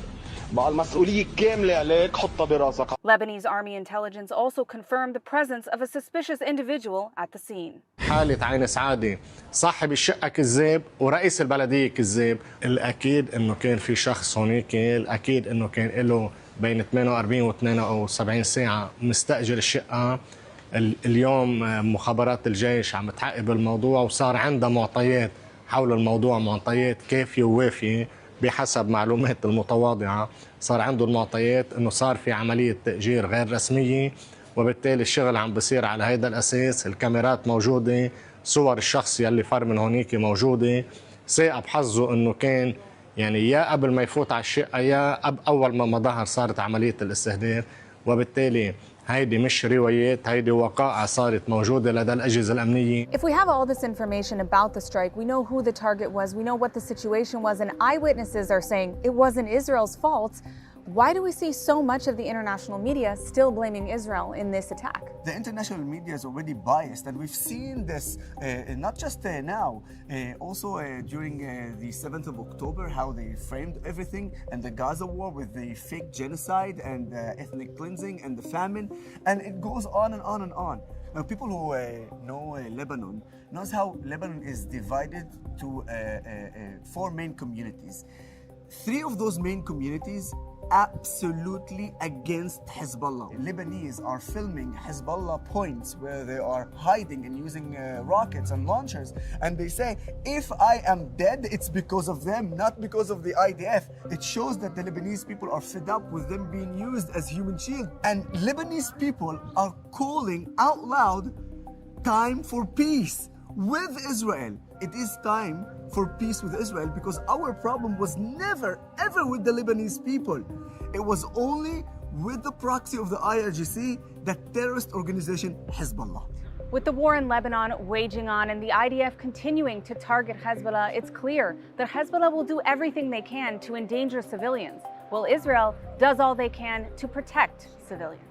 بقى المسؤوليه كامله عليك، حطها براسك. Lebanese army intelligence also confirmed the presence of a suspicious individual at the scene. حالة عين سعادة، صاحب الشقة كذاب ورئيس البلدية كذاب. الأكيد إنه كان في شخص هونيك، الأكيد إنه كان له بين 48 و 72 ساعة مستأجر الشقة. اليوم مخابرات الجيش عم تحقق بالموضوع وصار عندها معطيات حول الموضوع، معطيات كافية ووافية بحسب معلومات المتواضعة. صار عنده المعطيات إنه صار في عملية تأجير غير رسمية، وبالتالي الشغل عم بصير على هيدا الأساس. الكاميرات موجودة، صور الشخص يلي فر من هونيك موجودة. ساء بحظه إنه كان يعني يا قبل ما يفوت على الشقة يا أول ما ظهر صارت عملية الاستهداف، وبالتالي هيدي مش روايات، هيدي وقائع صارت موجودة لدى الأجهزة الأمنية. If we have all this information about the strike, we know who the target was, we know what the situation was, and eyewitnesses are saying it wasn't Israel's fault. Why do we see so much of the international media still blaming Israel in this attack? The international media is already biased, and we've seen this not just now, also during the 7th of October, how they framed everything, and the Gaza war with the fake genocide and ethnic cleansing and the famine, and it goes on and on and on. Now, people who know Lebanon knows how Lebanon is divided to 4 main communities. 3 of those main communities absolutely against Hezbollah. Lebanese are filming Hezbollah points where they are hiding and using rockets and launchers, and they say, if I am dead, it's because of them, not because of the IDF. It shows that the Lebanese people are fed up with them being used as human shield. And Lebanese people are calling out loud, time for peace with Israel. It is time for peace with Israel, because our problem was never, ever with the Lebanese people. It was only with the proxy of the IRGC, the terrorist organization Hezbollah. With the war in Lebanon waging on and the IDF continuing to target Hezbollah, it's clear that Hezbollah will do everything they can to endanger civilians, while Israel does all they can to protect civilians.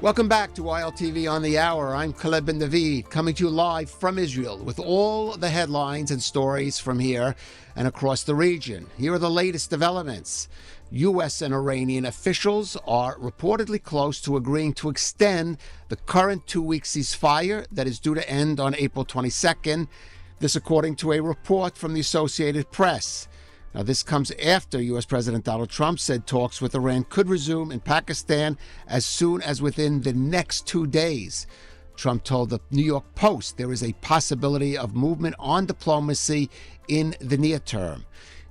Welcome back to ILTV on the Hour. I'm Caleb Ben David, coming to you live from Israel with all the headlines and stories from here and across the region. Here are the latest developments. U.S. and Iranian officials are reportedly close to agreeing to extend the current 2-week ceasefire that is due to end on April 22nd. This according to a report from the Associated Press. Now, this comes after U.S. President Donald Trump said talks with Iran could resume in Pakistan as soon as within the next 2 days. Trump told the New York Post there is a possibility of movement on diplomacy in the near term.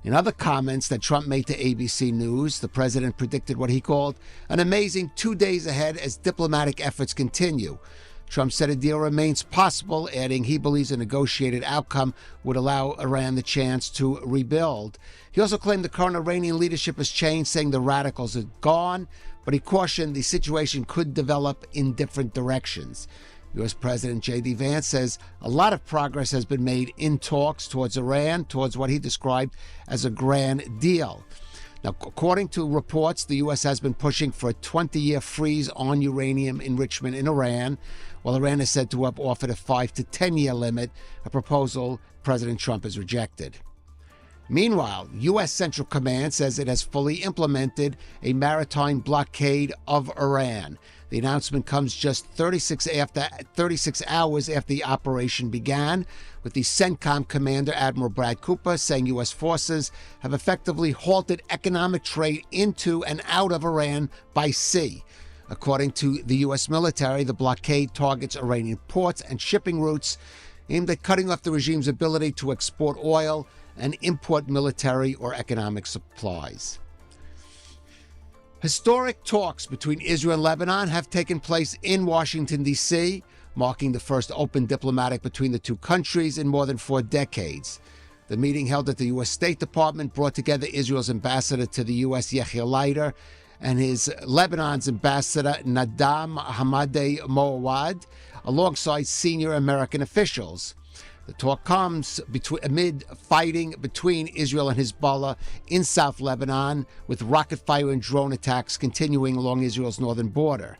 In other comments that Trump made to ABC News, the president predicted what he called an amazing 2 days ahead as diplomatic efforts continue. Trump said a deal remains possible, adding he believes a negotiated outcome would allow Iran the chance to rebuild. He also claimed the current Iranian leadership has changed, saying the radicals are gone, but he cautioned the situation could develop in different directions. U.S. President J.D. Vance says a lot of progress has been made in talks towards Iran, towards what he described as a grand deal. Now, according to reports, the U.S. has been pushing for a 20-year freeze on uranium enrichment in Iran, while Iran is said to have offered a 5 to 10-year limit, a proposal President Trump has rejected. Meanwhile, U.S. Central Command says it has fully implemented a maritime blockade of Iran. The announcement comes just 36 hours after the operation began, with the CENTCOM commander, Admiral Brad Cooper, saying U.S. forces have effectively halted economic trade into and out of Iran by sea. According to the U.S. military, the blockade targets Iranian ports and shipping routes aimed at cutting off the regime's ability to export oil and import military or economic supplies. Historic talks between Israel and Lebanon have taken place in Washington, D.C., marking the first open diplomatic between the two countries in more than 4 decades. The meeting held at the U.S. State Department brought together Israel's ambassador to the U.S., Yechiel Leiter, and his Lebanon's ambassador, Nadam Hamadeh Moawad. alongside senior American officials. The talk comes amid fighting between Israel and Hezbollah in South Lebanon, with rocket fire and drone attacks continuing along Israel's northern border.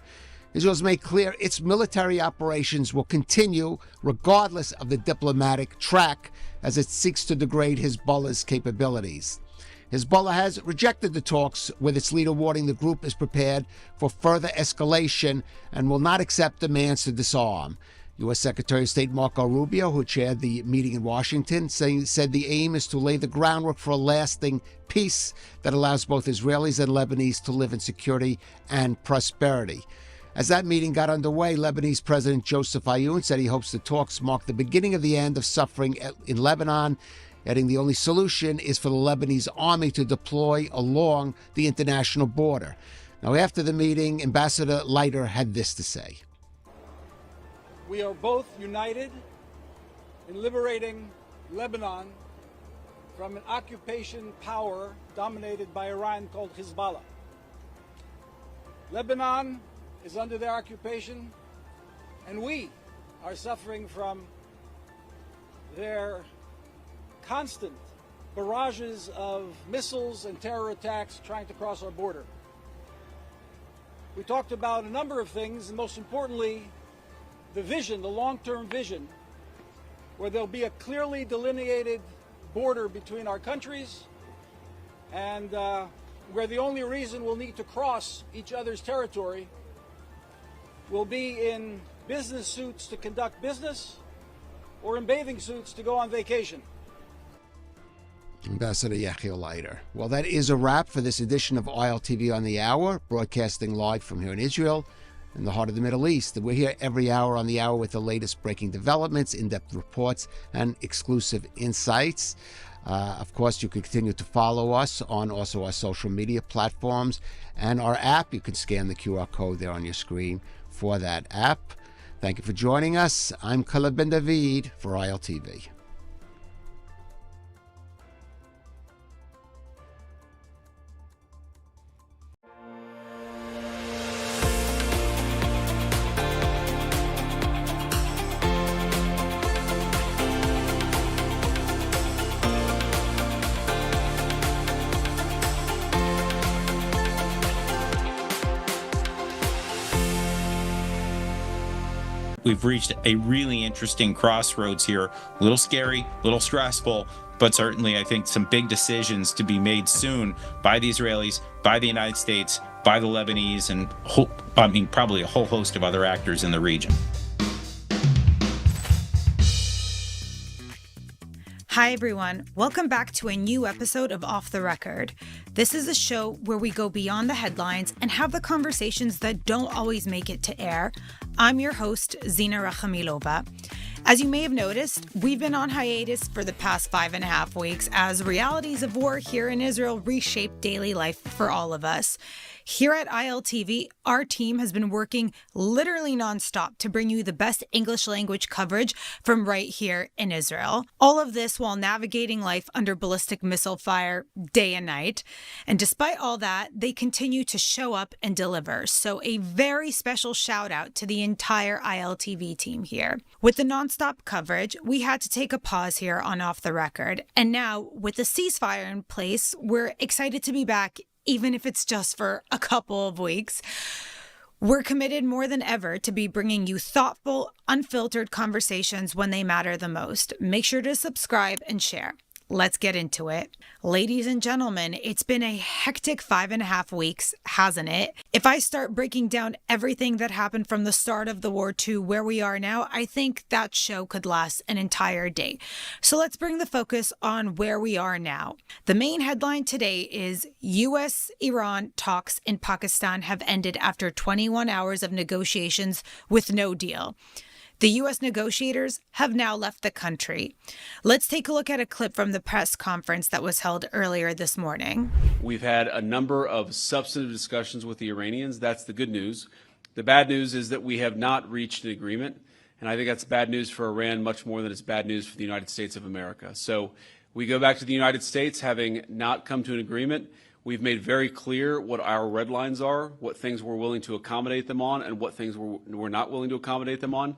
Israel's made clear its military operations will continue regardless of the diplomatic track as it seeks to degrade Hezbollah's capabilities. Hezbollah has rejected the talks, with its leader warning the group is prepared for further escalation and will not accept demands to disarm. U.S. Secretary of State Marco Rubio, who chaired the meeting in Washington, said the aim is to lay the groundwork for a lasting peace that allows both Israelis and Lebanese to live in security and prosperity. As that meeting got underway, Lebanese President Joseph Aoun said he hopes the talks mark the beginning of the end of suffering in Lebanon, adding the only solution is for the Lebanese army to deploy along the international border. Now, after the meeting, Ambassador Leiter had this to say. We are both united in liberating Lebanon from an occupation power dominated by Iran called Hezbollah. Lebanon is under their occupation, and we are suffering from their constant barrages of missiles and terror attacks trying to cross our border. We talked about a number of things, and most importantly, the vision, the long-term vision, where there'll be a clearly delineated border between our countries, and where the only reason we'll need to cross each other's territory will be in business suits to conduct business or in bathing suits to go on vacation. Ambassador Yechiel Leiter. Well, that is a wrap for this edition of ILTV on the Hour, broadcasting live from here in Israel, in the heart of the Middle East. We're here every hour on the hour with the latest breaking developments, in-depth reports, and exclusive insights. Of course, you can continue to follow us on also our social media platforms and our app. You can scan the QR code there on your screen for that app. Thank you for joining us. I'm Caleb Ben David for ILTV. We've reached a really interesting crossroads here. A little scary, a little stressful, but certainly I think some big decisions to be made soon by the Israelis, by the United States, by the Lebanese, and probably a whole host of other actors in the region. Hi everyone, welcome back to a new episode of Off the Record. This is a show where we go beyond the headlines and have the conversations that don't always make it to air. I'm your host, Zina Rachamilova. As you may have noticed, we've been on hiatus for the past 5.5 weeks as realities of war here in Israel reshape daily life for all of us. Here at ILTV, our team has been working literally nonstop to bring you the best English language coverage from right here in Israel. All of this while navigating life under ballistic missile fire day and night. And despite all that, they continue to show up and deliver. So a very special shout out to the entire ILTV team here. With the nonstop coverage, we had to take a pause here on Off the Record. And now, with the ceasefire in place, we're excited to be back, even if it's just for a couple of weeks. We're committed more than ever to be bringing you thoughtful, unfiltered conversations when they matter the most. Make sure to subscribe and share. Let's get into it. Ladies and gentlemen, it's been a hectic 5.5 weeks, hasn't it? If I start breaking down everything that happened from the start of the war to where we are now, I think that show could last an entire day. So let's bring the focus on where we are now. The main headline today is U.S.-Iran talks in Pakistan have ended after 21 hours of negotiations with no deal. The U.S. negotiators have now left the country. Let's take a look at a clip from the press conference that was held earlier this morning. We've had a number of substantive discussions with the Iranians. That's the good news. The bad news is that we have not reached an agreement, and I think that's bad news for Iran much more than it's bad news for the United States of America. So we go back to the United States having not come to an agreement. We've made very clear what our red lines are, what things we're willing to accommodate them on, and what things we're not willing to accommodate them on.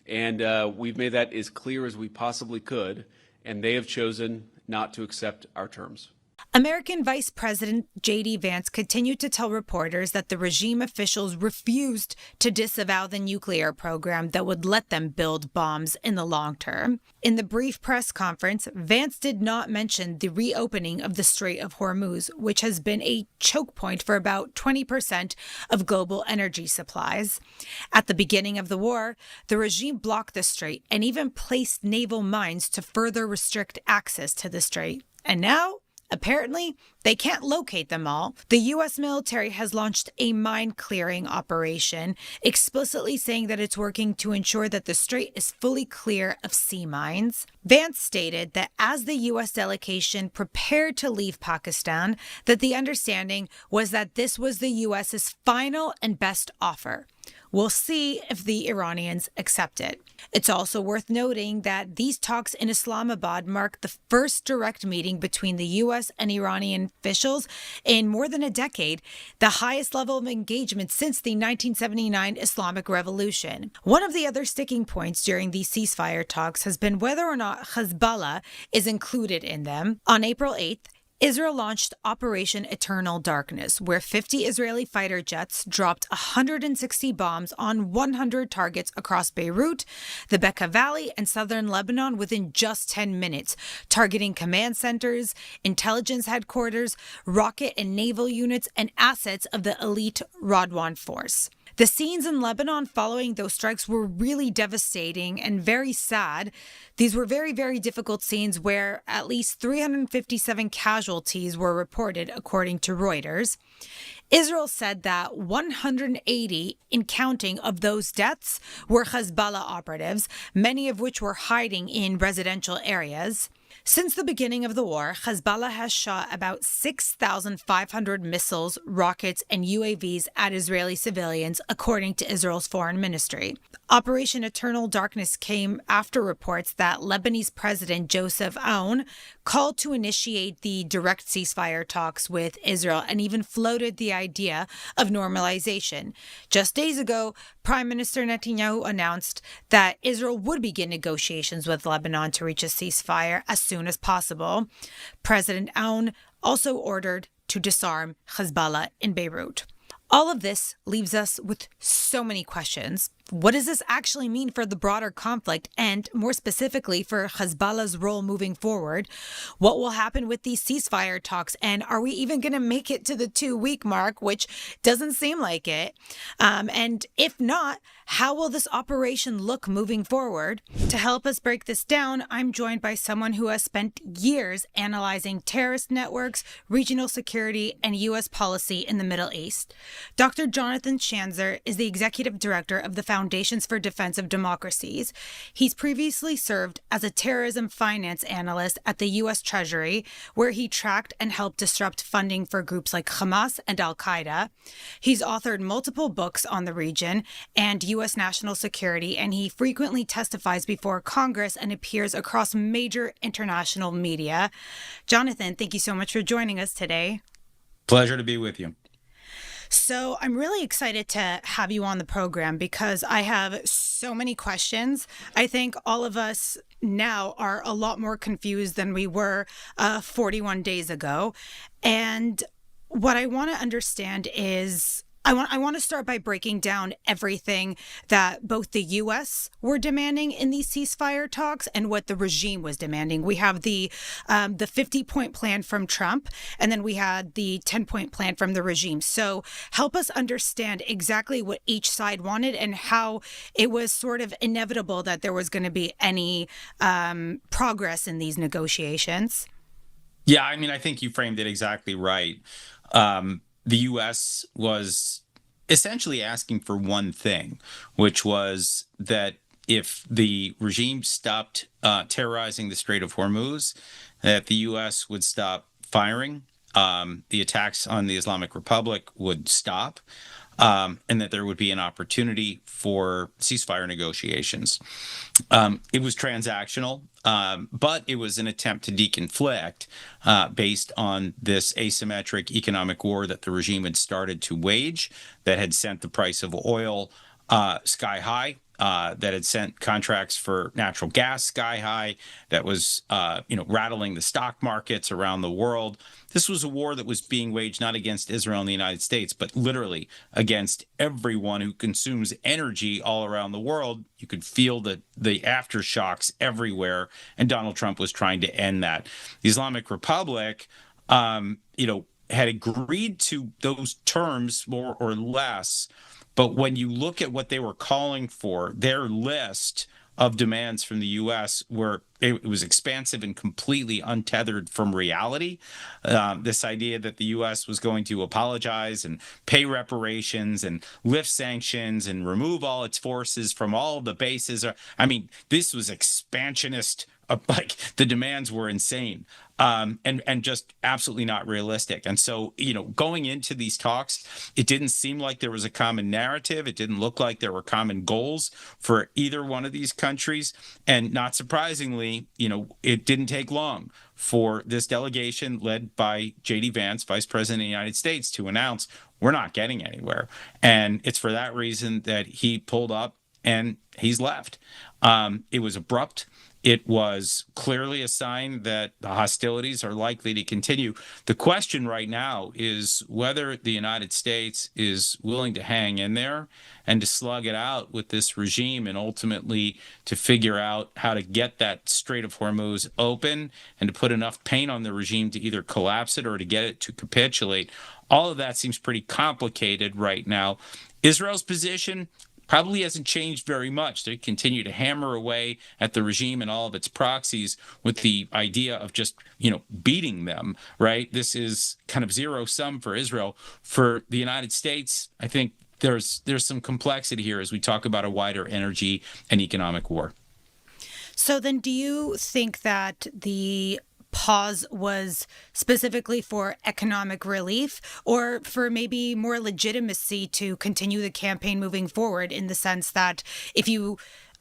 And we've made that as clear as we possibly could, and they have chosen not to accept our terms. American Vice President J.D. Vance continued to tell reporters that the regime officials refused to disavow the nuclear program that would let them build bombs in the long term. In the brief press conference, Vance did not mention the reopening of the Strait of Hormuz, which has been a choke point for about 20% of global energy supplies. At the beginning of the war, the regime blocked the strait and even placed naval mines to further restrict access to the strait. And now, apparently, they can't locate them all. The U.S. military has launched a mine clearing operation, explicitly saying that it's working to ensure that the strait is fully clear of sea mines. Vance stated that as the U.S. delegation prepared to leave Pakistan, that the understanding was that this was the U.S.'s final and best offer. We'll see if the Iranians accept it. It's also worth noting that these talks in Islamabad mark the first direct meeting between the U.S. and Iranian officials in more than a decade, the highest level of engagement since the 1979 Islamic Revolution. One of the other sticking points during these ceasefire talks has been whether or not Hezbollah is included in them. On April 8th, Israel launched Operation Eternal Darkness, where 50 Israeli fighter jets dropped 160 bombs on 100 targets across Beirut, the Bekaa Valley, and southern Lebanon within just 10 minutes, targeting command centers, intelligence headquarters, rocket and naval units, and assets of the elite Radwan force. The scenes in Lebanon following those strikes were really devastating and very sad. These were very, very difficult scenes where at least 357 casualties were reported, according to Reuters. Israel said that 180 in counting of those deaths were Hezbollah operatives, many of which were hiding in residential areas. Since the beginning of the war, Hezbollah has shot about 6,500 missiles, rockets, and UAVs at Israeli civilians, according to Israel's foreign ministry. Operation Eternal Darkness came after reports that Lebanese President Joseph Aoun called to initiate the direct ceasefire talks with Israel and even floated the idea of normalization. Just days ago, Prime Minister Netanyahu announced that Israel would begin negotiations with Lebanon to reach a ceasefire as soon as possible. President Aoun also ordered to disarm Hezbollah in Beirut. All of this leaves us with so many questions. What does this actually mean for the broader conflict and, more specifically, for Hezbollah's role moving forward? What will happen with these ceasefire talks? And are we even going to make it to the 2-week mark, which doesn't seem like it? And if not, how will this operation look moving forward? To help us break this down, I'm joined by someone who has spent years analyzing terrorist networks, regional security, and U.S. policy in the Middle East. Dr. Jonathan Schanzer is the executive director of the Foundations for Defense of Democracies. He's previously served as a terrorism finance analyst at the U.S. Treasury, where he tracked and helped disrupt funding for groups like Hamas and Al-Qaeda. He's authored multiple books on the region and U.S. national security, and he frequently testifies before Congress and appears across major international media. Jonathan, thank you so much for joining us today. Pleasure to be with you. So I'm really excited to have you on the program because I have so many questions. I think all of us now are a lot more confused than we were 41 days ago. And what I want to understand is I want to start by breaking down everything that both the U.S. were demanding in these ceasefire talks and what the regime was demanding. We have the 50-point plan from Trump, and then we had the 10-point plan from the regime. So help us understand exactly what each side wanted and how it was sort of inevitable that there was going to be any progress in these negotiations. Yeah, I mean, I think you framed it exactly right. The U.S. was essentially asking for one thing, which was that if the regime stopped terrorizing the Strait of Hormuz, that the U.S. would stop firing, the attacks on the Islamic Republic would stop, and that there would be an opportunity for ceasefire negotiations. It was transactional, but it was an attempt to deconflict based on this asymmetric economic war that the regime had started to wage, that had sent the price of oil sky high, that had sent contracts for natural gas sky high, that was rattling the stock markets around the world. This was a war that was being waged not against Israel and the United States, but literally against everyone who consumes energy all around the world. You could feel the aftershocks everywhere, and Donald Trump was trying to end that. The Islamic Republic, had agreed to those terms more or less. But when you look at what they were calling for, their list of demands from the U.S. it was expansive and completely untethered from reality. This idea that the U.S. was going to apologize and pay reparations and lift sanctions and remove all its forces from all of the bases. This was expansionist. Like, the demands were insane. And just absolutely not realistic. And so, going into these talks, it didn't seem like there was a common narrative. It didn't look like there were common goals for either one of these countries. And not surprisingly, it didn't take long for this delegation led by J.D. Vance, Vice President of the United States, to announce we're not getting anywhere. And it's for that reason that he pulled up and he's left. It was abrupt. It was clearly a sign that the hostilities are likely to continue. The question right now is whether the United States is willing to hang in there and to slug it out with this regime, and ultimately to figure out how to get that Strait of Hormuz open and to put enough pain on the regime to either collapse it or to get it to capitulate. All of that seems pretty complicated right now. Israel's position probably hasn't changed very much. They continue to hammer away at the regime and all of its proxies with the idea of just, beating them, right? This is kind of zero sum for Israel. For the United States, I think there's some complexity here as we talk about a wider energy and economic war. So then do you think that the pause was specifically for economic relief or for maybe more legitimacy to continue the campaign moving forward, in the sense that if you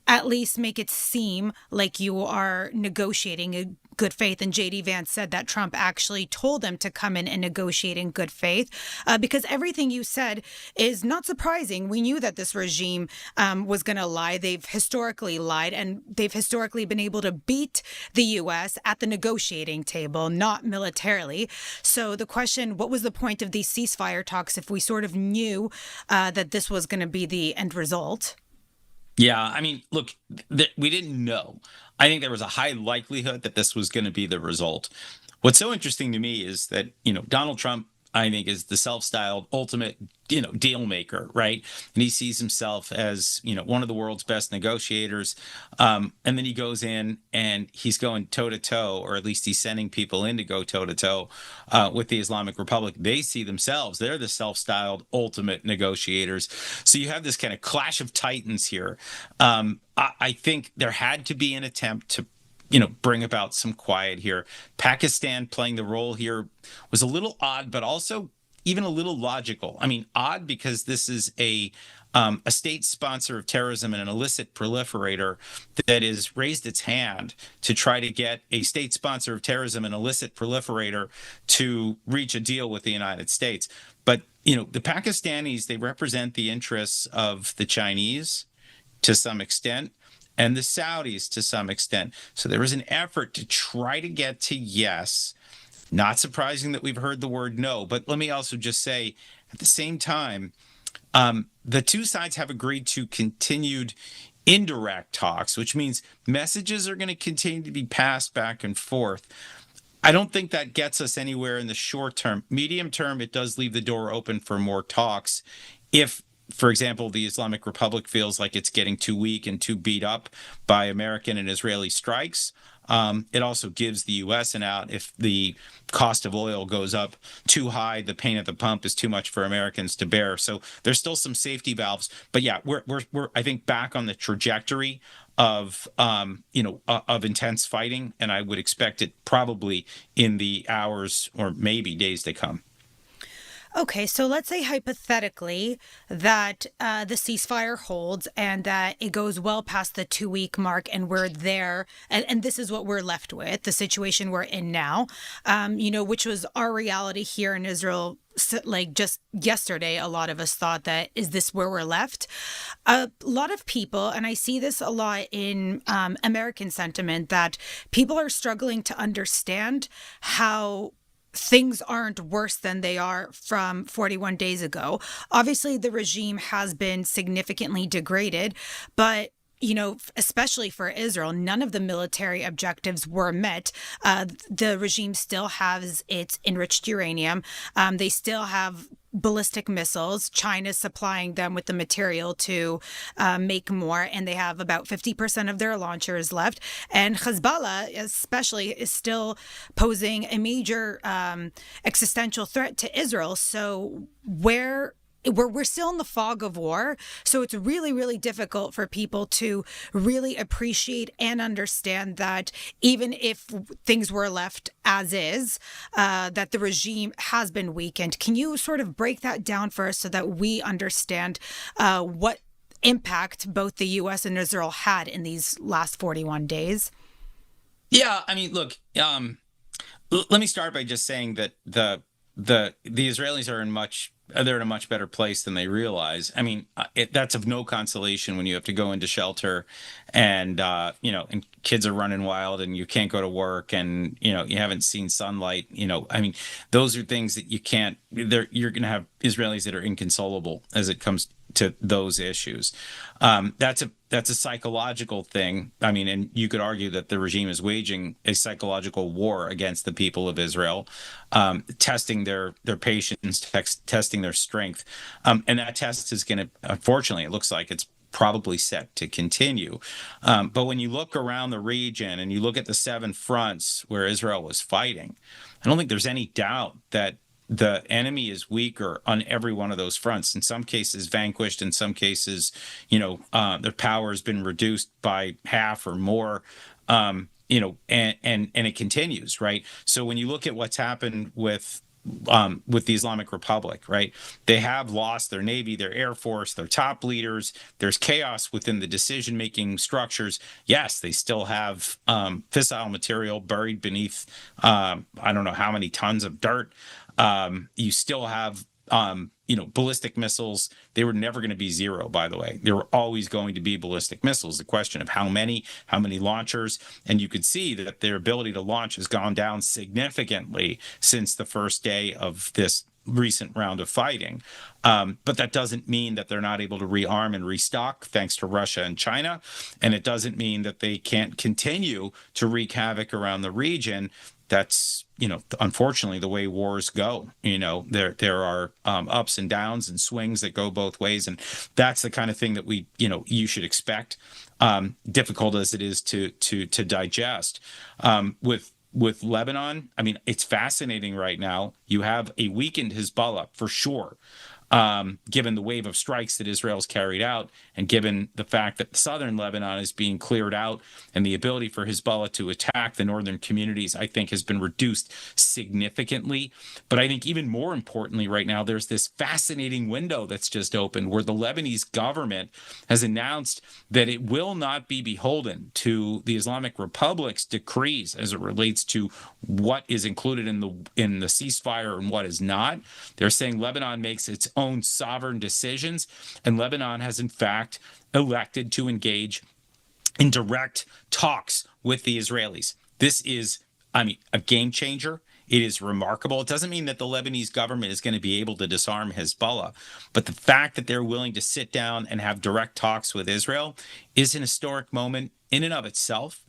at least make it seem like you are negotiating in good faith, and J.D. Vance said that Trump actually told them to come in and negotiate in good faith, because everything you said is not surprising. We knew that this regime was going to lie. They've historically lied, and they've historically been able to beat the U.S. at the negotiating table, not militarily. So the question, what was the point of these ceasefire talks if we sort of knew that this was going to be the end result? Yeah, look, we didn't know. I think there was a high likelihood that this was going to be the result. What's so interesting to me is that, Donald Trump, I think, is the self-styled ultimate, deal maker, right? And he sees himself as, one of the world's best negotiators. And then he goes in and he's going toe-to-toe, or at least he's sending people in to go toe-to-toe with the Islamic Republic. They see themselves. They're the self-styled ultimate negotiators. So you have this kind of clash of titans here. I think there had to be an attempt to bring about some quiet here. Pakistan playing the role here was a little odd, but also even a little logical. Odd because this is a state sponsor of terrorism and an illicit proliferator that has raised its hand to try to get a state sponsor of terrorism and illicit proliferator to reach a deal with the United States. But, the Pakistanis, they represent the interests of the Chinese to some extent, and the Saudis to some extent. So there was an effort to try to get to yes. Not surprising that we've heard the word no, but let me also just say, at the same time, the two sides have agreed to continued indirect talks, which means messages are going to continue to be passed back and forth. I don't think that gets us anywhere in the short term. Medium term, it does leave the door open for more talks. If, for example, the Islamic Republic feels like it's getting too weak and too beat up by American and Israeli strikes, it also gives the U.S. an out. If the cost of oil goes up too high, the pain at the pump is too much for Americans to bear. So there's still some safety valves. But yeah, we're I think back on the trajectory of intense fighting, and I would expect it probably in the hours or maybe days to come. Okay, so let's say hypothetically that the ceasefire holds and that it goes well past the 2-week mark and we're there, and this is what we're left with, the situation we're in now, which was our reality here in Israel. Like just yesterday, a lot of us thought that, is this where we're left? A lot of people, and I see this a lot in American sentiment, that people are struggling to understand how things aren't worse than they are from 41 days ago. Obviously, the regime has been significantly degraded, but especially for Israel, none of the military objectives were met. The regime still has its enriched uranium. They still have ballistic missiles. China's supplying them with the material to make more, and they have about 50% of their launchers left. And Hezbollah, especially, is still posing a major existential threat to Israel. So we're still in the fog of war. So it's really, really difficult for people to really appreciate and understand that even if things were left as is, that the regime has been weakened. Can you sort of break that down for us so that we understand what impact both the U.S. and Israel had in these last 41 days? Yeah, I mean, look, let me start by just saying that the Israelis are they're in a much better place than they realize. I mean, that's of no consolation when you have to go into shelter and, and kids are running wild and you can't go to work and, you haven't seen sunlight. I mean, those are things that you can't, you're going to have Israelis that are inconsolable as it comes to those issues. That's a psychological thing. I mean, and you could argue that the regime is waging a psychological war against the people of Israel, testing their patience, testing their strength. And that test is going to, unfortunately, it looks like it's probably set to continue. But when you look around the region and you look at the 7 fronts where Israel was fighting, I don't think there's any doubt that the enemy is weaker on every one of those fronts. In some cases, vanquished. In some cases, their power has been reduced by half or more. And it continues, right? So when you look at what's happened with the Islamic Republic, right? They have lost their Navy, their Air Force, their top leaders. There's chaos within the decision-making structures. Yes, they still have fissile material buried beneath I don't know how many tons of dirt. You still have, ballistic missiles. They were never going to be zero, by the way. There were always going to be ballistic missiles. The question of how many launchers. And you could see that their ability to launch has gone down significantly since the first day of this recent round of fighting. But that doesn't mean that they're not able to rearm and restock thanks to Russia and China. And it doesn't mean that they can't continue to wreak havoc around the region. That's, unfortunately, the way wars go. There are ups and downs and swings that go both ways. And that's the kind of thing that you should expect, difficult as it is to digest. With Lebanon, I mean, it's fascinating right now. You have a weakened Hezbollah for sure. Given the wave of strikes that Israel's carried out, and given the fact that southern Lebanon is being cleared out, and the ability for Hezbollah to attack the northern communities, I think, has been reduced significantly. But I think even more importantly right now, there's this fascinating window that's just opened where the Lebanese government has announced that it will not be beholden to the Islamic Republic's decrees as it relates to what is included in the ceasefire and what is not. They're saying Lebanon makes its own sovereign decisions, and Lebanon has in fact elected to engage in direct talks with the Israelis. This is, a game changer. It is remarkable. It doesn't mean that the Lebanese government is going to be able to disarm Hezbollah, but the fact that they're willing to sit down and have direct talks with Israel is an historic moment in and of itself.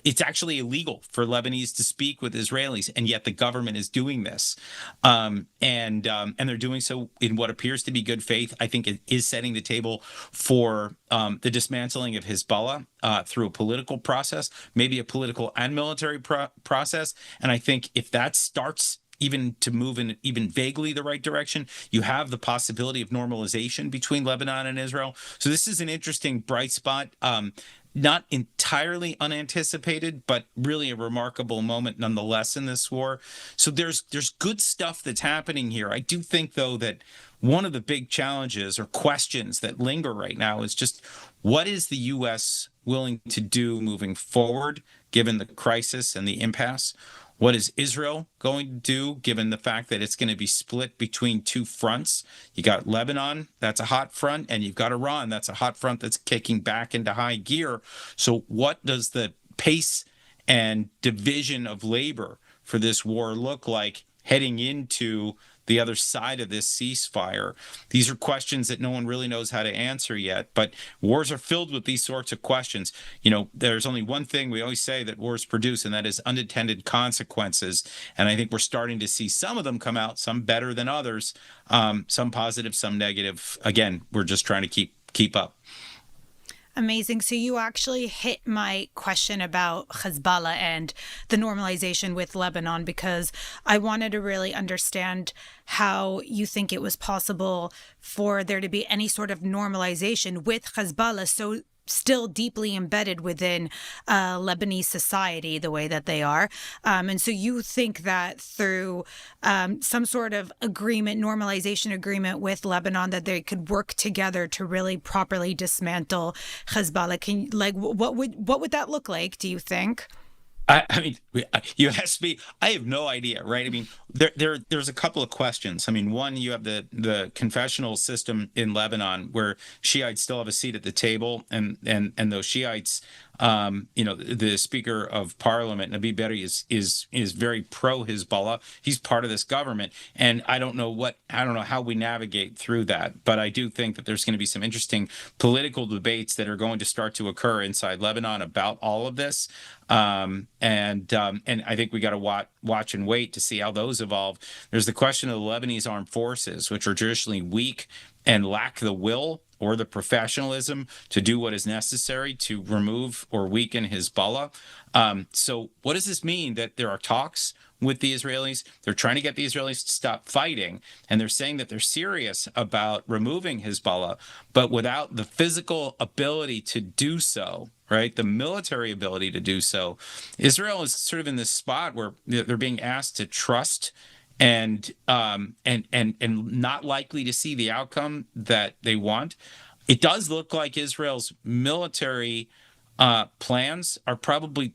It's actually illegal for Lebanese to speak with Israelis, and yet the government is doing this. And they're doing so in what appears to be good faith. I think it is setting the table for the dismantling of Hezbollah through a political process, maybe a political and military process. And I think if that starts even to move in even vaguely the right direction, you have the possibility of normalization between Lebanon and Israel. So this is an interesting bright spot. not entirely unanticipated, but really a remarkable moment nonetheless in this war. So there's good stuff that's happening here. I do think, though, that one of the big challenges or questions that linger right now is just what is the U.S. willing to do moving forward, given the crisis and the impasse? What is Israel going to do, given the fact that it's going to be split between two fronts? You got Lebanon, that's a hot front, and you've got Iran, that's a hot front that's kicking back into high gear. So what does the pace and division of labor for this war look like heading into the other side of this ceasefire? These are questions that no one really knows how to answer yet, but wars are filled with these sorts of questions. There's only one thing we always say that wars produce, and that is unintended consequences. And I think we're starting to see some of them come out, some better than others, some positive, some negative. Again, we're just trying to keep up. Amazing. So you actually hit my question about Hezbollah and the normalization with Lebanon, because I wanted to really understand how you think it was possible for there to be any sort of normalization with Hezbollah so still deeply embedded within Lebanese society the way that they are. And so you think that through some sort of agreement, normalization agreement with Lebanon, that they could work together to really properly dismantle Hezbollah. What would that look like, do you think? I mean, you asked me, I have no idea, right? I mean, there's a couple of questions. I mean, one, you have the confessional system in Lebanon where Shiites still have a seat at the table, and those Shiites, the Speaker of Parliament, Nabi Berri, is very pro-Hezbollah. He's part of this government, and I don't know how we navigate through that, but I do think that there's going to be some interesting political debates that are going to start to occur inside Lebanon about all of this. And I think we got to watch and wait to see how those evolve. There's the question of the Lebanese armed forces, which are traditionally weak and lack the will or the professionalism to do what is necessary to remove or weaken Hezbollah. So what does this mean? That there are talks with the Israelis? They're trying to get the Israelis to stop fighting, and they're saying that they're serious about removing Hezbollah, but without the physical ability to do so, right? The military ability to do so. Israel is sort of in this spot where they're being asked to trust and not likely to see the outcome that they want. It does look like Israel's military plans are probably,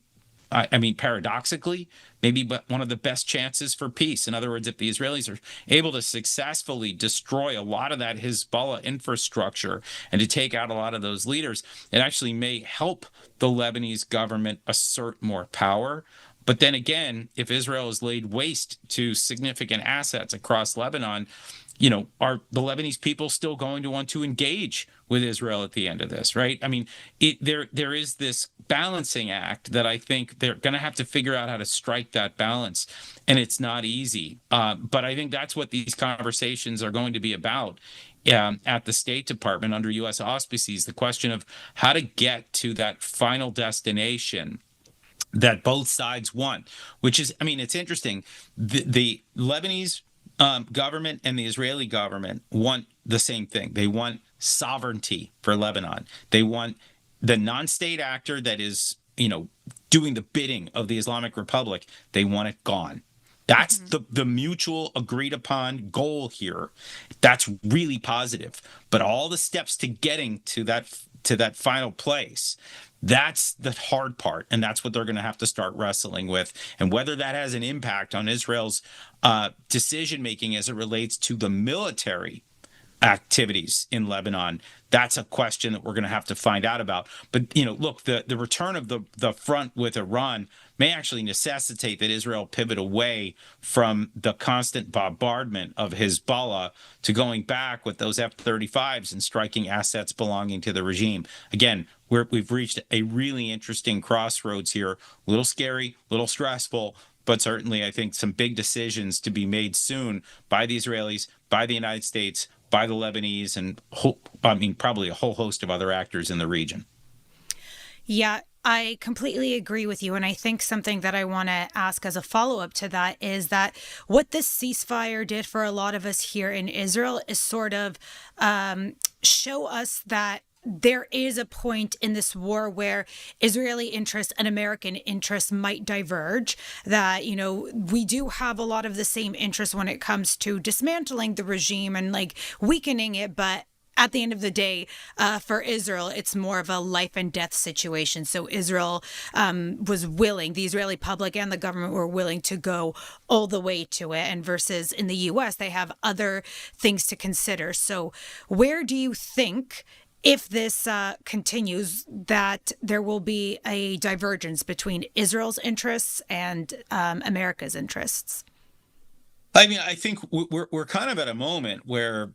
paradoxically, maybe one of the best chances for peace. In other words, if the Israelis are able to successfully destroy a lot of that Hezbollah infrastructure and to take out a lot of those leaders, it actually may help the Lebanese government assert more power. But then again, if Israel has laid waste to significant assets across Lebanon, are the Lebanese people still going to want to engage with Israel at the end of this, right? I mean, there is this balancing act that I think they're going to have to figure out how to strike that balance, and it's not easy. But I think that's what these conversations are going to be about at the State Department under U.S. auspices, the question of how to get to that final destination that both sides want, which is, it's interesting. The Lebanese government and the Israeli government want the same thing. They want sovereignty for Lebanon. They want the non-state actor that is, doing the bidding of the Islamic Republic. They want it gone. That's the mutual agreed upon goal here. That's really positive. But all the steps to getting to that final place, that's the hard part, and that's what they're going to have to start wrestling with. And whether that has an impact on Israel's decision-making as it relates to the military activities in Lebanon, that's a question that we're going to have to find out about. But, look, the return of the front with Iran may actually necessitate that Israel pivot away from the constant bombardment of Hezbollah to going back with those F-35s and striking assets belonging to the regime. Again, we've reached a really interesting crossroads here. A little scary, a little stressful, but certainly I think some big decisions to be made soon by the Israelis, by the United States, by the Lebanese, and probably a whole host of other actors in the region. Yeah, I completely agree with you. And I think something that I want to ask as a follow-up to that is that what this ceasefire did for a lot of us here in Israel is sort of show us that there is a point in this war where Israeli interests and American interests might diverge, that, you know, we do have a lot of the same interests when it comes to dismantling the regime and like weakening it, but at the end of the day, for Israel, it's more of a life and death situation. So Israel was willing, the Israeli public and the government were willing to go all the way to it. And versus in the U.S., they have other things to consider. So where do you think, if this continues, that there will be a divergence between Israel's interests and America's interests? I mean, I think we're kind of at a moment where,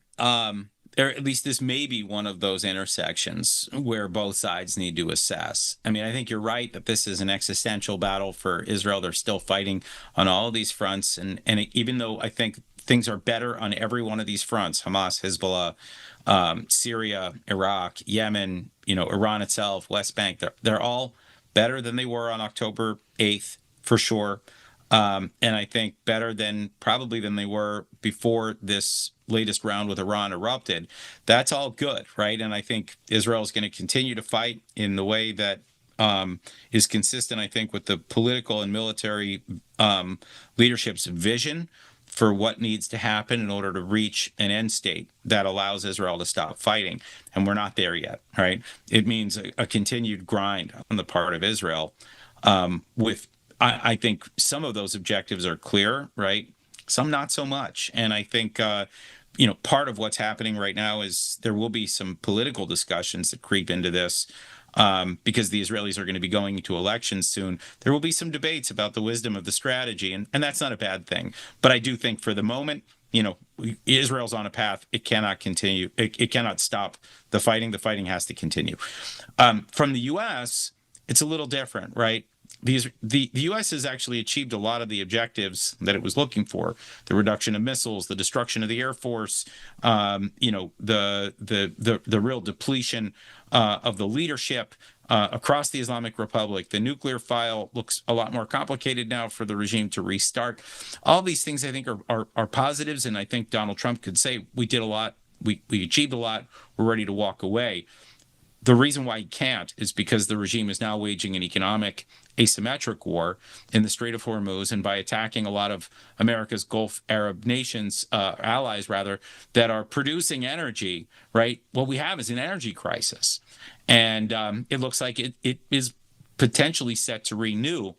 or at least this may be one of those intersections where both sides need to assess. I mean, I think you're right that this is an existential battle for Israel. They're still fighting on all of these fronts. And even though I think things are better on every one of these fronts, Hamas, Hezbollah, Syria, Iraq, Yemen, you know, Iran itself, West Bank, they're all better than they were on October 8th, for sure. And I think better than they were before this latest round with Iran erupted. That's all good, right? And I think Israel is going to continue to fight in the way that is consistent, I think, with the political and military leadership's vision for what needs to happen in order to reach an end state that allows Israel to stop fighting. And we're not there yet, right? It means a continued grind on the part of Israel I think some of those objectives are clear, right? Some not so much. And I think, part of what's happening right now is there will be some political discussions that creep into this because the Israelis are going to be going into elections soon. There will be some debates about the wisdom of the strategy, and that's not a bad thing. But I do think for the moment, Israel's on a path. It cannot continue. It cannot stop the fighting. The fighting has to continue. From the U.S., it's a little different, right? The U.S. has actually achieved a lot of the objectives that it was looking for: the reduction of missiles, the destruction of the Air Force, the real depletion of the leadership across the Islamic Republic. The nuclear file looks a lot more complicated now for the regime to restart. All these things, I think, are positives, and I think Donald Trump could say, we did a lot, we achieved a lot, we're ready to walk away. The reason why he can't is because the regime is now waging an economic asymmetric war in the Strait of Hormuz, and by attacking a lot of America's Gulf Arab nations, allies rather, that are producing energy, right? What we have is an energy crisis. And it looks like it is potentially set to renew.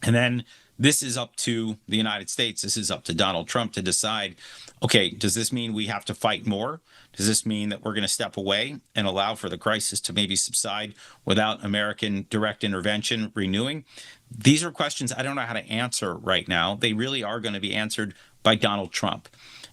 And then this is up to the United States. This is up to Donald Trump to decide, okay, does this mean we have to fight more? Does this mean that we're going to step away and allow for the crisis to maybe subside without American direct intervention renewing? These are questions I don't know how to answer right now. They really are going to be answered by Donald Trump.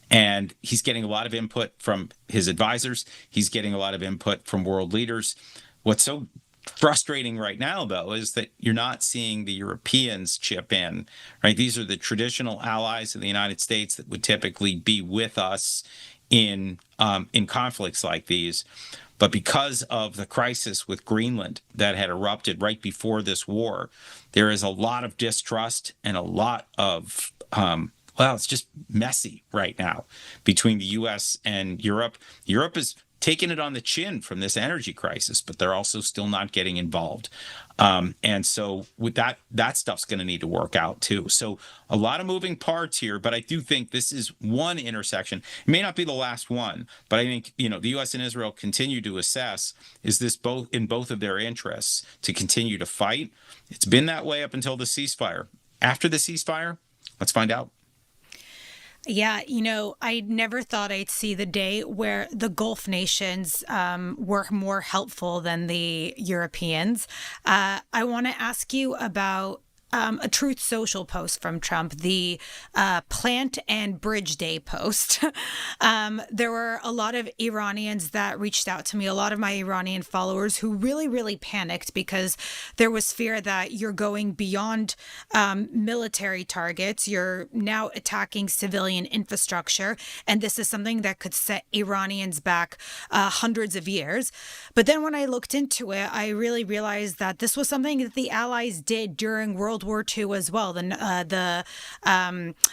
And he's getting a lot of input from his advisors. He's getting a lot of input from world leaders. What's so frustrating right now, though, is that you're not seeing the Europeans chip in, right? These are the traditional allies of the United States that would typically be with us in conflicts like these. But because of the crisis with Greenland that had erupted right before this war, there is a lot of distrust and a lot of, it's just messy right now between the U.S. and Europe. Europe is taking it on the chin from this energy crisis, but they're also still not getting involved. And so with that stuff's going to need to work out too. So a lot of moving parts here, but I do think this is one intersection. It may not be the last one, but I think, the U.S. and Israel continue to assess, is this both in both of their interests to continue to fight? It's been that way up until the ceasefire. After the ceasefire, let's find out. Yeah, I never thought I'd see the day where the Gulf nations were more helpful than the Europeans. I want to ask you about a Truth Social post from Trump, the Plant and Bridge Day post. There were a lot of Iranians that reached out to me, a lot of my Iranian followers who really, really panicked because there was fear that you're going beyond military targets. You're now attacking civilian infrastructure. And this is something that could set Iranians back hundreds of years. But then when I looked into it, I really realized that this was something that the Allies did during World World War II as well. The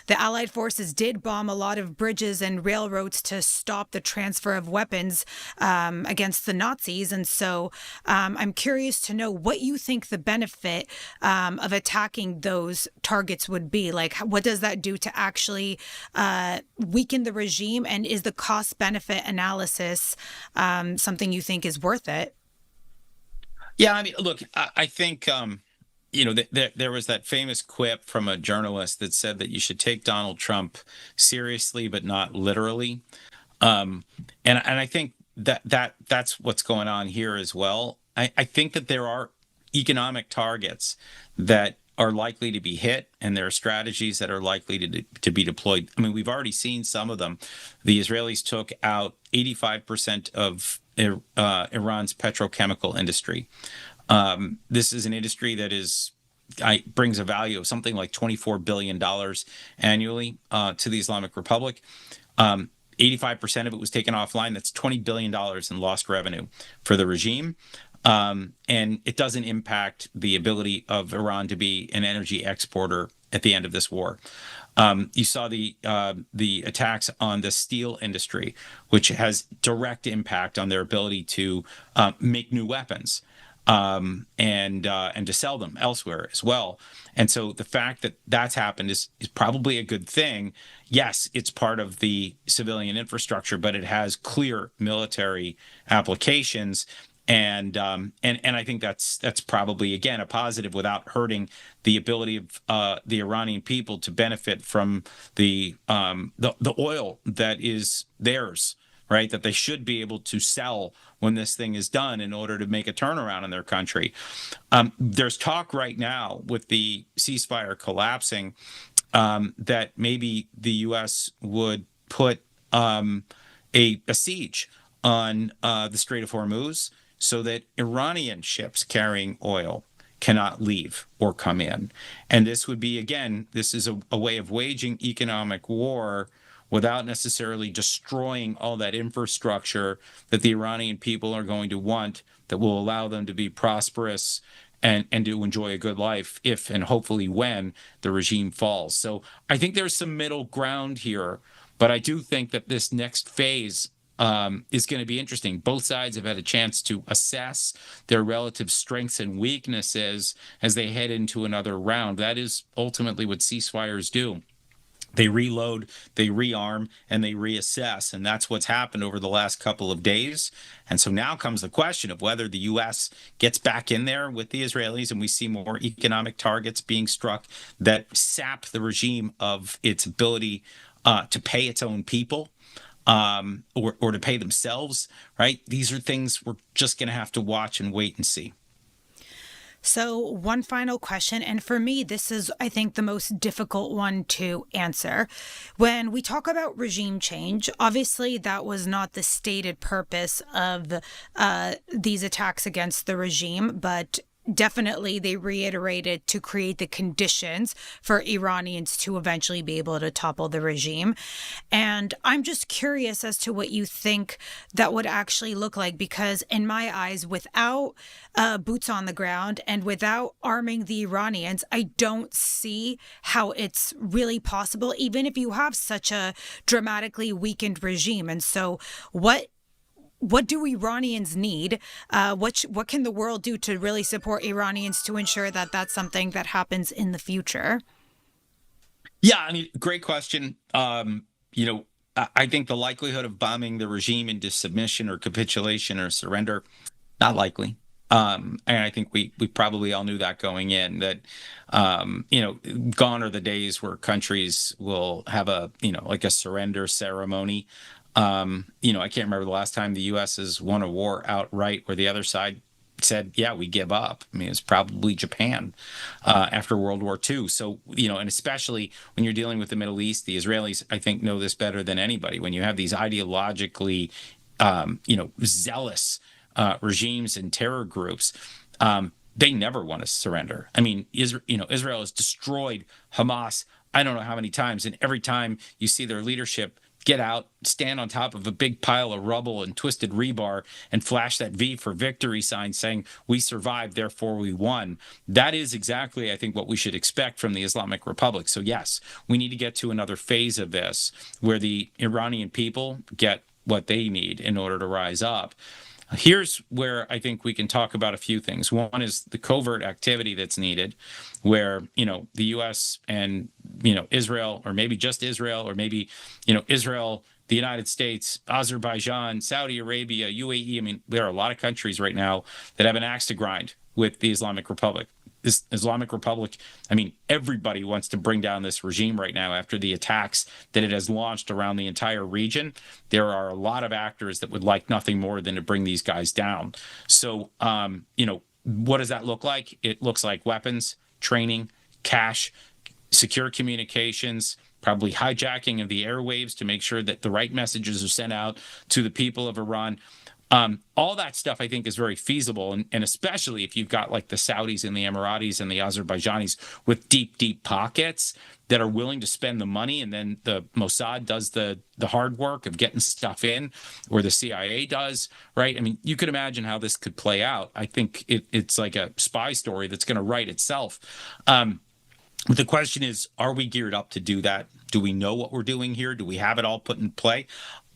Allied forces did bomb a lot of bridges and railroads to stop the transfer of weapons against the Nazis. And so I'm curious to know what you think the benefit of attacking those targets would be. Like, what does that do to actually weaken the regime? And is the cost-benefit analysis something you think is worth it? Yeah, I mean, look, I think, there was that famous quip from a journalist that said that you should take Donald Trump seriously, but not literally. And I think that's what's going on here as well. I think that there are economic targets that are likely to be hit, and there are strategies that are likely to be deployed. I mean, we've already seen some of them. The Israelis took out 85% of Iran's petrochemical industry. This is an industry that brings a value of something like $24 billion annually to the Islamic Republic. 85% of it was taken offline. That's $20 billion in lost revenue for the regime. And it doesn't impact the ability of Iran to be an energy exporter at the end of this war. You saw the attacks on the steel industry, which has direct impact on their ability to make new weapons and to sell them elsewhere as well. And so the fact that that's happened is probably a good thing. Yes, it's part of the civilian infrastructure, but it has clear military applications. And I think that's probably, again, a positive without hurting the ability of the Iranian people to benefit from the oil that is theirs, right? That they should be able to sell when this thing is done in order to make a turnaround in their country. There's talk right now with the ceasefire collapsing that maybe the U.S. would put a siege on the Strait of Hormuz, so that Iranian ships carrying oil cannot leave or come in. And this would be, again, this is a way of waging economic war without necessarily destroying all that infrastructure that the Iranian people are going to want, that will allow them to be prosperous and to enjoy a good life if and hopefully when the regime falls. So I think there's some middle ground here, but I do think that this next phase is going to be interesting. Both sides have had a chance to assess their relative strengths and weaknesses as they head into another round. That is ultimately what ceasefires do. They reload, they rearm, and they reassess. And that's what's happened over the last couple of days. And so now comes the question of whether the U.S. gets back in there with the Israelis and we see more economic targets being struck that sap the regime of its ability to pay its own people. Or to pay themselves, right? These are things we're just going to have to watch and wait and see. So one final question, and for me, this is, I think, the most difficult one to answer. When we talk about regime change, obviously that was not the stated purpose of these attacks against the regime, but definitely they reiterated to create the conditions for Iranians to eventually be able to topple the regime. And I'm just curious as to what you think that would actually look like, because in my eyes, without boots on the ground and without arming the Iranians, I don't see how it's really possible, even if you have such a dramatically weakened regime. And so what do Iranians need? What can the world do to really support Iranians to ensure that that's something that happens in the future? Yeah, I mean, great question. I think the likelihood of bombing the regime into submission or capitulation or surrender, not likely. And I think we probably all knew that going in, that, gone are the days where countries will have a surrender ceremony. I can't remember the last time the U.S. has won a war outright where the other side said, yeah, we give up. I mean, it's probably Japan after World War II. So, and especially when you're dealing with the Middle East, the Israelis, I think, know this better than anybody. When you have these ideologically, zealous regimes and terror groups, they never want to surrender. I mean, Israel has destroyed Hamas I don't know how many times, and every time you see their leadership get out, stand on top of a big pile of rubble and twisted rebar and flash that V for victory sign saying, we survived, therefore we won. That is exactly, I think, what we should expect from the Islamic Republic. So yes, we need to get to another phase of this where the Iranian people get what they need in order to rise up. Here's where I think we can talk about a few things. One is the covert activity that's needed, where, the U.S. and, Israel, or maybe just Israel, or maybe, Israel, the United States, Azerbaijan, Saudi Arabia, UAE. I mean, there are a lot of countries right now that have an axe to grind with the Islamic Republic. This Islamic Republic, I mean, everybody wants to bring down this regime right now after the attacks that it has launched around the entire region. There are a lot of actors that would like nothing more than to bring these guys down. So, what does that look like? It looks like weapons, training, cash, secure communications, probably hijacking of the airwaves to make sure that the right messages are sent out to the people of Iran. All that stuff, I think, is very feasible, and especially if you've got like the Saudis and the Emiratis and the Azerbaijanis with deep, deep pockets that are willing to spend the money, and then the Mossad does the hard work of getting stuff in, or the CIA does, right? I mean, you could imagine how this could play out. I think it's like a spy story that's going to write itself. The question is, are we geared up to do that? Do we know what we're doing here? Do we have it all put in play?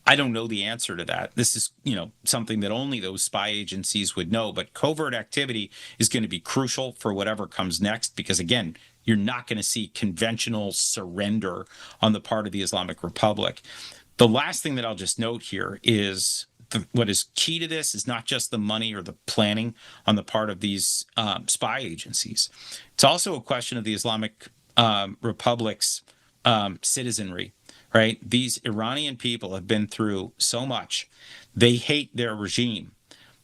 I don't know the answer to that. This is, something that only those spy agencies would know. But covert activity is going to be crucial for whatever comes next, because, again, you're not going to see conventional surrender on the part of the Islamic Republic. The last thing that I'll just note here is what is key to this is not just the money or the planning on the part of these spy agencies. It's also a question of the Islamic Republic's citizenry. Right? These Iranian people have been through so much. They hate their regime,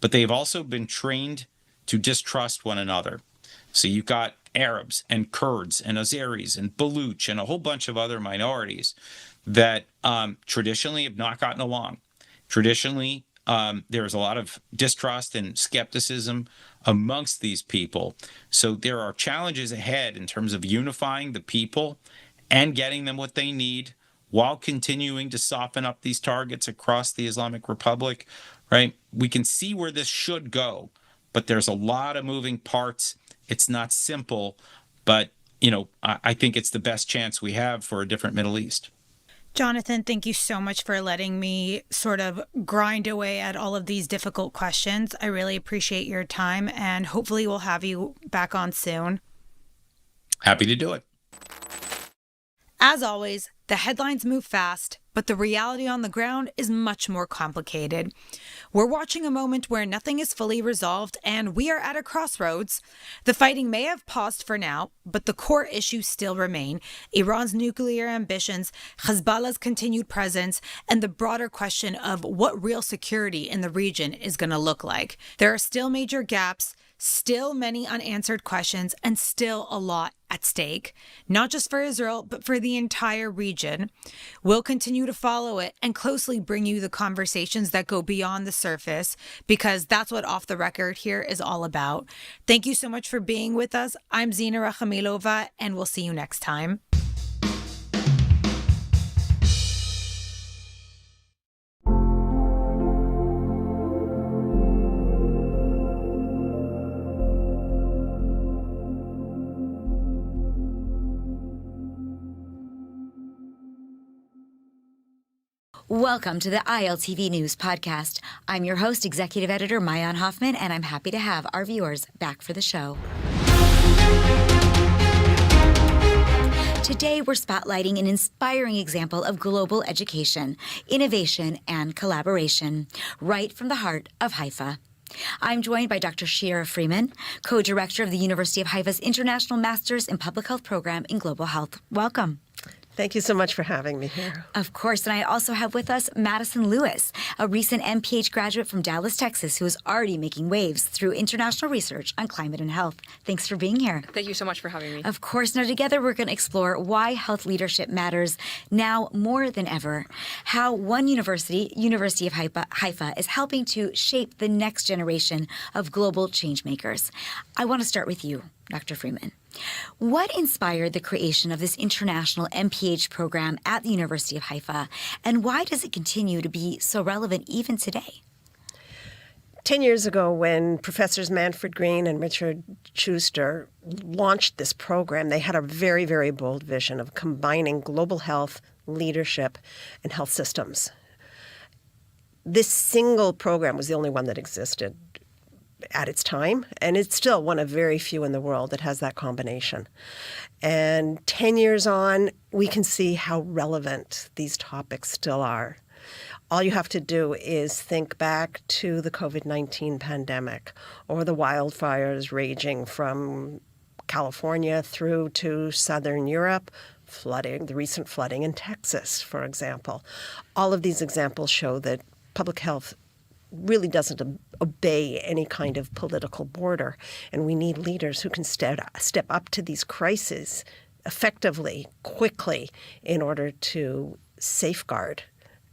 but they've also been trained to distrust one another. So you've got Arabs and Kurds and Azeris and Baluch and a whole bunch of other minorities that traditionally have not gotten along. Traditionally, there's a lot of distrust and skepticism amongst these people. So there are challenges ahead in terms of unifying the people and getting them what they need, while continuing to soften up these targets across the Islamic Republic, right? We can see where this should go, but there's a lot of moving parts. It's not simple, but, I think it's the best chance we have for a different Middle East. Jonathan, thank you so much for letting me sort of grind away at all of these difficult questions. I really appreciate your time, and hopefully we'll have you back on soon. Happy to do it. As always, the headlines move fast, but the reality on the ground is much more complicated. We're watching a moment where nothing is fully resolved, and we are at a crossroads. The fighting may have paused for now, but the core issues still remain: Iran's nuclear ambitions, Hezbollah's continued presence, and the broader question of what real security in the region is going to look like. There are still major gaps, still many unanswered questions, and still a lot at stake, not just for Israel, but for the entire region. We'll continue to follow it and closely bring you the conversations that go beyond the surface, because that's what Off the Record here is all about. Thank you so much for being with us. I'm Zina Rachamilova, and we'll see you next time. Welcome to the ILTV News Podcast. I'm your host, Executive Editor Maayan Hoffman, and I'm happy to have our viewers back for the show. Today, we're spotlighting an inspiring example of global education, innovation, and collaboration, right from the heart of Haifa. I'm joined by Dr. Shira Freeman, co-director of the University of Haifa's International Masters in Public Health Program in Global Health. Welcome. Thank you so much for having me here. Of course. And I also have with us Madison Lewis, a recent MPH graduate from Dallas, Texas, who is already making waves through international research on climate and health. Thanks for being here. Thank you so much for having me. Of course. Now, together, we're going to explore why health leadership matters now more than ever, how one university, University of Haifa, is helping to shape the next generation of global change makers. I want to start with you. Dr. Freeman. What inspired the creation of this international MPH program at the University of Haifa, and why does it continue to be so relevant even today? 10 years ago, when Professors Manfred Green and Richard Schuster launched this program, they had a very, very bold vision of combining global health, leadership, and health systems. This single program was the only one that existed at its time, and it's still one of very few in the world that has that combination. And 10 years on, we can see how relevant these topics still are. All you have to do is think back to the COVID-19 pandemic or the wildfires raging from California through to southern Europe, flooding, the recent flooding in Texas, for example. All of these examples show that public health really doesn't obey any kind of political border, and we need leaders who can step up to these crises effectively, quickly, in order to safeguard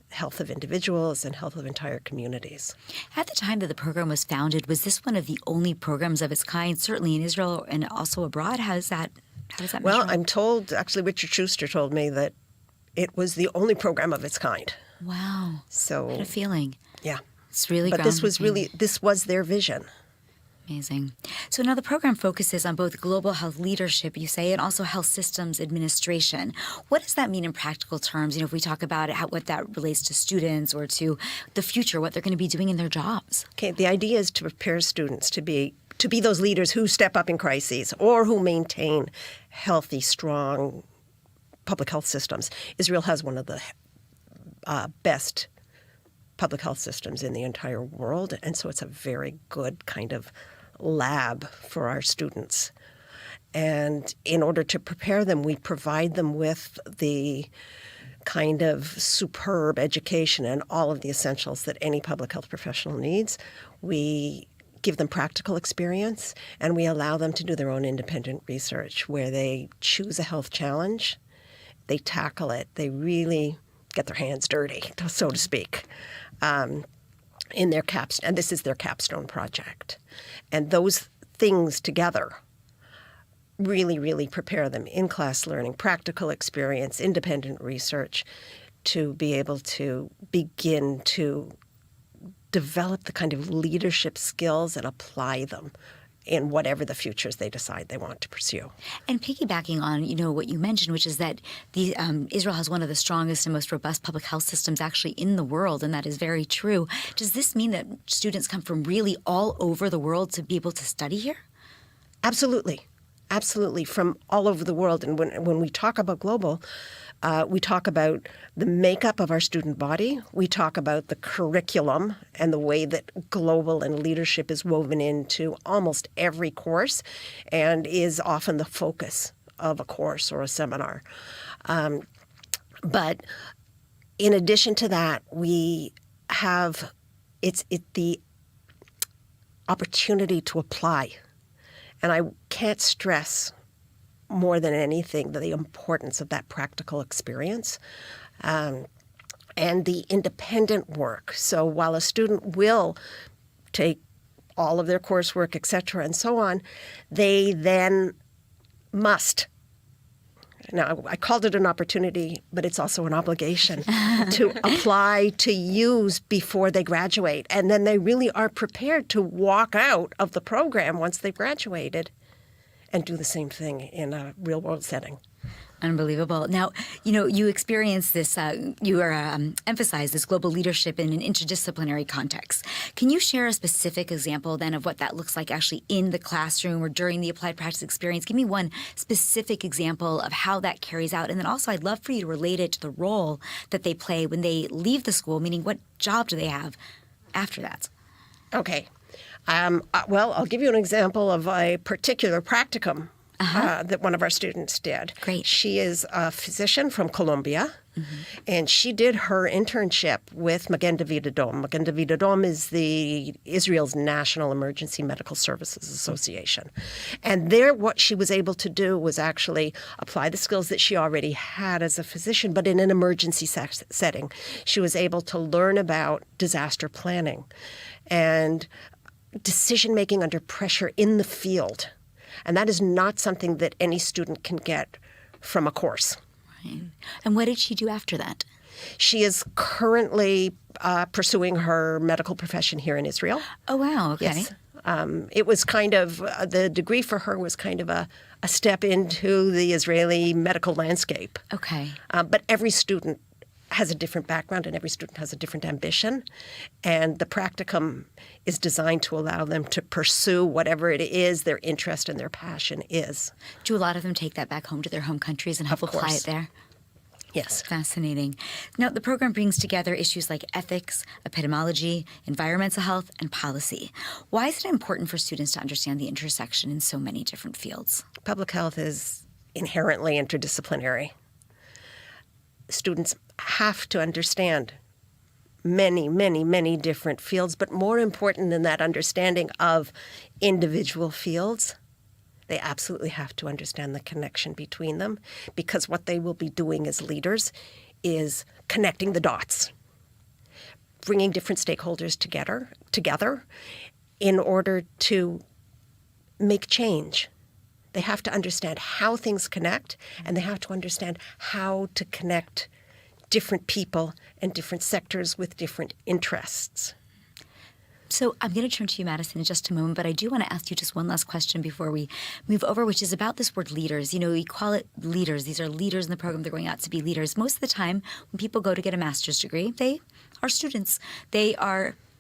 health of individuals and health of entire communities. At the time that the program was founded, was this one of the only programs of its kind, certainly in Israel and also abroad? How does that Well, measure up? I'm told, actually Richard Schuster told me that it was the only program of its kind. Wow. So What a feeling. Yeah. It's really But this was groundbreaking. this was their vision. Amazing. So now the program focuses on both global health leadership, you say, and also health systems administration. What does that mean in practical terms? If we talk about it, what that relates to students or to the future, what they're going to be doing in their jobs. Okay, the idea is to prepare students to be those leaders who step up in crises or who maintain healthy, strong public health systems. Israel has one of the best public health systems in the entire world, and so it's a very good kind of lab for our students. And in order to prepare them, we provide them with the kind of superb education and all of the essentials that any public health professional needs. We give them practical experience, and we allow them to do their own independent research where they choose a health challenge, they tackle it, they really get their hands dirty, so to speak. In their capstone, and this is their capstone project. And those things together really, really prepare them in-class learning, practical experience, independent research, to be able to begin to develop the kind of leadership skills and apply them in whatever the futures they decide they want to pursue. And piggybacking on, what you mentioned, which is that Israel has one of the strongest and most robust public health systems actually in the world, and that is very true. Does this mean that students come from really all over the world to be able to study here? Absolutely. Absolutely, from all over the world. And when we talk about global, we talk about the makeup of our student body. We talk about the curriculum and the way that global and leadership is woven into almost every course and is often the focus of a course or a seminar. But in addition to that, we have the opportunity to apply. And I can't stress more than anything the importance of that practical experience and the independent work. So while a student will take all of their coursework, et cetera, and so on, they then must. Now, I called it an opportunity, but it's also an obligation to apply, to use before they graduate. And then they really are prepared to walk out of the program once they've graduated and do the same thing in a real-world setting. Unbelievable. Now, you experience this, emphasize this global leadership in an interdisciplinary context. Can you share a specific example then of what that looks like actually in the classroom or during the applied practice experience? Give me one specific example of how that carries out. And then also I'd love for you to relate it to the role that they play when they leave the school, meaning what job do they have after that? Okay. Well, I'll give you an example of a particular practicum that one of our students did. Great. She is a physician from Colombia, and she did her internship with Magen David Adom. Magen David Adom is Israel's National Emergency Medical Services Association. And there what she was able to do was actually apply the skills that she already had as a physician, but in an emergency setting. She was able to learn about disaster planning and decision-making under pressure in the field. And that is not something that any student can get from a course. Right. And what did she do after that? She is currently pursuing her medical profession here in Israel. Oh, wow. Okay. Yes. It was kind of, the degree for her was kind of a step into the Israeli medical landscape. Okay. But every student has a different background and every student has a different ambition. And the practicum is designed to allow them to pursue whatever it is their interest and their passion is. Do a lot of them take that back home to their home countries and help apply it there? Yes. Fascinating. Now, the program brings together issues like ethics, epidemiology, environmental health, and policy. Why is it important for students to understand the intersection in so many different fields? Public health is inherently interdisciplinary. Students have to understand many, many, many different fields, but more important than that understanding of individual fields, they absolutely have to understand the connection between them, because what they will be doing as leaders is connecting the dots, bringing different stakeholders together in order to make change. They have to understand how things connect, and they have to understand how to connect different people and different sectors with different interests. So I'm going to turn to you, Madison, in just a moment, but I do want to ask you just one last question before we move over, which is about this word leaders. You know, we call it leaders. These are leaders in the program. They're going out to be leaders. Most of the time, when people go to get a master's degree, they are students. They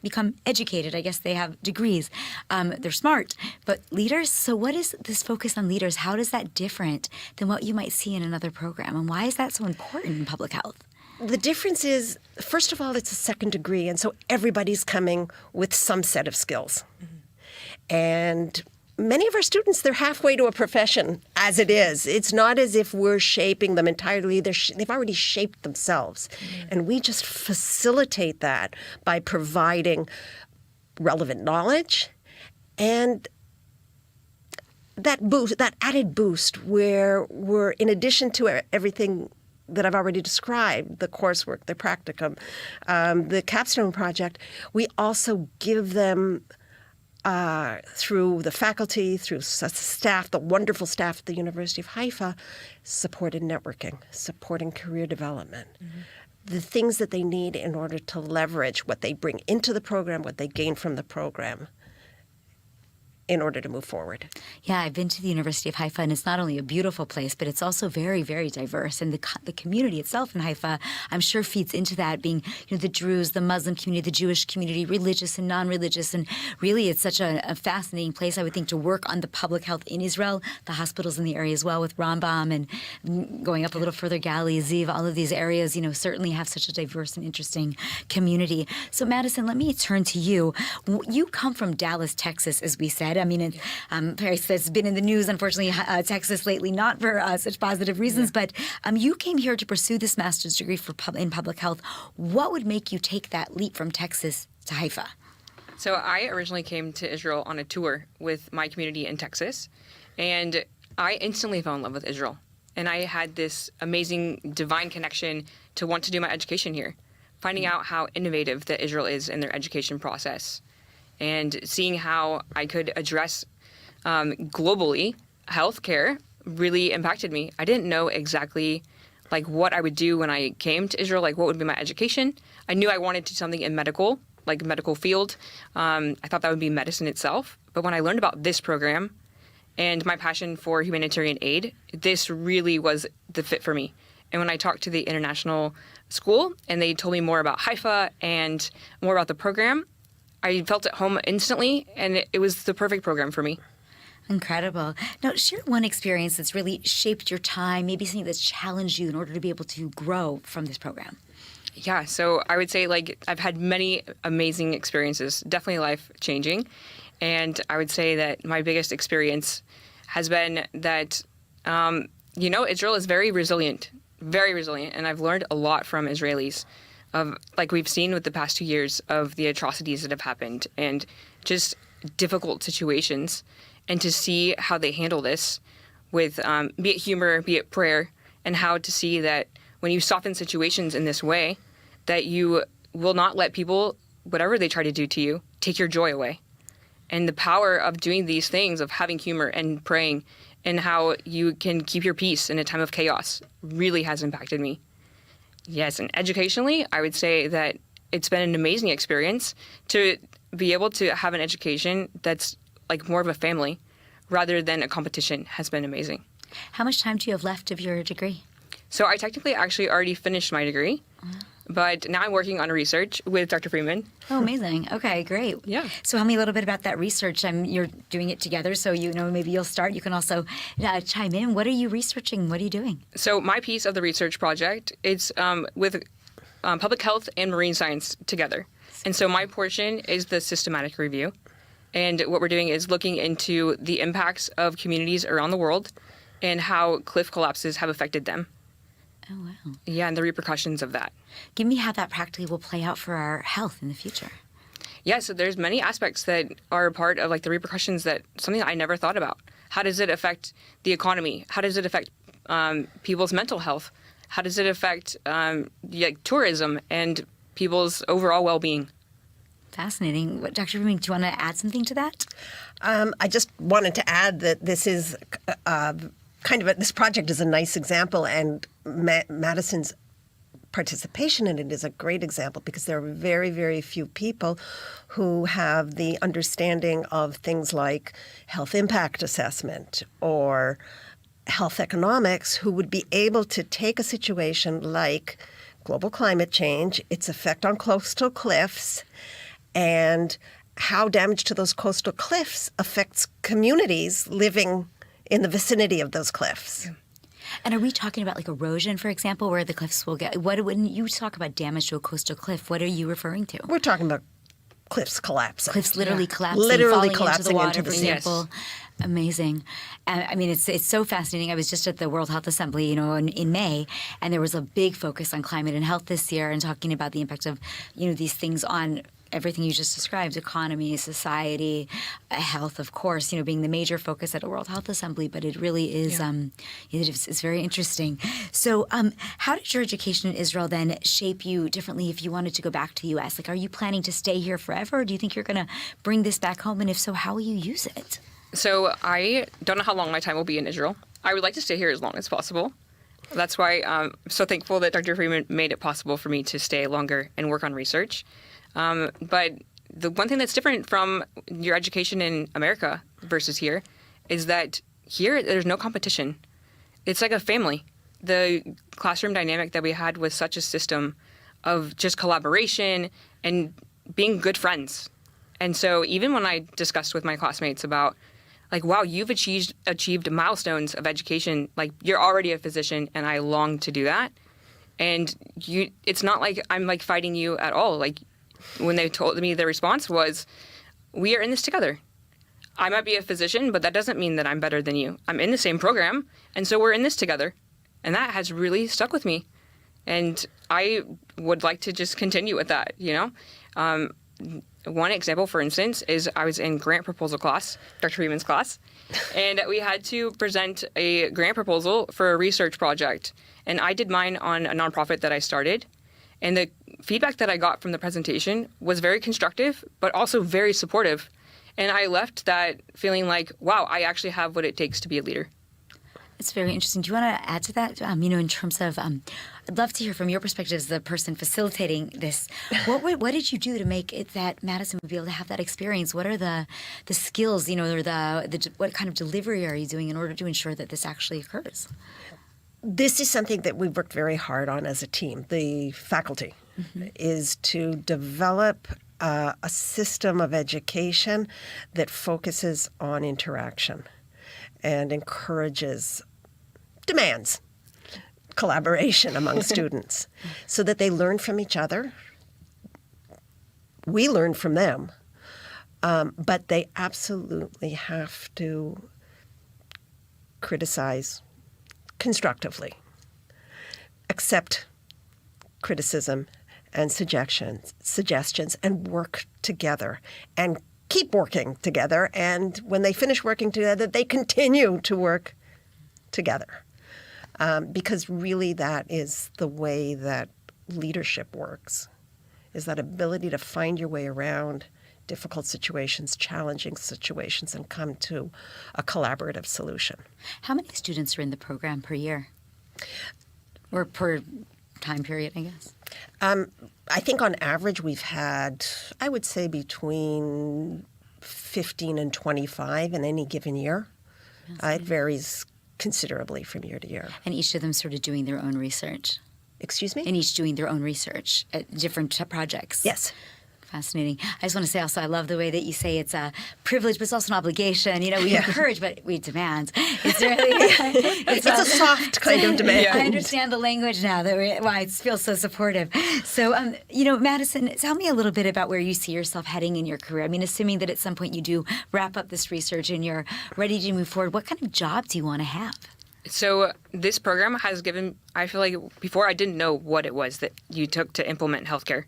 become educated. I guess they have degrees. They're smart. But leaders, so what is this focus on leaders? How is that different than what you might see in another program? And why is that so important in public health? The difference is, first of all, it's a second degree, and so everybody's coming with some set of skills. Mm-hmm. And many of our students, they're halfway to a profession as it is. It's not as if we're shaping them entirely. They've already shaped themselves. Mm-hmm. And we just facilitate that by providing relevant knowledge and that boost, that added boost where we're, in addition to everything that I've already described, the coursework, the practicum, the capstone project, we also give them through the faculty, through staff, the wonderful staff at the University of Haifa, supported networking, supporting career development, the things that they need in order to leverage what they bring into the program, what they gain from the program, in order to move forward. Yeah, I've been to the University of Haifa, and it's not only a beautiful place, but it's also very, very diverse. And the community itself in Haifa, I'm sure, feeds into that, being, you know, the Druze, the Muslim community, the Jewish community, religious and non-religious. And really, it's such a fascinating place, I would think, to work on the public health in Israel, the hospitals in the area as well, with Rambam and going up a little further, Gali, Ziv, all of these areas, you know, certainly have such a diverse and interesting community. So, Madison, let me turn to you. You come from Dallas, Texas, as we said. I mean, Paris has been in the news, unfortunately, Texas lately, not for such positive reasons, but you came here to pursue this master's degree in public health. What would make you take that leap from Texas to Haifa? So I originally came to Israel on a tour with my community in Texas, and I instantly fell in love with Israel. And I had this amazing divine connection to want to do my education here, finding out how innovative that Israel is in their education process, and seeing how I could address globally healthcare really impacted me. I didn't know exactly like what I would do when I came to Israel, like what would be my education. I knew I wanted to do something in medical, like medical field. I thought that would be medicine itself. But when I learned about this program and my passion for humanitarian aid, this really was the fit for me. And when I talked to the international school and they told me more about Haifa and more about the program, I felt at home instantly, and it was the perfect program for me. Incredible. Now, share one experience that's really shaped your time, maybe something that's challenged you in order to be able to grow from this program. Yeah, so I would say like I've had many amazing experiences, definitely life-changing. And I would say that my biggest experience has been that, you know, Israel is very resilient, and I've learned a lot from Israelis. Of like we've seen with the past 2 years of the atrocities that have happened and just difficult situations, and to see how they handle this with be it humor, be it prayer, and how to see that when you soften situations in this way, that you will not let people, whatever they try to do to you, take your joy away. And the power of doing these things, of having humor and praying, and how you can keep your peace in a time of chaos really has impacted me. Yes, and educationally, I would say that it's been an amazing experience to be able to have an education that's like more of a family rather than a competition has been amazing. How much time do you have left of your degree? So I technically actually already finished my degree, but now I'm working on research with Dr. Freeman. Oh, amazing. Okay, great. Yeah. So tell me a little bit about that research. You're doing it together, so maybe you'll start. You can also chime in. What are you researching? What are you doing? So my piece of the research project, it's with public health and marine science together. And so my portion is the systematic review. And what we're doing is looking into the impacts of communities around the world and how cliff collapses have affected them. Oh, wow. Yeah, and the repercussions of that. Give me how that practically will play out for our health in the future. Yeah, so there's many aspects that are a part of like the repercussions that something I never thought about. How does it affect the economy? How does it affect people's mental health? How does it affect tourism and people's overall well-being? Fascinating. Dr. Freeman, do you want to add something to that? I just wanted to add that this is this project is a nice example, and Madison's participation in it is a great example because there are very, very few people who have the understanding of things like health impact assessment or health economics who would be able to take a situation like global climate change, its effect on coastal cliffs, and how damage to those coastal cliffs affects communities living in the vicinity of those cliffs. Yeah. And are we talking about like erosion, for example, where the cliffs will get? When you talk about damage to a coastal cliff, what are you referring to? We're talking about cliffs collapsing. Cliffs literally collapsing, literally falling collapsing into the water, into the for sea. example. Yes. Amazing. I mean, it's so fascinating. I was just at the World Health Assembly, in May, and there was a big focus on climate and health this year, and talking about the impact of, these things on everything you just described: economy, society, health, of course, being the major focus at a World Health Assembly. But it really is, it's very interesting. So how did your education in Israel then shape you differently if you wanted to go back to the U.S.? Like, are you planning to stay here forever, or do you think you're going to bring this back home? And if so, how will you use it? So I don't know how long my time will be in Israel. I would like to stay here as long as possible. That's why I'm so thankful that Dr. Freeman made it possible for me to stay longer and work on research. But the one thing that's different from your education in America versus here is that here there's no competition. It's like a family. The classroom dynamic that we had was such a system of just collaboration and being good friends. And so even when I discussed with my classmates about, like, wow, you've achieved milestones of education, like you're already a physician and I long to do that. And it's not like I'm like fighting you at all. Like, when they told me, their response was, we are in this together. I might be a physician, but that doesn't mean that I'm better than you. I'm in the same program, and so we're in this together. And that has really stuck with me. And I would like to just continue with that, One example, for instance, is I was in grant proposal class, Dr. Freeman's class, and we had to present a grant proposal for a research project. And I did mine on a nonprofit that I started. And the feedback that I got from the presentation was very constructive, but also very supportive. And I left that feeling like, wow, I actually have what it takes to be a leader. It's very interesting. Do you want to add to that? In terms of, I'd love to hear from your perspective as the person facilitating this. What did you do to make it that Madison would be able to have that experience? What are the skills, or what kind of delivery are you doing in order to ensure that this actually occurs? This is something that we've worked very hard on as a team. The faculty is to develop a system of education that focuses on interaction and demands collaboration among students so that they learn from each other. We learn from them, but they absolutely have to criticize constructively, accept criticism and suggestions, and work together and keep working together. And when they finish working together, they continue to work together. Because really that is the way that leadership works, is that ability to find your way around, difficult situations, challenging situations, and come to a collaborative solution. How many students are in the program per year? Or per time period, I guess? I think on average we've had, I would say, between 15 and 25 in any given year. It varies considerably from year to year. And each of them sort of doing their own research? Excuse me? And each doing their own research at different projects? Yes. Fascinating. I just want to say also, I love the way that you say it's a privilege, but it's also an obligation. You know, we encourage, but we demand. It's really, it's a soft kind of demand. I understand the language now, why it feels so supportive. So, you know, Madison, tell me a little bit about where you see yourself heading in your career. I mean, assuming that at some point you do wrap up this research and you're ready to move forward, what kind of job do you want to have? So this program has given, I feel like before I didn't know what it was that you took to implement healthcare.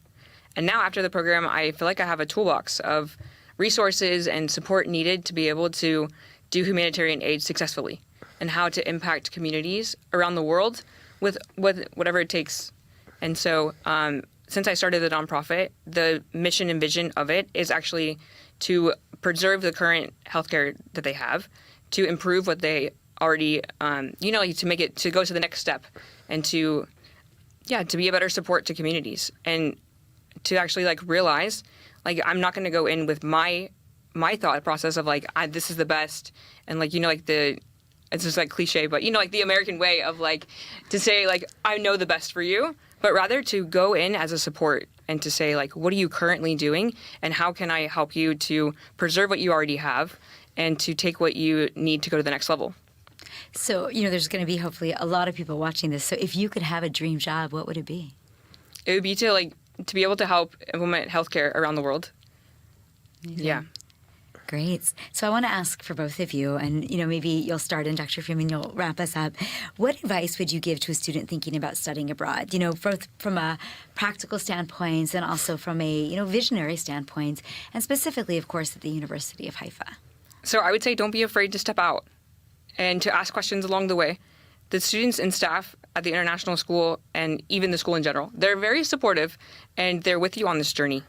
And now after the program, I feel like I have a toolbox of resources and support needed to be able to do humanitarian aid successfully and how to impact communities around the world with whatever it takes. And so since I started the nonprofit, the mission and vision of it is actually to preserve the current healthcare that they have, to improve what they already, to make it, to go to the next step and to be a better support to communities. And to actually realize I'm not going to go in with my thought process of this is the best and it's just cliche, but the American way of to say I know the best for you, but rather to go in as a support and to say what are you currently doing and how can I help you to preserve what you already have and to take what you need to go to the next level. So, there's going to be hopefully a lot of people watching this. So if you could have a dream job, what would it be? It would be to be able to help implement healthcare around the world. Amazing. Yeah. Great. So I want to ask for both of you, and maybe you'll start, and Dr. Freeman, you'll wrap us up. What advice would you give to a student thinking about studying abroad? Both from a practical standpoint and also from a visionary standpoint, and specifically, of course, at the University of Haifa. So I would say don't be afraid to step out and to ask questions along the way. The students and staff at the international school and even the school in general, they're very supportive and they're with you on this journey.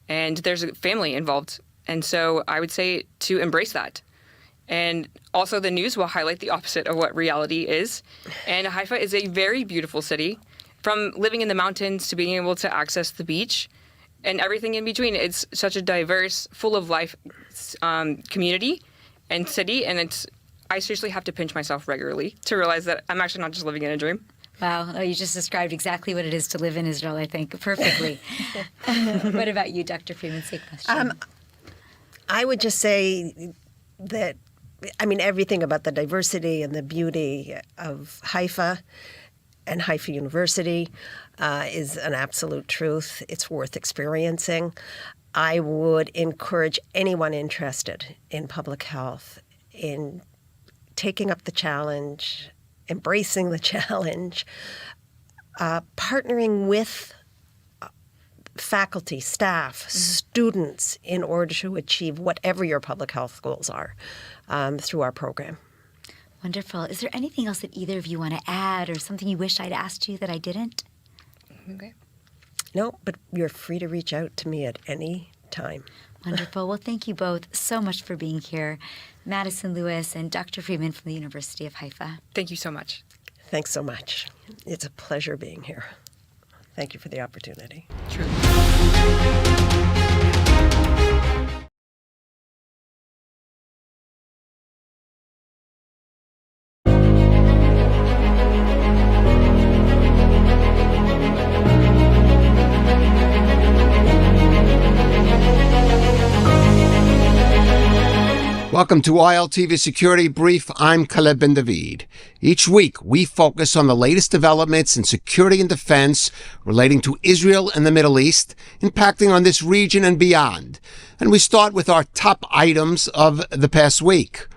And there's a family involved. And so I would say to embrace that. And also the news will highlight the opposite of what reality is. And Haifa is a very beautiful city. From living in the mountains to being able to access the beach and everything in between. It's such a diverse, full of life community and city. And I seriously have to pinch myself regularly to realize that I'm actually not just living in a dream. Wow, you just described exactly what it is to live in Israel, I think, perfectly. What about you, Dr. Freeman? Same question. I would just say that, everything about the diversity and the beauty of Haifa and Haifa University is an absolute truth. It's worth experiencing. I would encourage anyone interested in public health in taking up the challenge, embracing the challenge, partnering with faculty, staff, students in order to achieve whatever your public health goals are through our program. Wonderful. Is there anything else that either of you want to add or something you wish I'd asked you that I didn't? Okay. No, but you're free to reach out to me at any time. Wonderful. Well, thank you both so much for being here. Madison Lewis and Dr. Freeman from the University of Haifa. Thank you so much. Thanks so much. It's a pleasure being here. Thank you for the opportunity. Truly. Welcome to ILTV Security Brief. I'm Caleb Ben David. Each week, we focus on the latest developments in security and defense relating to Israel and the Middle East, impacting on this region and beyond. And we start with our top items of the past week.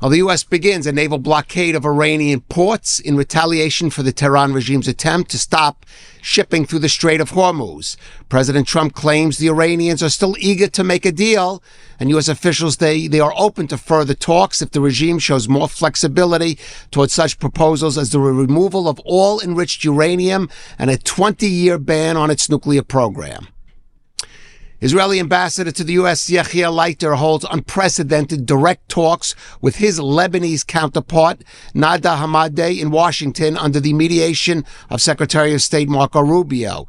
Well, the U.S. begins a naval blockade of Iranian ports in retaliation for the Tehran regime's attempt to stop shipping through the Strait of Hormuz. President Trump claims the Iranians are still eager to make a deal, and U.S. officials they are open to further talks if the regime shows more flexibility towards such proposals as the removal of all enriched uranium and a 20-year ban on its nuclear program. Israeli ambassador to the U.S. Yechiel Leiter holds unprecedented direct talks with his Lebanese counterpart, Nada Hamadeh, in Washington under the mediation of Secretary of State Marco Rubio.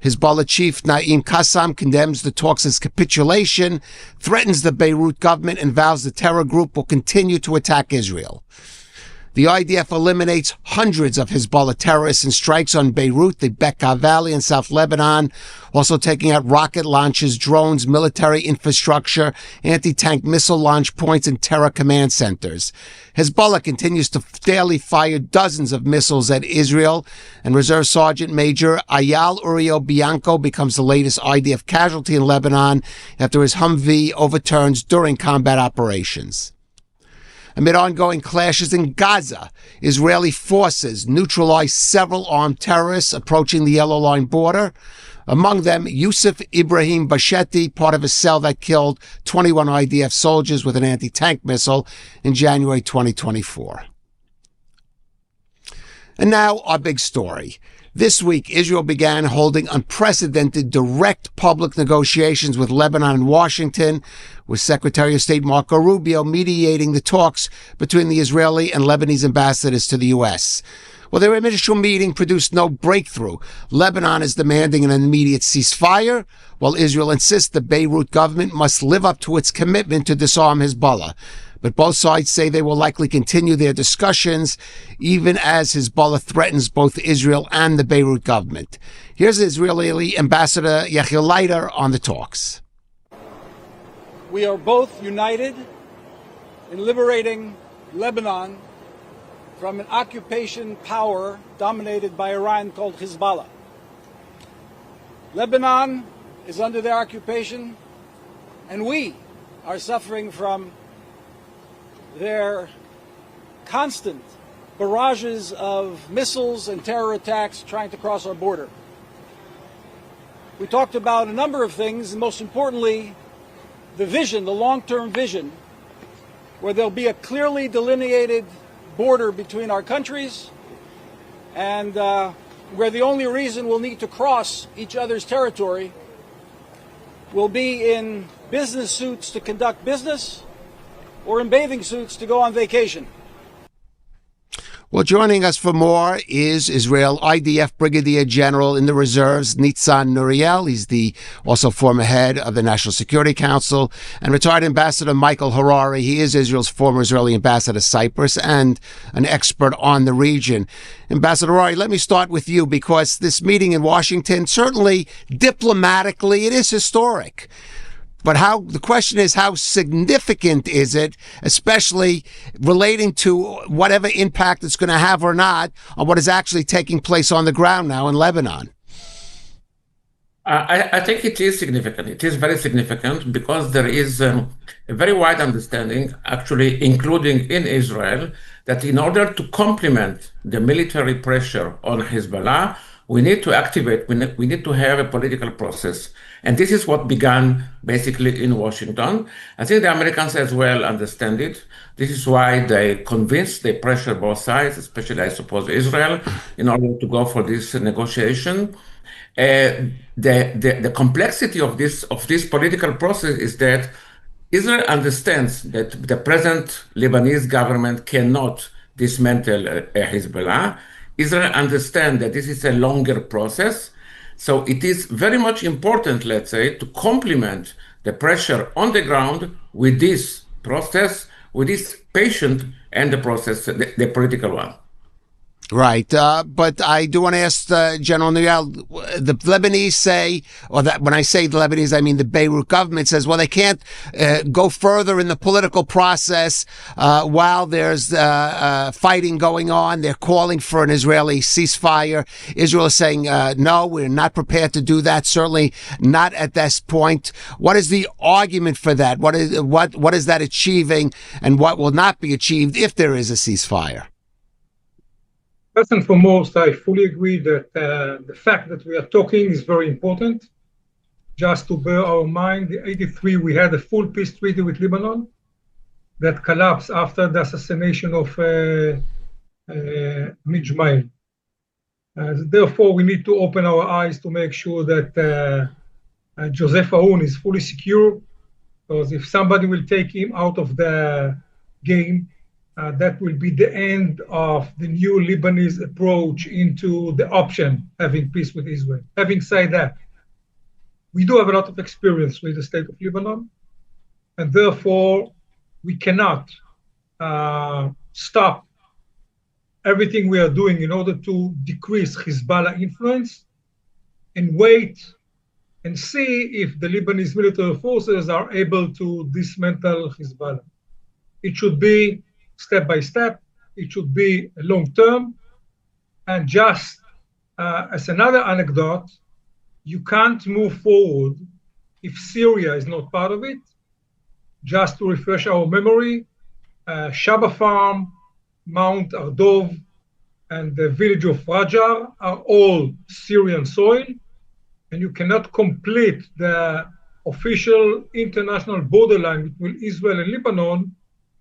Hezbollah chief Naim Qassam condemns the talks as capitulation, threatens the Beirut government, and vows the terror group will continue to attack Israel. The IDF eliminates hundreds of Hezbollah terrorists in strikes on Beirut, the Bekaa Valley, and South Lebanon, also taking out rocket launches, drones, military infrastructure, anti-tank missile launch points, and terror command centers. Hezbollah continues to daily fire dozens of missiles at Israel, and Reserve Sergeant Major Ayal Uriel Bianco becomes the latest IDF casualty in Lebanon after his Humvee overturns during combat operations. Amid ongoing clashes in Gaza, Israeli forces neutralized several armed terrorists approaching the Yellow Line border. Among them, Yusuf Ibrahim Basheti, part of a cell that killed 21 IDF soldiers with an anti-tank missile in January 2024. And now our big story. This week, Israel began holding unprecedented direct public negotiations with Lebanon and Washington, with Secretary of State Marco Rubio mediating the talks between the Israeli and Lebanese ambassadors to the U.S. Well, their initial meeting produced no breakthrough. Lebanon is demanding an immediate ceasefire, while Israel insists the Beirut government must live up to its commitment to disarm Hezbollah. But both sides say they will likely continue their discussions, even as Hezbollah threatens both Israel and the Beirut government. Here's Israeli Ambassador Yechiel Leiter on the talks. We are both united in liberating Lebanon from an occupation power dominated by Iran called Hezbollah. Lebanon is under their occupation, and we are suffering from their constant barrages of missiles and terror attacks trying to cross our border. We talked about a number of things, and most importantly, the vision, the long-term vision, where there'll be a clearly delineated border between our countries, and where the only reason we'll need to cross each other's territory will be in business suits to conduct business or in bathing suits to go on vacation. Well, joining us for more is Israel IDF Brigadier General in the Reserves, Nitzan Nuriel. He's the also former head of the National Security Council, and retired Ambassador Michael Harari. He is Israel's former Israeli ambassador to Cyprus and an expert on the region. Ambassador Harari, let me start with you, because this meeting in Washington, certainly diplomatically, it is historic. But the question is, how significant is it, especially relating to whatever impact it's going to have or not on what is actually taking place on the ground now in Lebanon? I think it is significant. It is very significant because there is a very wide understanding, actually, including in Israel, that in order to complement the military pressure on Hezbollah, we need to activate, we need to have a political process. And this is what began basically in Washington. I think the Americans as well understand it. This is why they pressure both sides, especially, I suppose, Israel, in order to go for this negotiation. The complexity of this political process is that Israel understands that the present Lebanese government cannot dismantle Hezbollah. Israel understands that this is a longer process. So it is very much important, let's say, to complement the pressure on the ground with this process, with this patient and the process, the political one. Right. But I do want to ask General Nuriel, the Lebanese say, or that when I say the Lebanese, I mean the Beirut government says, well, they can't go further in the political process while there's fighting going on. They're calling for an Israeli ceasefire. Israel is saying, no, we're not prepared to do that. Certainly not at this point. What is the argument for that? What is that achieving, and what will not be achieved if there is a ceasefire? First and foremost, I fully agree that the fact that we are talking is very important. Just to bear our mind, in 1983, we had a full peace treaty with Lebanon that collapsed after the assassination of Therefore, we need to open our eyes to make sure that Joseph Aoun is fully secure, because if somebody will take him out of the game, that will be the end of the new Lebanese approach into the option having peace with Israel. Having said that, we do have a lot of experience with the state of Lebanon, and therefore we cannot stop everything we are doing in order to decrease Hezbollah influence and wait and see if the Lebanese military forces are able to dismantle Hezbollah. It should be step by step. It should be long term. And just as another anecdote, you can't move forward if Syria is not part of it. Just to refresh our memory, Shaba Farm, Mount Ardov, and the village of Rajar are all Syrian soil, and you cannot complete the official international borderline between Israel and Lebanon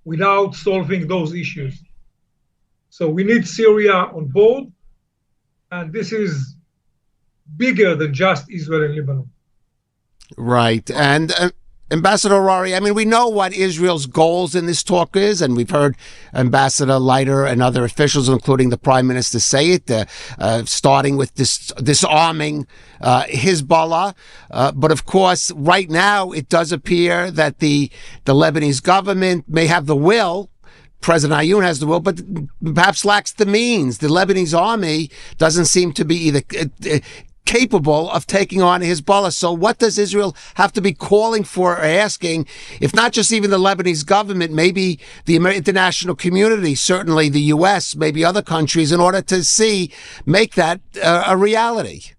without solving those issues. So we need Syria on board, and this is bigger than just Israel and Lebanon. Right. And Ambassador Rari, I mean, we know what Israel's goals in this talk is, and we've heard Ambassador Leiter and other officials, including the Prime Minister, say it, starting with disarming Hezbollah. But of course, right now, it does appear that the Lebanese government may have the will. President Aoun has the will, but perhaps lacks the means. The Lebanese army doesn't seem to be either capable of taking on Hezbollah. So what does Israel have to be calling for or asking, if not just even the Lebanese government, maybe the international community, certainly the U.S., maybe other countries, in order to make that a reality?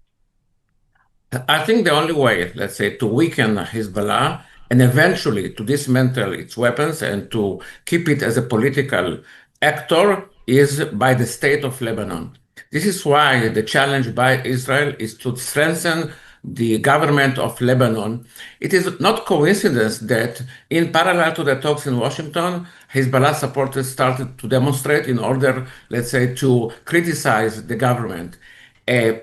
I think the only way, let's say, to weaken Hezbollah and eventually to dismantle its weapons and to keep it as a political actor is by the state of Lebanon. This is why the challenge by Israel is to strengthen the government of Lebanon. It is not coincidence that in parallel to the talks in Washington, Hezbollah supporters started to demonstrate in order, let's say, to criticize the government. A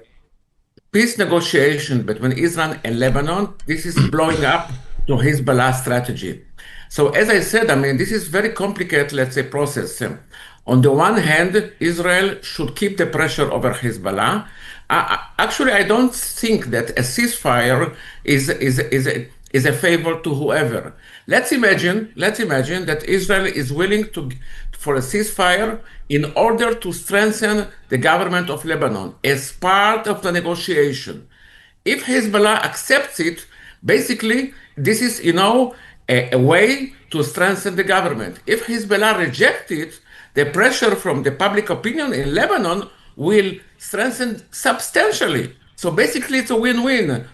peace negotiation between Israel and Lebanon, this is blowing up to Hezbollah strategy. So as I said, I mean, this is very complicated, let's say, process. On the one hand, Israel should keep the pressure over Hezbollah. Actually, I don't think that a ceasefire is a favor to whoever. Let's imagine that Israel is willing for a ceasefire in order to strengthen the government of Lebanon as part of the negotiation. If Hezbollah accepts it, basically, this is, a way to strengthen the government. If Hezbollah rejects it, the pressure from the public opinion in Lebanon will strengthen substantially. So basically, it's a win-win.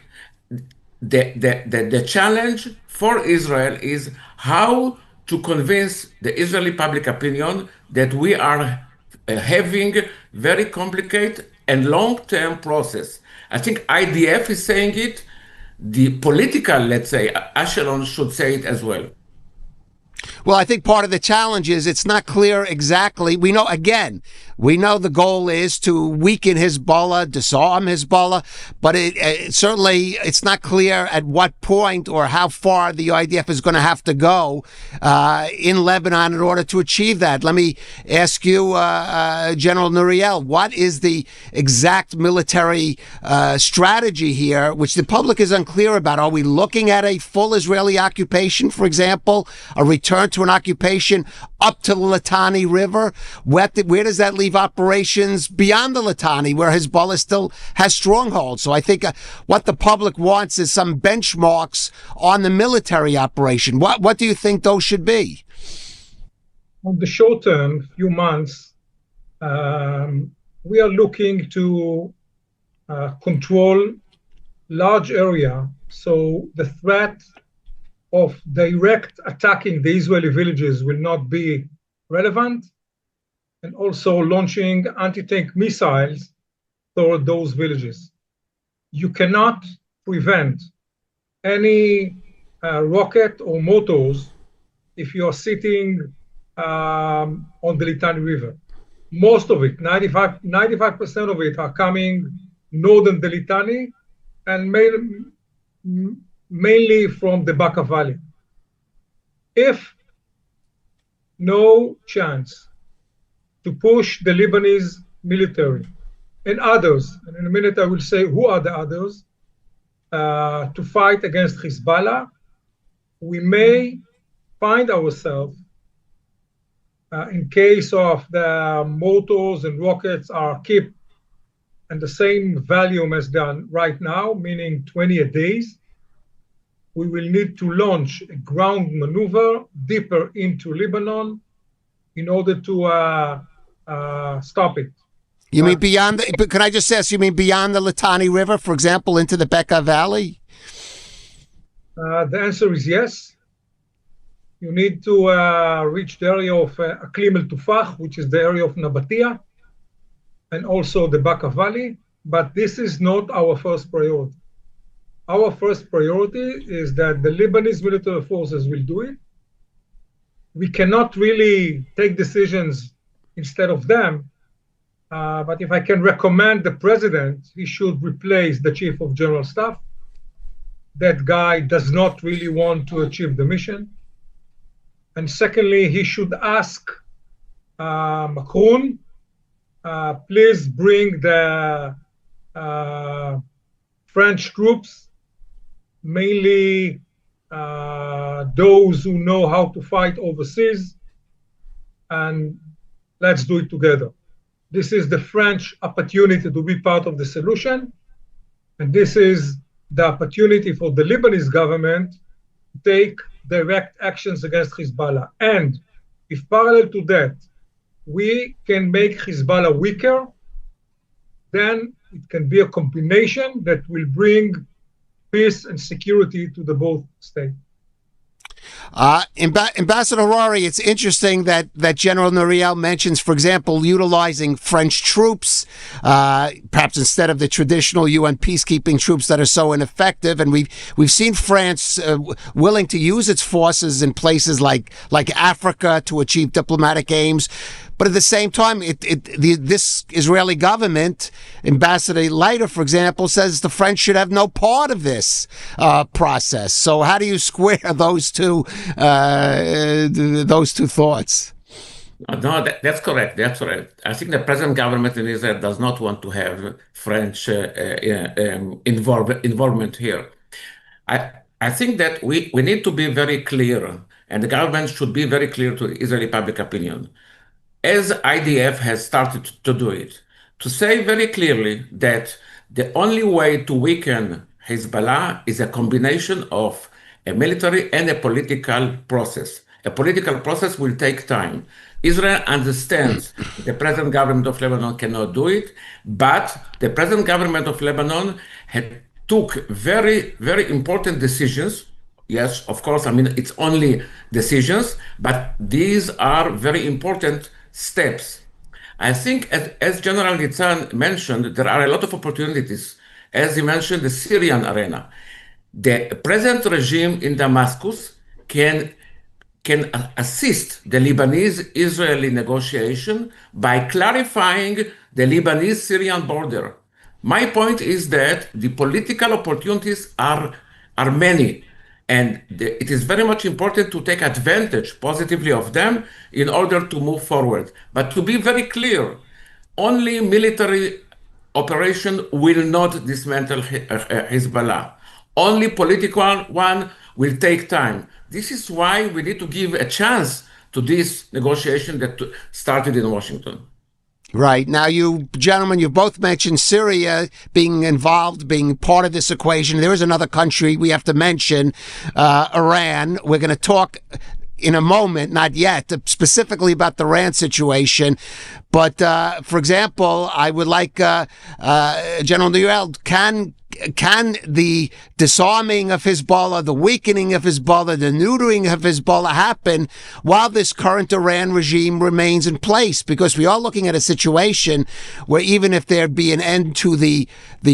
The challenge for Israel is how to convince the Israeli public opinion that we are having very complicated and long-term process. I think IDF is saying it. The political, let's say, echelon should say it as well. Well, I think part of the challenge is it's not clear exactly. We know the goal is to weaken Hezbollah, disarm Hezbollah, but certainly it's not clear at what point or how far the IDF is going to have to go in Lebanon in order to achieve that. Let me ask you, General Nuriel, what is the exact military strategy here, which the public is unclear about? Are we looking at a full Israeli occupation, for example, a return to an occupation up to the Litani River? Where does that leave operations beyond the Litani, where Hezbollah still has strongholds? So I think what the public wants is some benchmarks on the military operation. What do you think those should be? On the short term, few months, we are looking to control large area. So the threat of direct attacking the Israeli villages will not be relevant, and also launching anti-tank missiles toward those villages. You cannot prevent any rocket or mortars if you are sitting on the Litani River. Most of it, 95% of it, are coming northern the Litani, and mainly from the Bekaa Valley. If no chance to push the Lebanese military and others, and in a minute I will say who are the others, to fight against Hezbollah, we may find ourselves, in case of the mortars and rockets are kept and the same volume as done right now, meaning 20 a day, we will need to launch a ground maneuver deeper into Lebanon in order to stop it. You mean beyond the, but can I just ask, you mean beyond the Litani River, for example, into the Bekaa Valley? The answer is yes. You need to reach the area of Aklim el-Tufah, which is the area of Nabatia, and also the Bekaa Valley, but this is not our first priority. Our first priority is that the Lebanese military forces will do it. We cannot really take decisions instead of them, but if I can recommend the president, he should replace the chief of general staff. That guy does not really want to achieve the mission. And secondly, he should ask Macron, please bring the French troops, mainly those who know how to fight overseas, and let's do it together. This is the French opportunity to be part of the solution, and this is the opportunity for the Lebanese government to take direct actions against Hezbollah. And if parallel to that, we can make Hezbollah weaker, then it can be a combination that will bring peace and security to the both states. Ambassador Rory, it's interesting that General Nuriel mentions, for example, utilizing French troops, perhaps instead of the traditional UN peacekeeping troops that are so ineffective. And we've seen France willing to use its forces in places like Africa to achieve diplomatic aims. But at the same time, this Israeli government, Ambassador Leiter, for example, says the French should have no part of this process. So how do you square those two thoughts? No, that's correct. That's correct. I think the present government in Israel does not want to have French involvement here. I think that we need to be very clear, and the government should be very clear to Israeli public opinion, as IDF has started to do it, to say very clearly that the only way to weaken Hezbollah is a combination of a military and a political process. A political process will take time. Israel understands the present government of Lebanon cannot do it, but the present government of Lebanon took very, very important decisions. Yes, of course, I mean, it's only decisions, but these are very important steps. I think, as General Nitzan mentioned, there are a lot of opportunities. As he mentioned, the Syrian arena. The present regime in Damascus can assist the Lebanese-Israeli negotiation by clarifying the Lebanese-Syrian border. My point is that the political opportunities are many. And it is very much important to take advantage positively of them in order to move forward. But to be very clear, only military operation will not dismantle Hezbollah. Only political one will take time. This is why we need to give a chance to this negotiation that started in Washington. Right. Now, you gentlemen, you've both mentioned Syria being involved, being part of this equation. There is another country we have to mention, Iran. We're going to talk in a moment, not yet, specifically about the Iran situation. But, for example, I would like General Nuriel, can the disarming of Hezbollah, the weakening of Hezbollah, the neutering of Hezbollah happen while this current Iran regime remains in place? Because we are looking at a situation where even if there be an end to the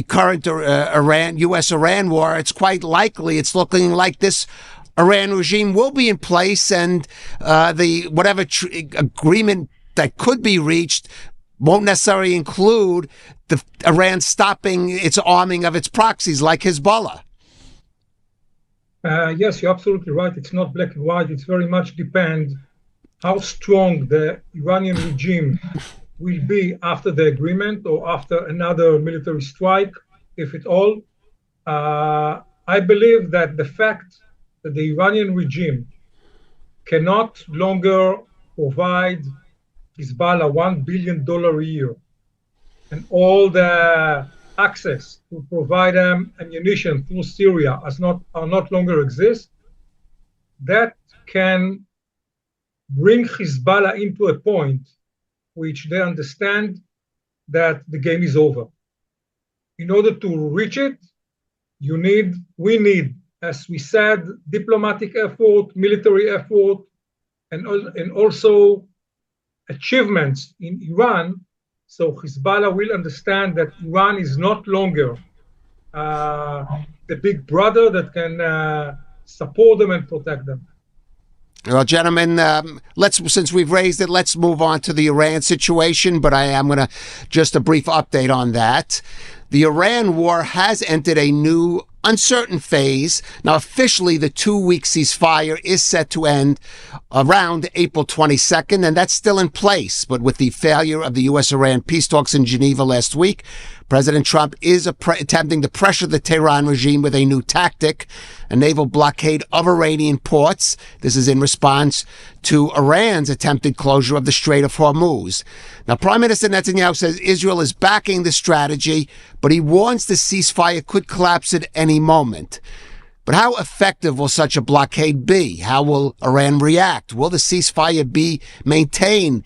current U.S.-Iran war, it's quite likely it's looking like this Iran regime will be in place, and whatever agreement that could be reached won't necessarily include Iran stopping its arming of its proxies like Hezbollah. Yes, you're absolutely right. It's not black and white. It's very much depend how strong the Iranian regime will be after the agreement or after another military strike, if at all. I believe that the fact that the Iranian regime cannot longer provide Hezbollah $1 billion a year and all the access to provide them ammunition through Syria are not longer exist, that can bring Hezbollah into a point which they understand that the game is over. In order to reach it, we need, as we said, diplomatic effort, military effort, and also achievements in Iran. So Hezbollah will understand that Iran is not longer the big brother that can support them and protect them. Well, gentlemen, since we've raised it, let's move on to the Iran situation. But I am going to just a brief update on that. The Iran war has entered a new uncertain phase. Now, officially, the 2-week ceasefire is set to end around April 22nd, and that's still in place. But with the failure of the U.S.-Iran peace talks in Geneva last week, President Trump is attempting to pressure the Tehran regime with a new tactic, a naval blockade of Iranian ports. This is in response to Iran's attempted closure of the Strait of Hormuz. Now, Prime Minister Netanyahu says Israel is backing the strategy, but he warns the ceasefire could collapse at any moment. But how effective will such a blockade be? How will Iran react? Will the ceasefire be maintained?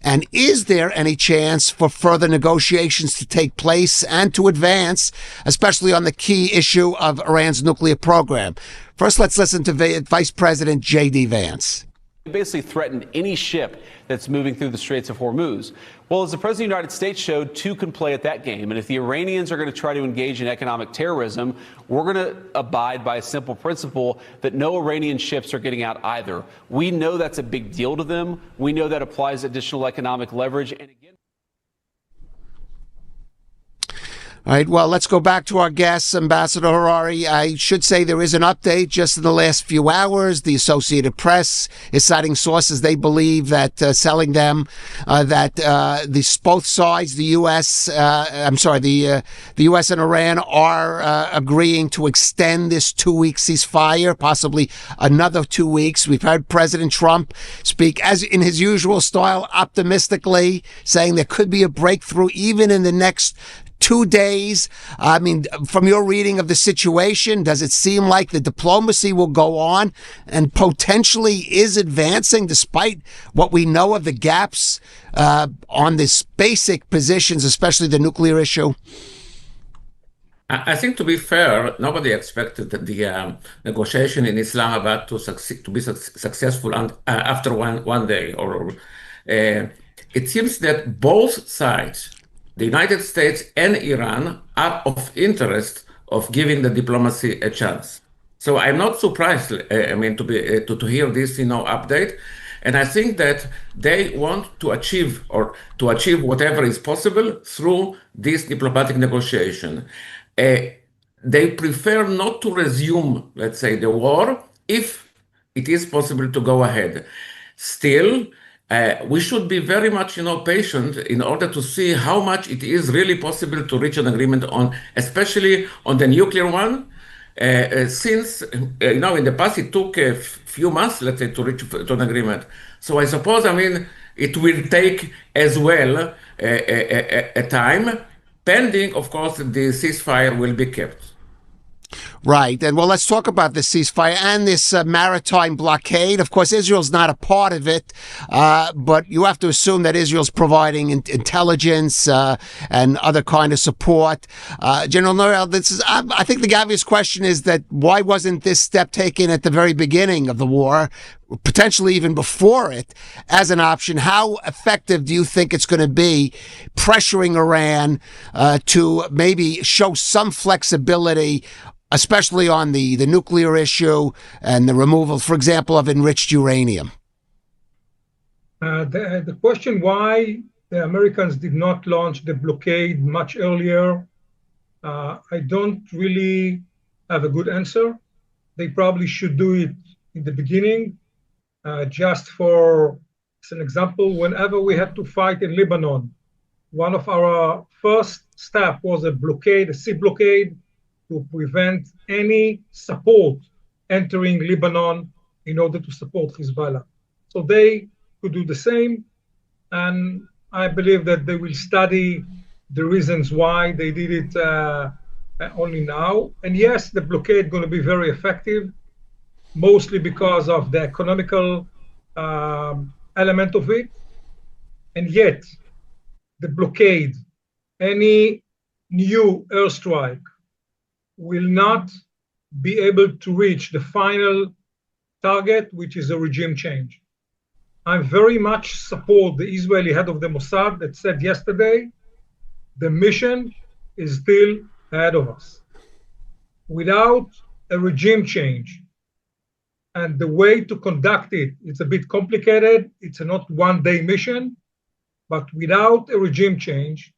And is there any chance for further negotiations to take place and to advance, especially on the key issue of Iran's nuclear program? First, let's listen to Vice President J.D. Vance. Basically threatened any ship that's moving through the Straits of Hormuz. Well, as the President of the United States showed, two can play at that game. And if the Iranians are going to try to engage in economic terrorism, we're going to abide by a simple principle that no Iranian ships are getting out either. We know that's a big deal to them. We know that applies additional economic leverage. And again, All right, well, let's go back to our guests, Ambassador Harari. I should say there is an update just in the last few hours. The Associated Press is citing sources they believe that selling them that both sides, the U.S. The U.S. and Iran are agreeing to extend this 2-week ceasefire, possibly another 2 weeks. We've heard President Trump speak, as in his usual style, optimistically, saying there could be a breakthrough even in the next 2 days. I mean, from your reading of the situation, does it seem like the diplomacy will go on and potentially is advancing despite what we know of the gaps on this basic positions, especially the nuclear issue? I think, to be fair, nobody expected the negotiation in Islamabad to be successful after one day. It seems that both sides, the United States and Iran, are of interest of giving the diplomacy a chance. So I'm not surprised, to hear this, update. And I think that they want to achieve whatever is possible through this diplomatic negotiation. They prefer not to resume, let's say, the war if it is possible to go ahead. Still, we should be very much, patient in order to see how much it is really possible to reach an agreement on, especially on the nuclear one. Since, in the past, it took a few months, let's say, to reach to an agreement. So I suppose, it will take as well a time, pending, of course, the ceasefire will be kept. Right. And well, let's talk about this ceasefire and this maritime blockade. Of course, Israel's not a part of it, but you have to assume that Israel's providing intelligence and other kind of support. General Norel, I think the obvious question is that why wasn't this step taken at the very beginning of the war, potentially even before it, as an option? How effective do you think it's going to be pressuring Iran to maybe show some flexibility, especially on the nuclear issue and the removal, for example, of enriched uranium? The question why the Americans did not launch the blockade much earlier, I don't really have a good answer. they probably should do it in the beginning. Just for as an example, whenever we had to fight in Lebanon, one of our first step was a blockade, a sea blockade, to prevent any support entering Lebanon in order to support Hezbollah. So they could do the same, and I believe that they will study the reasons why they did it only now. And yes, the blockade is going to be very effective, mostly because of the economical element of it. And yet, the blockade, any new airstrike, will not be able to reach the final target, which is a regime change. I very much support the Israeli head of the Mossad that said yesterday, the mission is still ahead of us. Without a regime change, and the way to conduct it, it's a bit complicated. It's a not one-day mission, but without a regime change,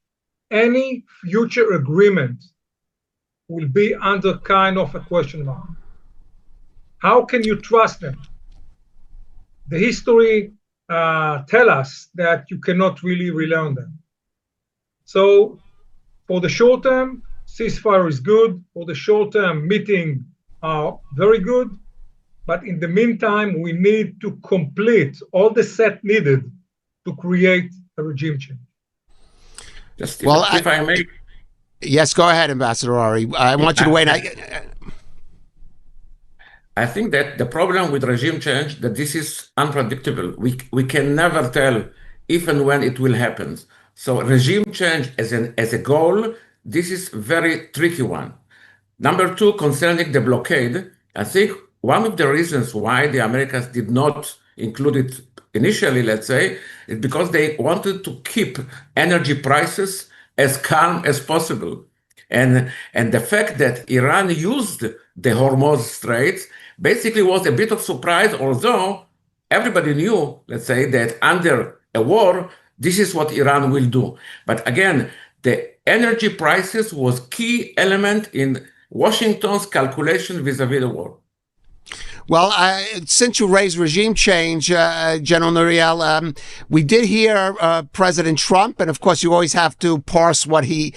any future agreement will be under kind of a question mark. How can you trust them? The history tell us that you cannot really rely on them. So for the short term, ceasefire is good. For the short term, meetings are very good. But in the meantime, we need to complete all the set needed to create a regime change. Just if I may. Yes, go ahead, Ambassador Ari. I want you to wait. I think that the problem with regime change, that this is unpredictable. We can never tell if and when it will happen. So regime change as a goal, this is very tricky one. Number two, concerning the blockade, I think one of the reasons why the Americans did not include it initially, let's say, is because they wanted to keep energy prices as calm as possible. And the fact that Iran used the Hormuz Strait basically was a bit of surprise, although everybody knew, let's say, that under a war, this is what Iran will do. But again, the energy prices was key element in Washington's calculation vis-a-vis the war. Well, since you raised regime change, General Nuriel, we did hear President Trump, and of course you always have to parse what he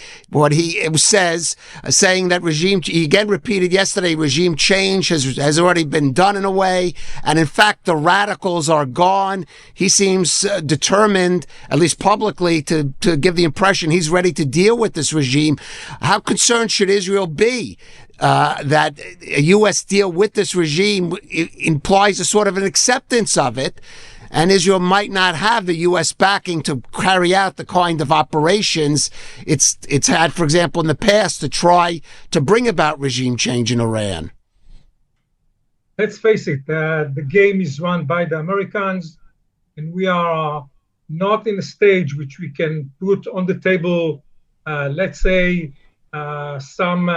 says, saying that he again repeated yesterday, regime change has already been done in a way, and in fact the radicals are gone. He seems determined, at least publicly, to give the impression he's ready to deal with this regime. How concerned should Israel be that a U.S. deal with this regime implies a sort of an acceptance of it, and Israel might not have the U.S. backing to carry out the kind of operations it's had, for example, in the past to try to bring about regime change in Iran? Let's face it, the game is run by the Americans, and we are not in a stage which we can put on the table, let's say, some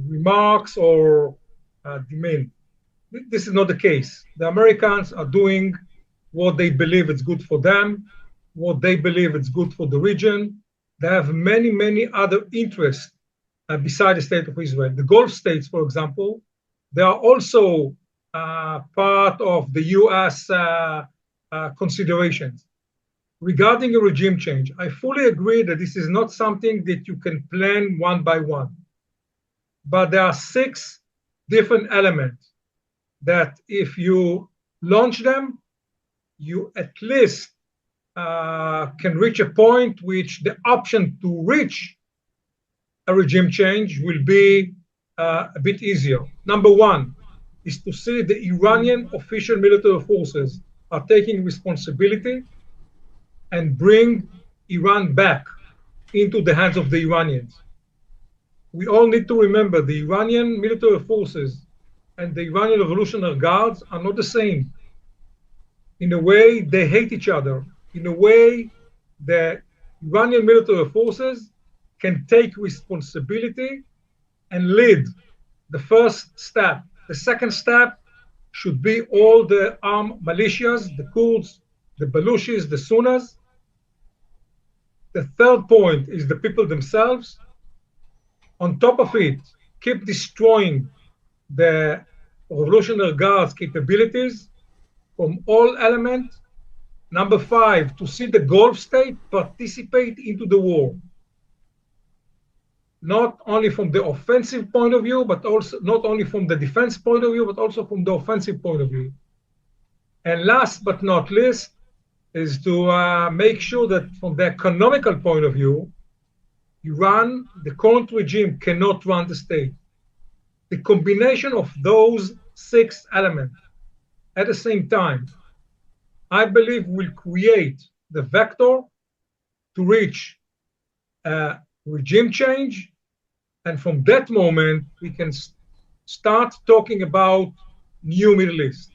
remarks or demand. This is not the case. The Americans are doing what they believe is good for them, what they believe is good for the region. They have many, many other interests beside the state of Israel. The Gulf states, for example, they are also part of the U.S. considerations. Regarding a regime change, I fully agree that this is not something that you can plan one by one. But there are 6 different elements that if you launch them, you at least can reach a point which the option to reach a regime change will be a bit easier. Number 1 is to see the Iranian official military forces are taking responsibility and bring Iran back into the hands of the Iranians. We all need to remember the Iranian military forces and the Iranian Revolutionary Guards are not the same. In a way, they hate each other. In a way, the Iranian military forces can take responsibility and lead the first step. The second step should be all the armed militias, the Kurds, the Baluchis, the Sunnis. The third point is the people themselves. On top of it, keep destroying the Revolutionary Guard's capabilities from all elements. Number 5, to see the Gulf state participate into the war, not only from the offensive point of view, but also not only from the defense point of view, but also from the offensive point of view. And last but not least is to make sure that from the economical point of view, Iran, the current regime, cannot run the state. The combination of those 6 elements at the same time, I believe, will create the vector to reach regime change. And from that moment, we can start talking about new Middle East.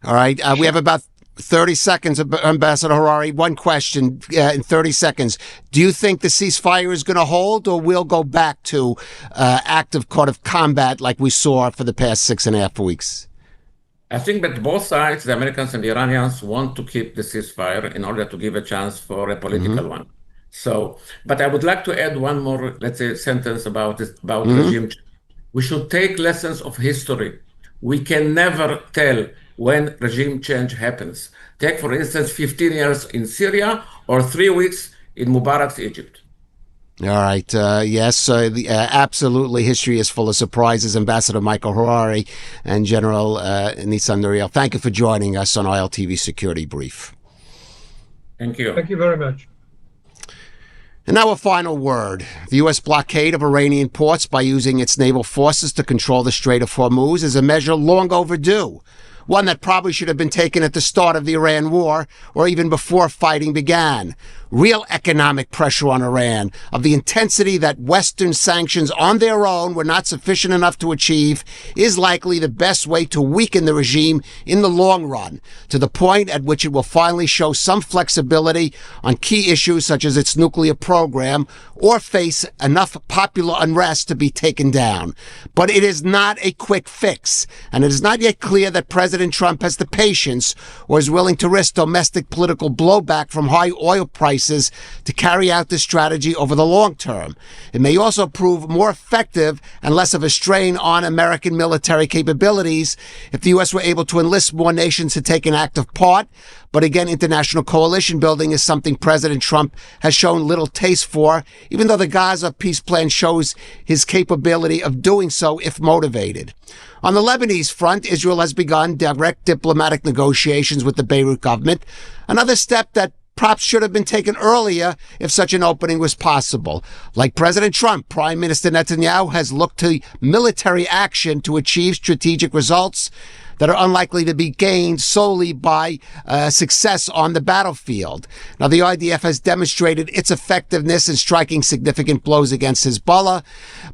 All right. We have about 30 seconds, Ambassador Harari. One question in 30 seconds. Do you think the ceasefire is going to hold, or we'll go back to active combat like we saw for the past 6.5 weeks? I think that both sides, the Americans and the Iranians, want to keep the ceasefire in order to give a chance for a political one. So, but I would like to add one more, let's say, sentence about regime change. We should take lessons of history. We can never tell when regime change happens. Take, for instance, 15 years in Syria or 3 weeks in Mubarak's Egypt. All right. Yes, absolutely. History is full of surprises. Ambassador Michael Harari and General Nissan Nuriel, thank you for joining us on ILTV Security Brief. Thank you. Thank you very much. And now a final word. The U.S. blockade of Iranian ports by using its naval forces to control the Strait of Hormuz is a measure long overdue. One that probably should have been taken at the start of the Iran war or even before fighting began. Real economic pressure on Iran of the intensity that Western sanctions on their own were not sufficient enough to achieve is likely the best way to weaken the regime in the long run, to the point at which it will finally show some flexibility on key issues such as its nuclear program or face enough popular unrest to be taken down. But it is not a quick fix, and it is not yet clear that President Trump has the patience or is willing to risk domestic political blowback from high oil prices to carry out this strategy over the long term. It may also prove more effective and less of a strain on American military capabilities if the U.S. were able to enlist more nations to take an active part. But again, international coalition building is something President Trump has shown little taste for, even though the Gaza peace plan shows his capability of doing so if motivated. On the Lebanese front, Israel has begun direct diplomatic negotiations with the Beirut government, another step that perhaps should have been taken earlier if such an opening was possible. Like President Trump, Prime Minister Netanyahu has looked to military action to achieve strategic results that are unlikely to be gained solely by success on the battlefield. Now, the IDF has demonstrated its effectiveness in striking significant blows against Hezbollah,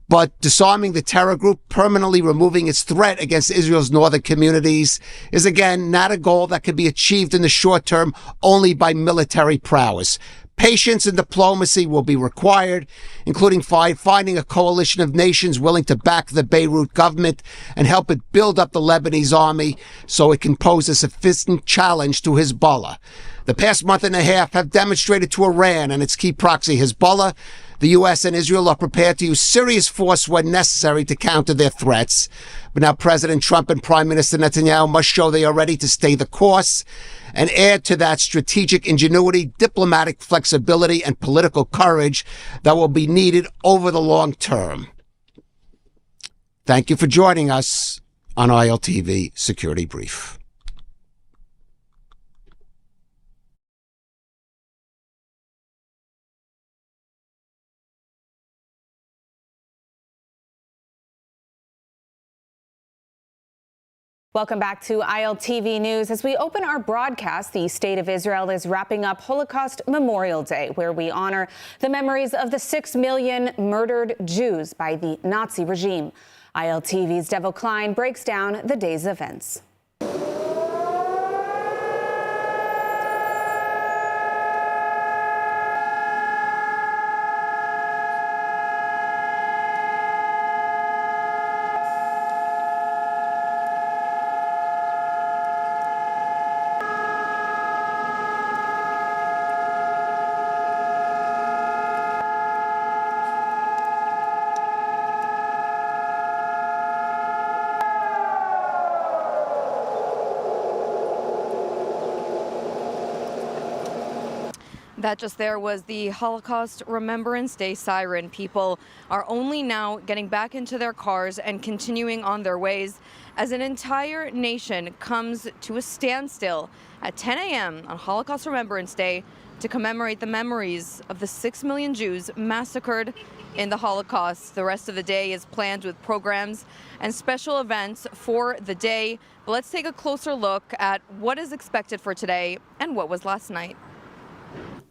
but disarming the terror group, permanently removing its threat against Israel's northern communities, is again not a goal that can be achieved in the short term only by military prowess. Patience and diplomacy will be required, including finding a coalition of nations willing to back the Beirut government and help it build up the Lebanese army so it can pose a sufficient challenge to Hezbollah. The past month and a half have demonstrated to Iran and its key proxy Hezbollah the U.S. and Israel are prepared to use serious force when necessary to counter their threats. But now President Trump and Prime Minister Netanyahu must show they are ready to stay the course and add to that strategic ingenuity, diplomatic flexibility, and political courage that will be needed over the long term. Thank you for joining us on ILTV Security Brief. Welcome back to ILTV News. As we open our broadcast, the State of Israel is wrapping up Holocaust Memorial Day, where we honor the memories of the 6 million murdered Jews by the Nazi regime. ILTV's Devil Klein breaks down the day's events. That just there was the Holocaust Remembrance Day siren. People are only now getting back into their cars and continuing on their ways as an entire nation comes to a standstill at 10 a.m. on Holocaust Remembrance Day to commemorate the memories of the 6 million Jews massacred in the Holocaust. The rest of the day is planned with programs and special events for the day. But let's take a closer look at what is expected for today and what was last night.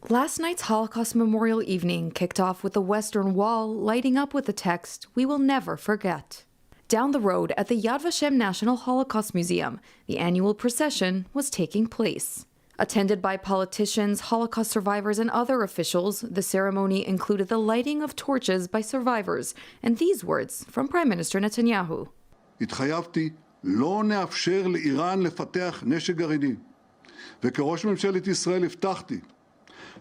Last night's Holocaust Memorial Evening kicked off with the Western Wall lighting up with the text, "We will never forget." Down the road at the Yad Vashem National Holocaust Museum, the annual procession was taking place. Attended by politicians, Holocaust survivors, and other officials, the ceremony included the lighting of torches by survivors and these words from Prime Minister Netanyahu. התחייבתי לא נאפשר לאיראן לפתח נשק גרעיני. וכראש ממשלת ישראל הבטחתי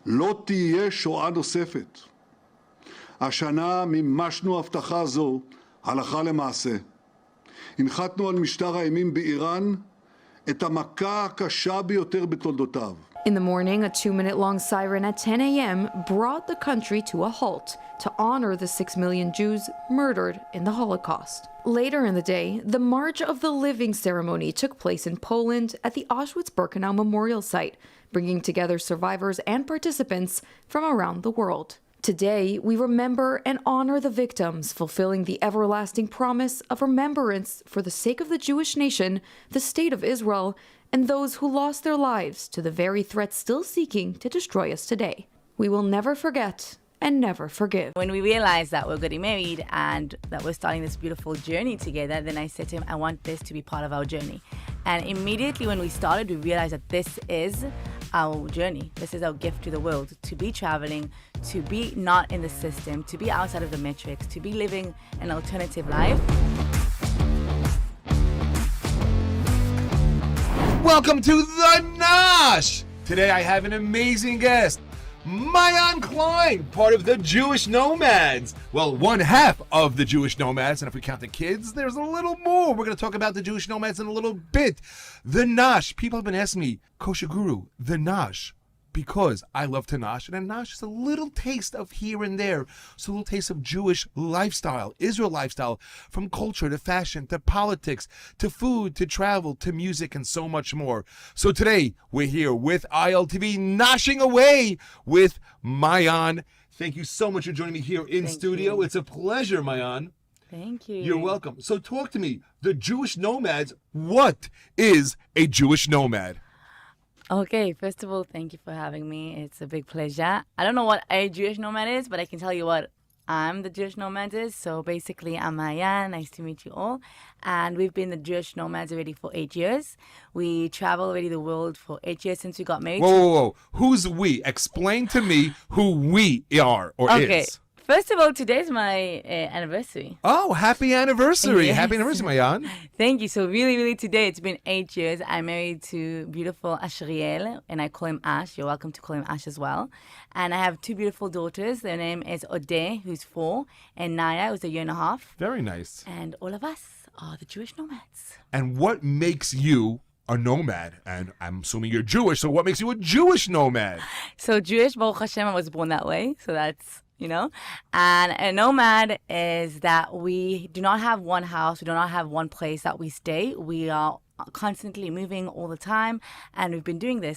לא תהיה שואה נוספת. השנה מימשנו הבטחה זו הלכה למעשה. הנחתנו על משטר האימים באיראן את המכה הקשה ביותר בתולדותיו. In the morning, a 2-minute-long siren at 10 a.m. brought the country to a halt to honor the 6 million Jews murdered in the Holocaust. Later in the day, the March of the Living ceremony took place in Poland at the Auschwitz-Birkenau Memorial Site, bringing together survivors and participants from around the world. Today, we remember and honor the victims, fulfilling the everlasting promise of remembrance for the sake of the Jewish nation, the State of Israel, and those who lost their lives to the very threat still seeking to destroy us today. We will never forget and never forgive. When we realized that we're getting married and that we're starting this beautiful journey together, then I said to him, I want this to be part of our journey. And immediately when we started, we realized that this is our journey. This is our gift to the world, to be traveling, to be not in the system, to be outside of the matrix, to be living an alternative life. Welcome to The Nosh! Today I have an amazing guest, Mayan Klein, part of the Jewish Nomads. Well, one half of the Jewish Nomads, and if we count the kids, there's a little more. We're going to talk about the Jewish Nomads in a little bit. The Nosh. People have been asking me, Kosher Guru, the Nosh. Because I love to nosh, and a nosh is a little taste of here and there. So a little taste of Jewish lifestyle, Israel lifestyle, from culture to fashion to politics to food to travel to music and so much more. So today we're here with ILTV, noshing away with Mayan. Thank you so much for joining me here in studio. It's a pleasure, Mayan. Thank you. You're welcome. So talk to me, the Jewish Nomads. What is a Jewish nomad? Okay, first of all, thank you for having me. It's a big pleasure. I don't know what a Jewish nomad is, but I can tell you what I'm the Jewish nomad is. So basically, I'm Maya. Nice to meet you all. And we've been the Jewish nomads already for 8 years. We travel already the world for 8 years since we got married. Whoa. Who's we? Explain to me who we are or is. First of all, today's my anniversary. Oh, happy anniversary. Yes. Happy anniversary, Mayan. Thank you. So really today, it's been 8 years. I'm married to beautiful Ashriel, and I call him Ash. You're welcome to call him Ash as well. And I have 2 beautiful daughters. Their name is Odeh, who's 4, and Naya, who's 1.5 years. Very nice. And all of us are the Jewish nomads. And what makes you a nomad? And I'm assuming you're Jewish, so what makes you a Jewish nomad? So Jewish, Baruch Hashem, I was born that way. So that's... And a nomad is that we do not have one house, we do not have one place that we stay. We are constantly moving all the time, and we've been doing this